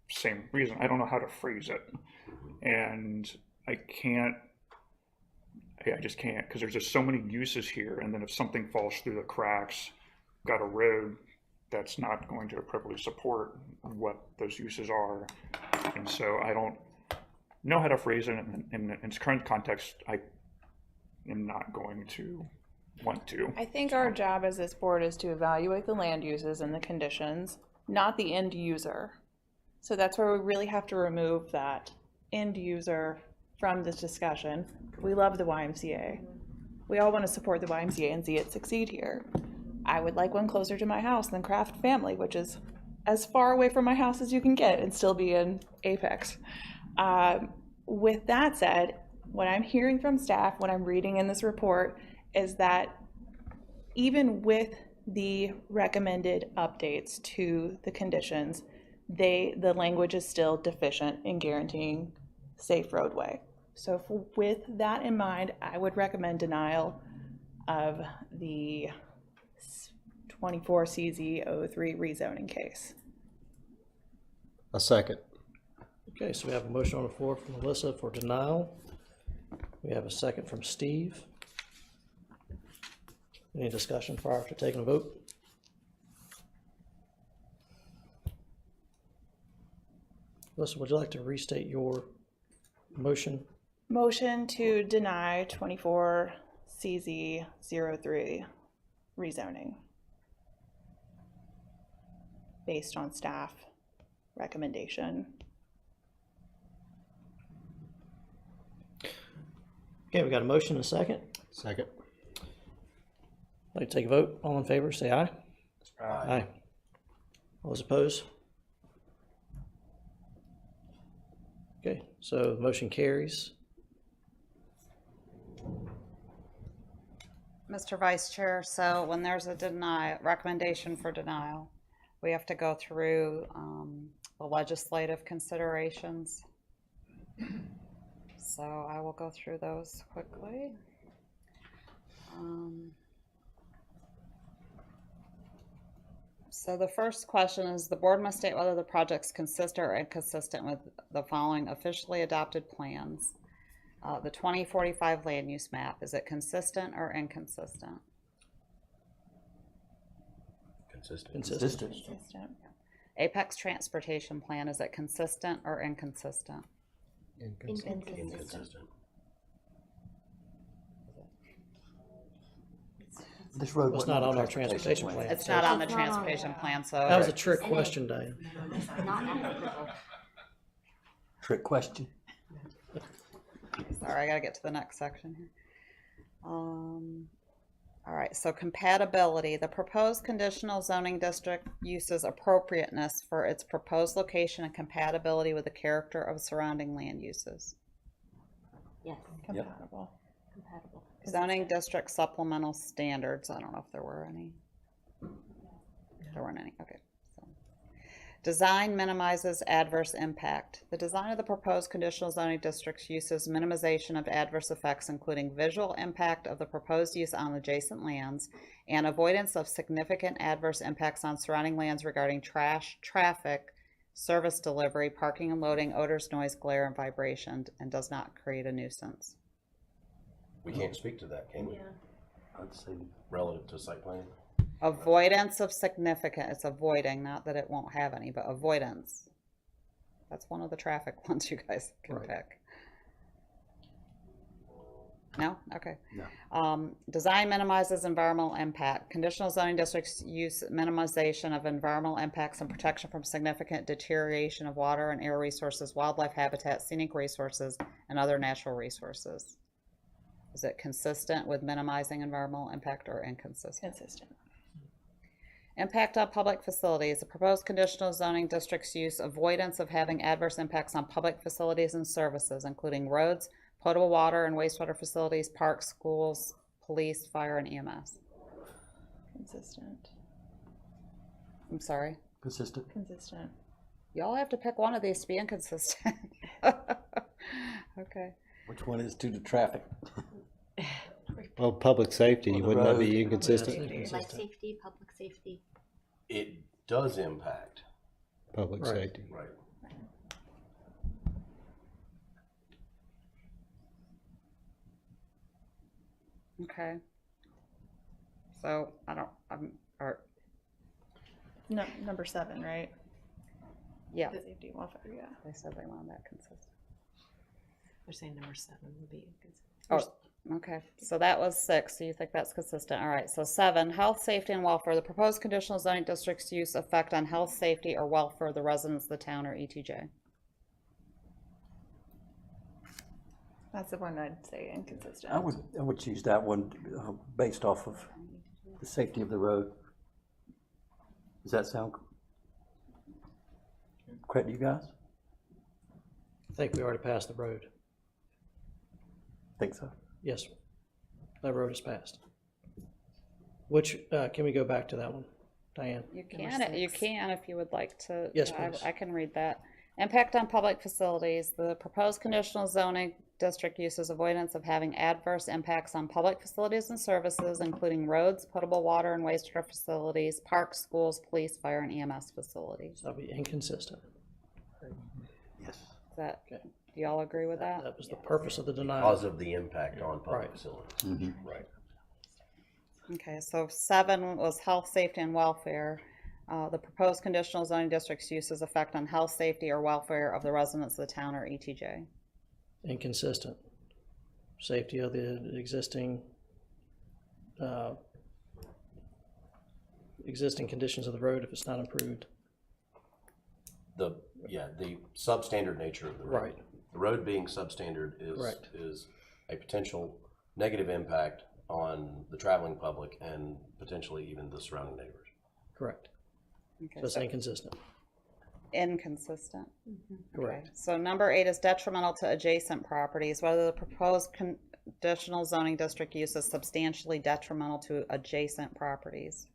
same reason, I don't know how to phrase it. And I just can't, because there's just so many uses here, and then if something falls through the cracks, got a road that's not going to appropriately support what those uses are. And so I don't know how to phrase it in its current context. I am not going to want to. I think our job as this board is to evaluate the land uses and the conditions, not the end user. So that's where we really have to remove that end user from this discussion. We love the YMCA. We all want to support the YMCA and see it succeed here. I would like one closer to my house than Craft Family, which is as far away from my house as you can get and still be in Apex. With that said, what I'm hearing from staff, what I'm reading in this report, is that even with the recommended updates to the conditions, the language is still deficient in guaranteeing safe roadway. So with that in mind, I would recommend denial of the 24 CZ03 rezoning case. A second. Okay, so we have a motion on the floor from Melissa for denial. We have a second from Steve. Any discussion prior to taking a vote? Melissa, would you like to restate your motion? Motion to deny 24 CZ03 rezoning. based on staff recommendation. Okay, we got a motion and a second. Second. I'd like to take a vote. All in favor, say aye. Aye. All those opposed? Okay, so the motion carries. Mr. Vice Chair, so when there's a recommendation for denial, we have to go through the legislative considerations. So I will go through those quickly. So the first question is, the board must state whether the project's consistent or inconsistent with the following officially adopted plans. The 2045 land use map, is it consistent or inconsistent? Consistent. Consistent. Consistent. Apex transportation plan, is it consistent or inconsistent? Inconsistent. This road It's wasn't not on our transportation plan. It's not on the transportation plan, so. That was a trick question, Diane. Not applicable. Trick question. Sorry, I gotta get to the next section here. All right, so compatibility, the proposed conditional zoning district uses appropriateness for its proposed location and compatibility with the character of surrounding land uses. Yes. Compatible. Compatible. Zoning district supplemental standards, I don't know if there were any. There weren't any, okay. So. Design minimizes adverse impact. The design of the proposed conditional zoning district's uses minimization of adverse effects, including visual impact of the proposed use on adjacent lands and avoidance of significant adverse impacts on surrounding lands regarding trash, traffic, service delivery, parking and loading, odors, noise, glare, and vibration, and does not create a nuisance. We can't speak to that, can we? I'd say Relative to site plan? Avoidance of significant, it's avoiding, not that it won't have any, but avoidance. That's one of the traffic ones you guys can pick. No? Okay. No. Design minimizes environmental impact. Conditional zoning districts use minimization of environmental impacts and protection from significant deterioration of water and air resources, wildlife habitat, scenic resources, and other natural resources. Is it consistent with minimizing environmental impact or inconsistent? Consistent. Impact on public facilities. The proposed conditional zoning district's use avoidance of having adverse impacts on public facilities and services, including roads, potable water and wastewater facilities, parks, schools, police, fire, and EMS. Consistent. I'm sorry? consistent. Consistent. Y'all have to pick one of these to be inconsistent. Okay. Which one is to the traffic? Well, public safety, On the wouldn't that road. be inconsistent? Life safety, public safety. It does impact. Public Right. safety. Right. Okay. So, or, No, number 7, right? yeah, The safety and welfare, yeah. they said they wanted that consistent. They're saying number 7 would be inconsistent. Oh, okay, so that was 6, so you think that's consistent, all right, so 7, health, safety, and welfare, the proposed conditional zoning district's use effect on health, safety, or welfare of the residents of the town or ETJ. That's the one I'd say inconsistent. I would choose that one based off of the safety of the road. Does that sound correct to you guys? I think we already passed the road. Think so? Yes, that road is passed. Which, can we go back to that one, Diane? You can if you would like to. Yes, Yeah, please. I can read that. Impact on public facilities. The proposed conditional zoning district uses avoidance of having adverse impacts on public facilities and services, including roads, potable water and wastewater facilities, parks, schools, police, fire, and EMS facilities. That'll be inconsistent. Yes. Is that, do y'all agree with that? That was the purpose of the denial. Because of the impact on public Right. facilities. Right. Okay, so 7 was health, safety, and welfare. The proposed conditional zoning district's uses effect on health, safety, or welfare of the residents of the town or ETJ. Inconsistent. Safety of the existing conditions of the road if it's not improved. the substandard nature of the road. Right. The road being substandard Correct. is a potential negative impact on the traveling public and potentially even the surrounding neighbors. Correct. Okay, So it's so inconsistent. inconsistent. Correct. Okay. So number 8 is detrimental to adjacent properties, whether the proposed conditional zoning district use is substantially detrimental to adjacent properties.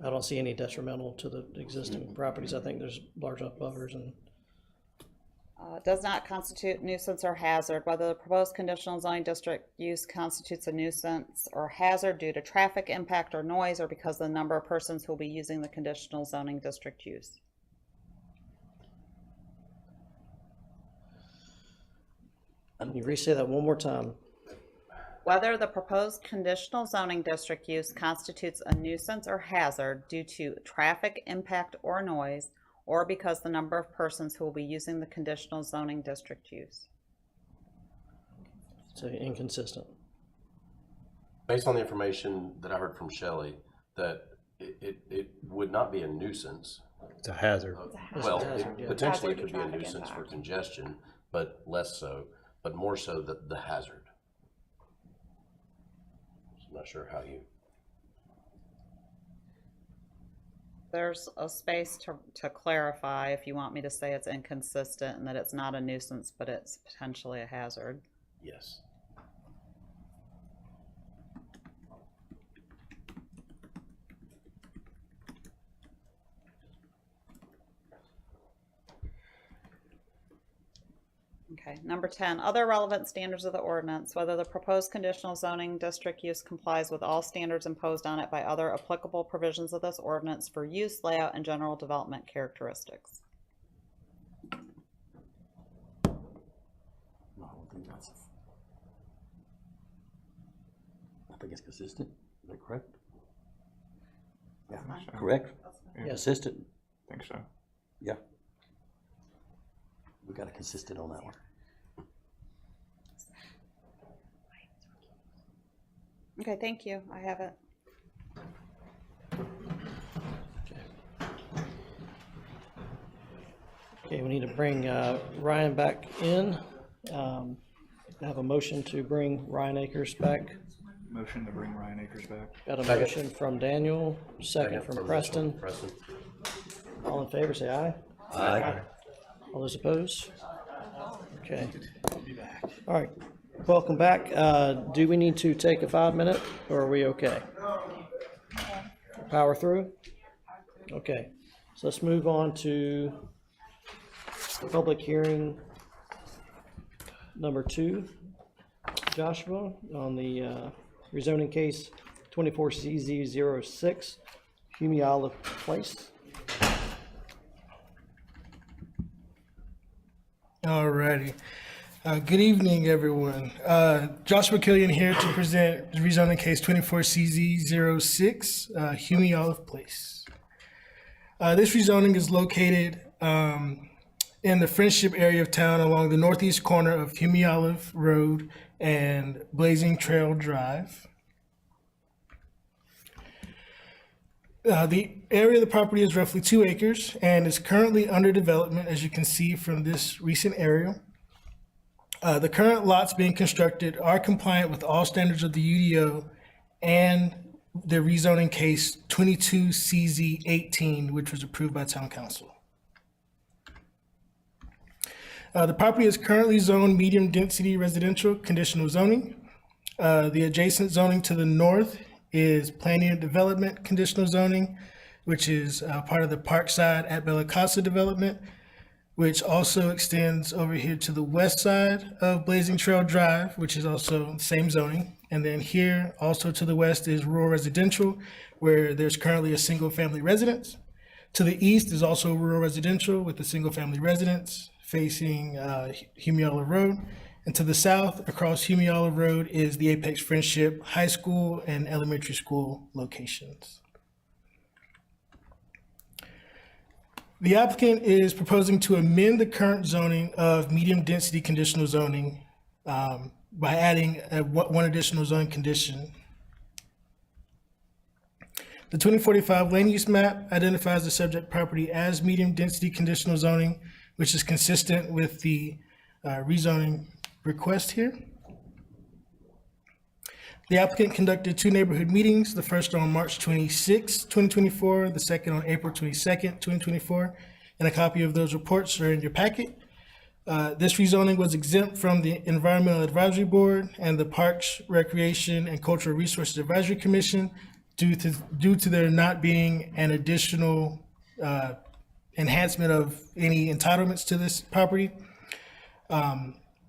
I don't see any detrimental to the existing properties. I think there's large enough buffers and Does not constitute nuisance or hazard, whether the proposed conditional zoning district use constitutes a nuisance or hazard due to traffic impact or noise, or because of the number of persons who will be using the conditional zoning district use. Can you re-say that one more time? Whether the proposed conditional zoning district use constitutes a nuisance or hazard due to traffic impact or noise, or because the number of persons who will be using the conditional zoning district use. So inconsistent. Based on the information that I heard from Shelley, that it would not be a nuisance. It's a hazard. Well, It's a hazard, yeah. potentially it Hazard could be a traffic nuisance for impact. congestion, but less so, but more so the hazard. I'm not sure how you. There's a space to clarify if you want me to say it's inconsistent and that it's not a nuisance, but it's potentially a hazard. Yes. Okay, number 10, other relevant standards of the ordinance, whether the proposed conditional zoning district use complies with all standards imposed on it by other applicable provisions of this ordinance for use, layout, and general development characteristics. No, I don't think that's. I think it's consistent. Is that correct? Yeah, so. correct? Yeah. Consistent. I think so. Yeah. We got a consistent on that one. Okay, thank you. I have it. Okay, we need to bring Ryan back in. I have a motion to bring Ryan Akers back. Motion to bring Ryan Akers back. Got a Second. motion from Daniel, second from Preston. Preston. All in favor, say aye. Aye. All those opposed? Okay. All right, welcome back. Do we need to take a 5-minute or are we okay? Power through? Okay, so let's move on to public hearing number 2. Joshua, on the rezoning case 24CZ06, Hume Olive Place. Alrighty. Good evening, everyone. Joshua Killian here to present the rezoning case 24CZ06, Hume Olive Place. This rezoning is located in the Friendship area of town along the northeast corner of Hume Olive Road and Blazing Trail Drive. The area of the property is roughly 2 acres and is currently under development, as you can see from this recent aerial. The current lots being constructed are compliant with all standards of the UDO and the rezoning case 22CZ18, which was approved by Town Council. The property is currently zoned medium density residential conditional zoning. The adjacent zoning to the north is planning and development conditional zoning, which is part of the Parkside at Bella Casa development, which also extends over here to the west side of Blazing Trail Drive, which is also the same zoning. And then here also to the west is rural residential, where there's currently a single family residence. To the east is also rural residential with a single family residence facing Hume Olive Road. And to the south, across Hume Olive Road, is the Apex Friendship High School and Elementary School locations. The applicant is proposing to amend the current zoning of medium density conditional zoning by adding one additional zone condition. The 2045 land use map identifies the subject property as medium-density conditional zoning, which is consistent with the rezoning request here. The applicant conducted 2 neighborhood meetings, the first on March 26, 2024, the second on April 22nd, 2024, and a copy of those reports are in your packet. This rezoning was exempt from the Environmental Advisory Board and the Parks, Recreation, and Cultural Resources Advisory Commission due to there not being an additional enhancement of any entitlements to this property.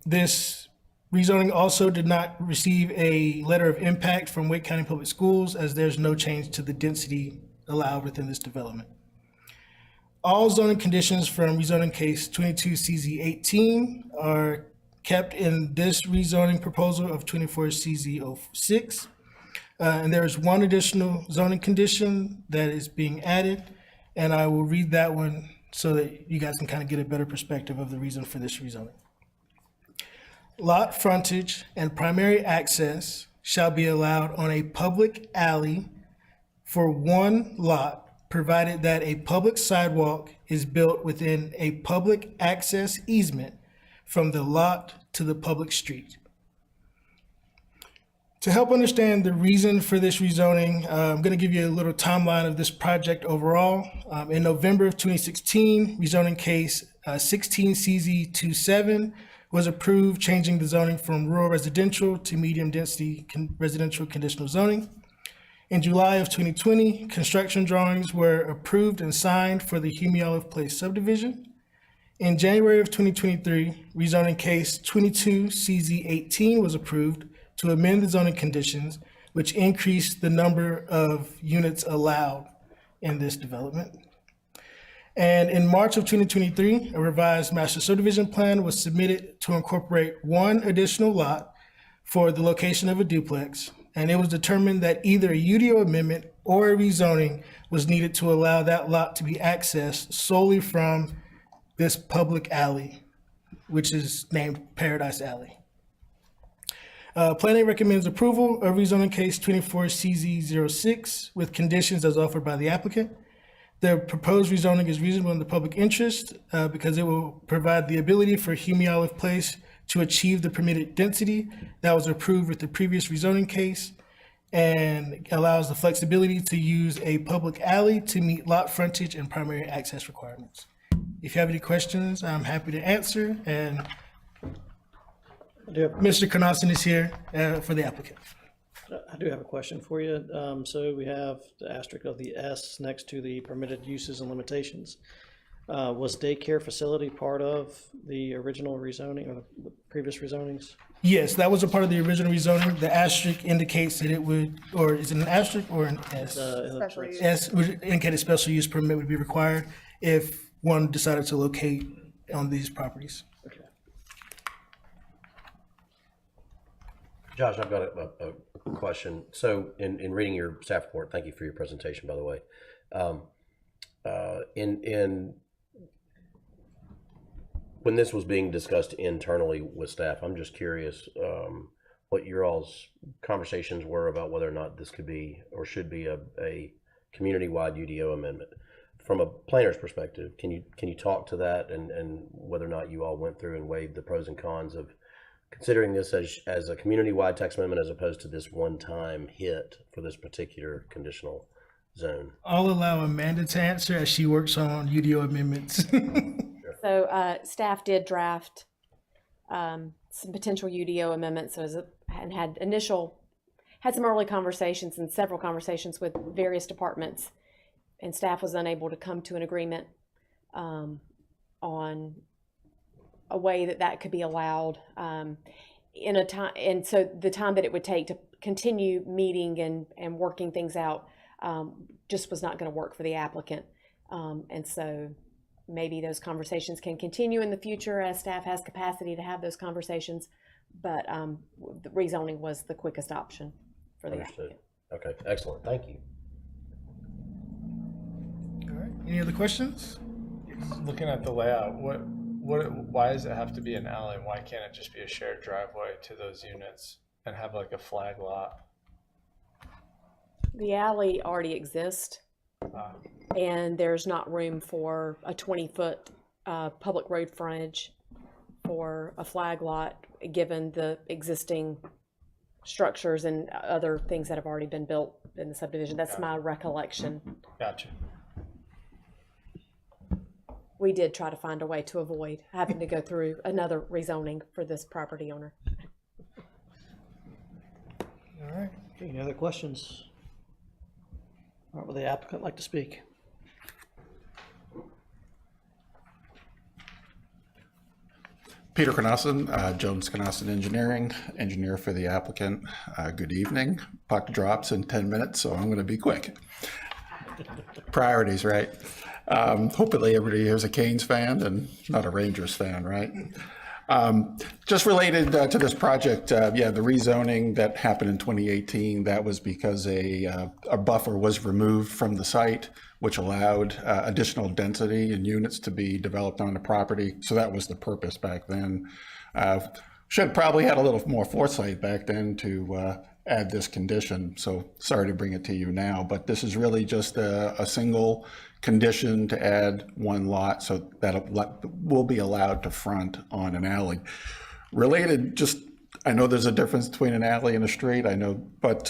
This rezoning also did not receive a letter of impact from Wake County Public Schools, as there's no change to the density allowed within this development. All zoning conditions from rezoning case 22CZ18 are kept in this rezoning proposal of 24CZ06. And there is one additional zoning condition that is being added, and I will read that one so that you guys can kind of get a better perspective of the reason for this rezoning. Lot frontage and primary access shall be allowed on a public alley for one lot, provided that a public sidewalk is built within a public access easement from the lot to the public street. To help understand the reason for this rezoning, I'm going to give you a little timeline of this project overall. In November of 2016, rezoning case 16CZ27 was approved, changing the zoning from rural residential to medium density residential conditional zoning. In July of 2020, construction drawings were approved and signed for the Hume Olive Place subdivision. In January of 2023, rezoning case 22CZ18 was approved to amend the zoning conditions, which increased the number of units allowed in this development. And in March of 2023, a revised master subdivision plan was submitted to incorporate one additional lot for the location of a duplex. And it was determined that either a UDO amendment or a rezoning was needed to allow that lot to be accessed solely from this public alley, which is named Paradise Alley. Planning recommends approval of rezoning case 24CZ06 with conditions as offered by the applicant. The proposed rezoning is reasonable in the public interest because it will provide the ability for Hume Olive Place to achieve the permitted density that was approved with the previous rezoning case, and allows the flexibility to use a public alley to meet lot frontage and primary access requirements. If you have any questions, I'm happy to answer, and Mr. Carnason is here for the applicant. I do have a question for you. So we have the asterisk of the S next to the permitted uses and limitations. Was daycare facility part of the original rezoning or the previous rezonings? Yes, that was a part of the original rezoning. The asterisk indicates that it would, or is it an asterisk or an S? Special use. S would indicate a special use permit would be required if one decided to locate on these properties. Okay. Josh, I've got a question. So in reading your staff report, thank you for your presentation, by the way. When this was being discussed internally with staff, I'm just curious what your all's conversations were about whether or not this could be or should be a community-wide UDO amendment. From a planner's perspective, can you talk to that and whether or not you all went through and weighed the pros and cons of considering this as a community-wide text amendment as opposed to this one-time hit for this particular conditional zone? I'll allow Amanda to answer as she works on UDO amendments. So staff did draft some potential UDO amendments and had some early conversations and several conversations with various departments, and staff was unable to come to an agreement on a way that could be allowed in a time, and so the time that it would take to continue meeting and working things out just was not going to work for the applicant, and so maybe those conversations can continue in the future as staff has capacity to have those conversations, but the rezoning was the quickest option for the applicant. Okay, excellent, thank you. All right, any other questions? Looking at the layout, why does it have to be an alley? Why can't it just be a shared driveway to those units and have like a flag lot? The alley already exists, and there's not room for a 20-foot public road frontage for a flag lot, given the existing structures and other things that have already been built in the subdivision. That's my recollection. Gotcha. We did try to find a way to avoid having to go through another rezoning for this property owner. All right, any other questions? All right, would the applicant like to speak? Peter Knosson, Jones Knosson Engineering, engineer for the applicant. Good evening. Puck drops in 10 minutes, so I'm going to be quick. Priorities, right? Hopefully everybody here is a Canes fan and not a Rangers fan, right? Just related to this project, yeah, the rezoning that happened in 2018, that was because a buffer was removed from the site, which allowed additional density and units to be developed on the property. So that was the purpose back then. Should probably had a little more foresight back then to add this condition. So sorry to bring it to you now, but this is really just a single condition to add one lot so that will be allowed to front on an alley. Related, just, I know there's a difference between an alley and a street, I know, but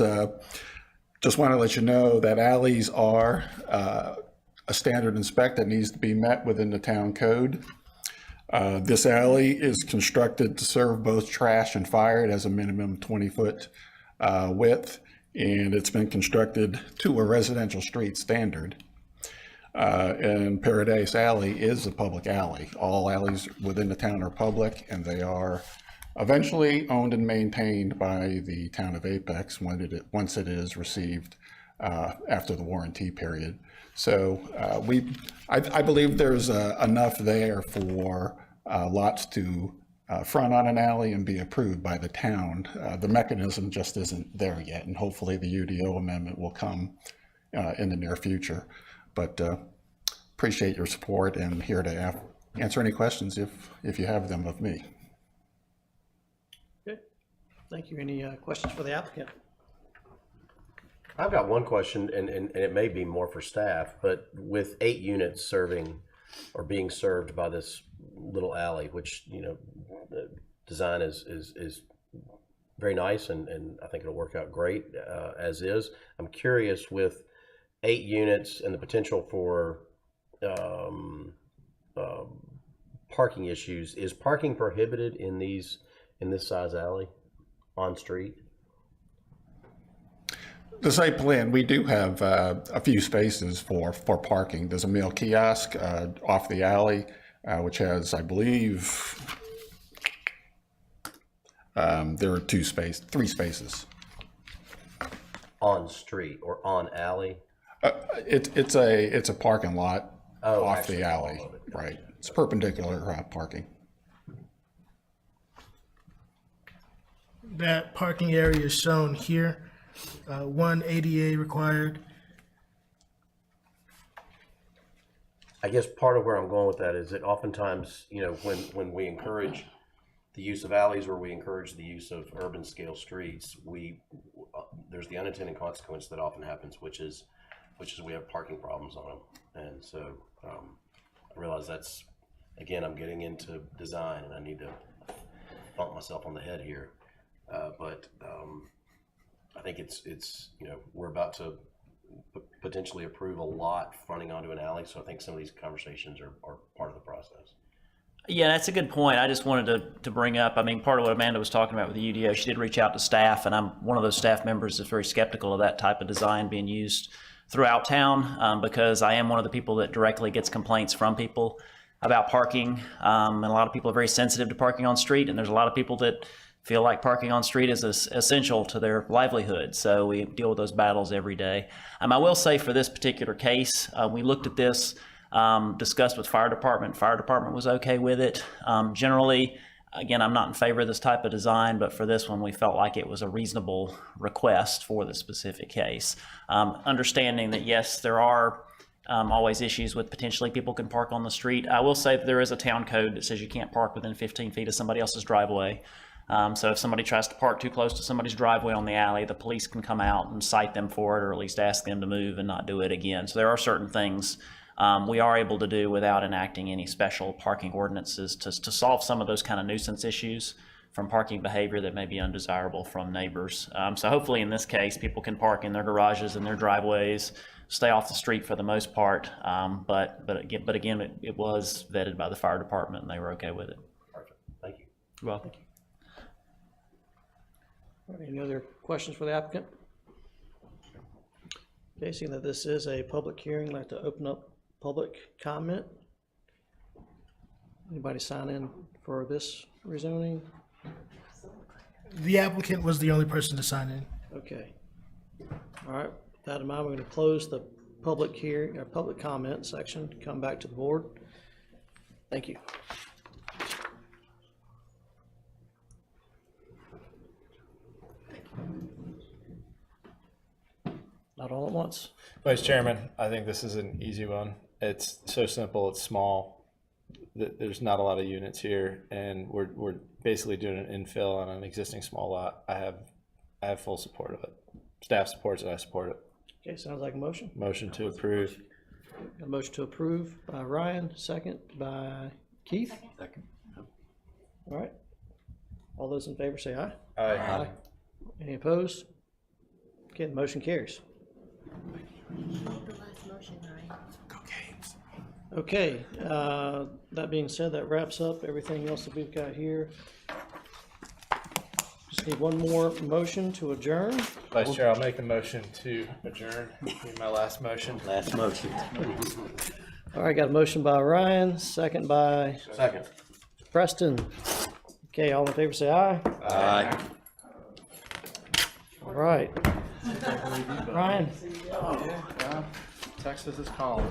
just want to let you know that alleys are a standard and spec that needs to be met within the town code. This alley is constructed to serve both trash and fire. It has a minimum 20-foot width, and it's been constructed to a residential street standard. And Paradise Alley is a public alley. All alleys within the town are public, and they are eventually owned and maintained by the town of Apex once it is received after the warranty period. So I believe there's enough there for lots to front on an alley and be approved by the town. The mechanism just isn't there yet, and hopefully the UDO amendment will come in the near future. But appreciate your support and here to answer any questions if you have them of me. Good. Thank you. Any questions for the applicant? I've got one question, and it may be more for staff, but with 8 units serving or being served by this little alley, which, you know, the design is very nice, and I think it'll work out great as is. I'm curious, with 8 units and the potential for parking issues, is parking prohibited in this size alley on street? The site plan, we do have a few spaces for parking. There's a meal kiosk off the alley, which has, I believe, there are 3 spaces. On street or on alley? It's a parking lot off the alley, right? It's perpendicular parking. That parking area is shown here. 1 ADA required. I guess part of where I'm going with that is that oftentimes, you know, when we encourage the use of alleys or we encourage the use of urban scale streets, there's the unintended consequence that often happens, which is we have parking problems on them. And so I realize that's, again, I'm getting into design and I need to bump myself on the head here. But I think it's you know, we're about to potentially approve a lot fronting onto an alley. So I think some of these conversations are part of the process. Yeah, that's a good point. I just wanted to bring up, I mean, part of what Amanda was talking about with the UDO, she did reach out to staff, and I'm one of those staff members that's very skeptical of that type of design being used throughout town, because I am one of the people that directly gets complaints from people about parking, and a lot of people are very sensitive to parking on street, and there's a lot of people that feel like parking on street is essential to their livelihood. So we deal with those battles every day. I will say for this particular case, we looked at this, discussed with fire department. Fire department was okay with it. Generally, again, I'm not in favor of this type of design, but for this one, we felt like it was a reasonable request for the specific case. Understanding that, yes, there are always issues with potentially people can park on the street. I will say that there is a town code that says you can't park within 15 feet of somebody else's driveway. So if somebody tries to park too close to somebody's driveway on the alley, the police can come out and cite them for it, or at least ask them to move and not do it again. So there are certain things we are able to do without enacting any special parking ordinances to solve some of those kind of nuisance issues from parking behavior that may be undesirable from neighbors. So hopefully in this case, people can park in their garages and their driveways, stay off the street for the most part. But again, it was vetted by the fire department and they were okay with it. Perfect. Thank you. You're welcome. All right, any other questions for the applicant? Okay, seeing that this is a public hearing, I'd like to open up public comment. Anybody sign in for this rezoning? The applicant was the only person to sign in. Okay. All right, with that in mind, we're going to close the public hearing, or public comment section, come back to the board. Thank you. Not all at once. Vice Chairman, I think this is an easy one. It's so simple, it's small. There's not a lot of units here, and we're basically doing an infill on an existing small lot. I have full support of it. Staff supports it, I support it. Okay, sounds like a motion. Motion to approve. A motion to approve by Ryan, second by Keith. Second. All right. All those in favor say aye. Aye. Any opposed? Okay, the motion carries. Okay, that being said, that wraps up everything else that we've got here. Just need one more motion to adjourn. Vice Chair, I'll make a motion to adjourn. Be my last motion. Last motion. All right, got a motion by Ryan, second by Second. Preston. Okay, all in favor say aye. Aye. All right. Ryan. Texas is calling.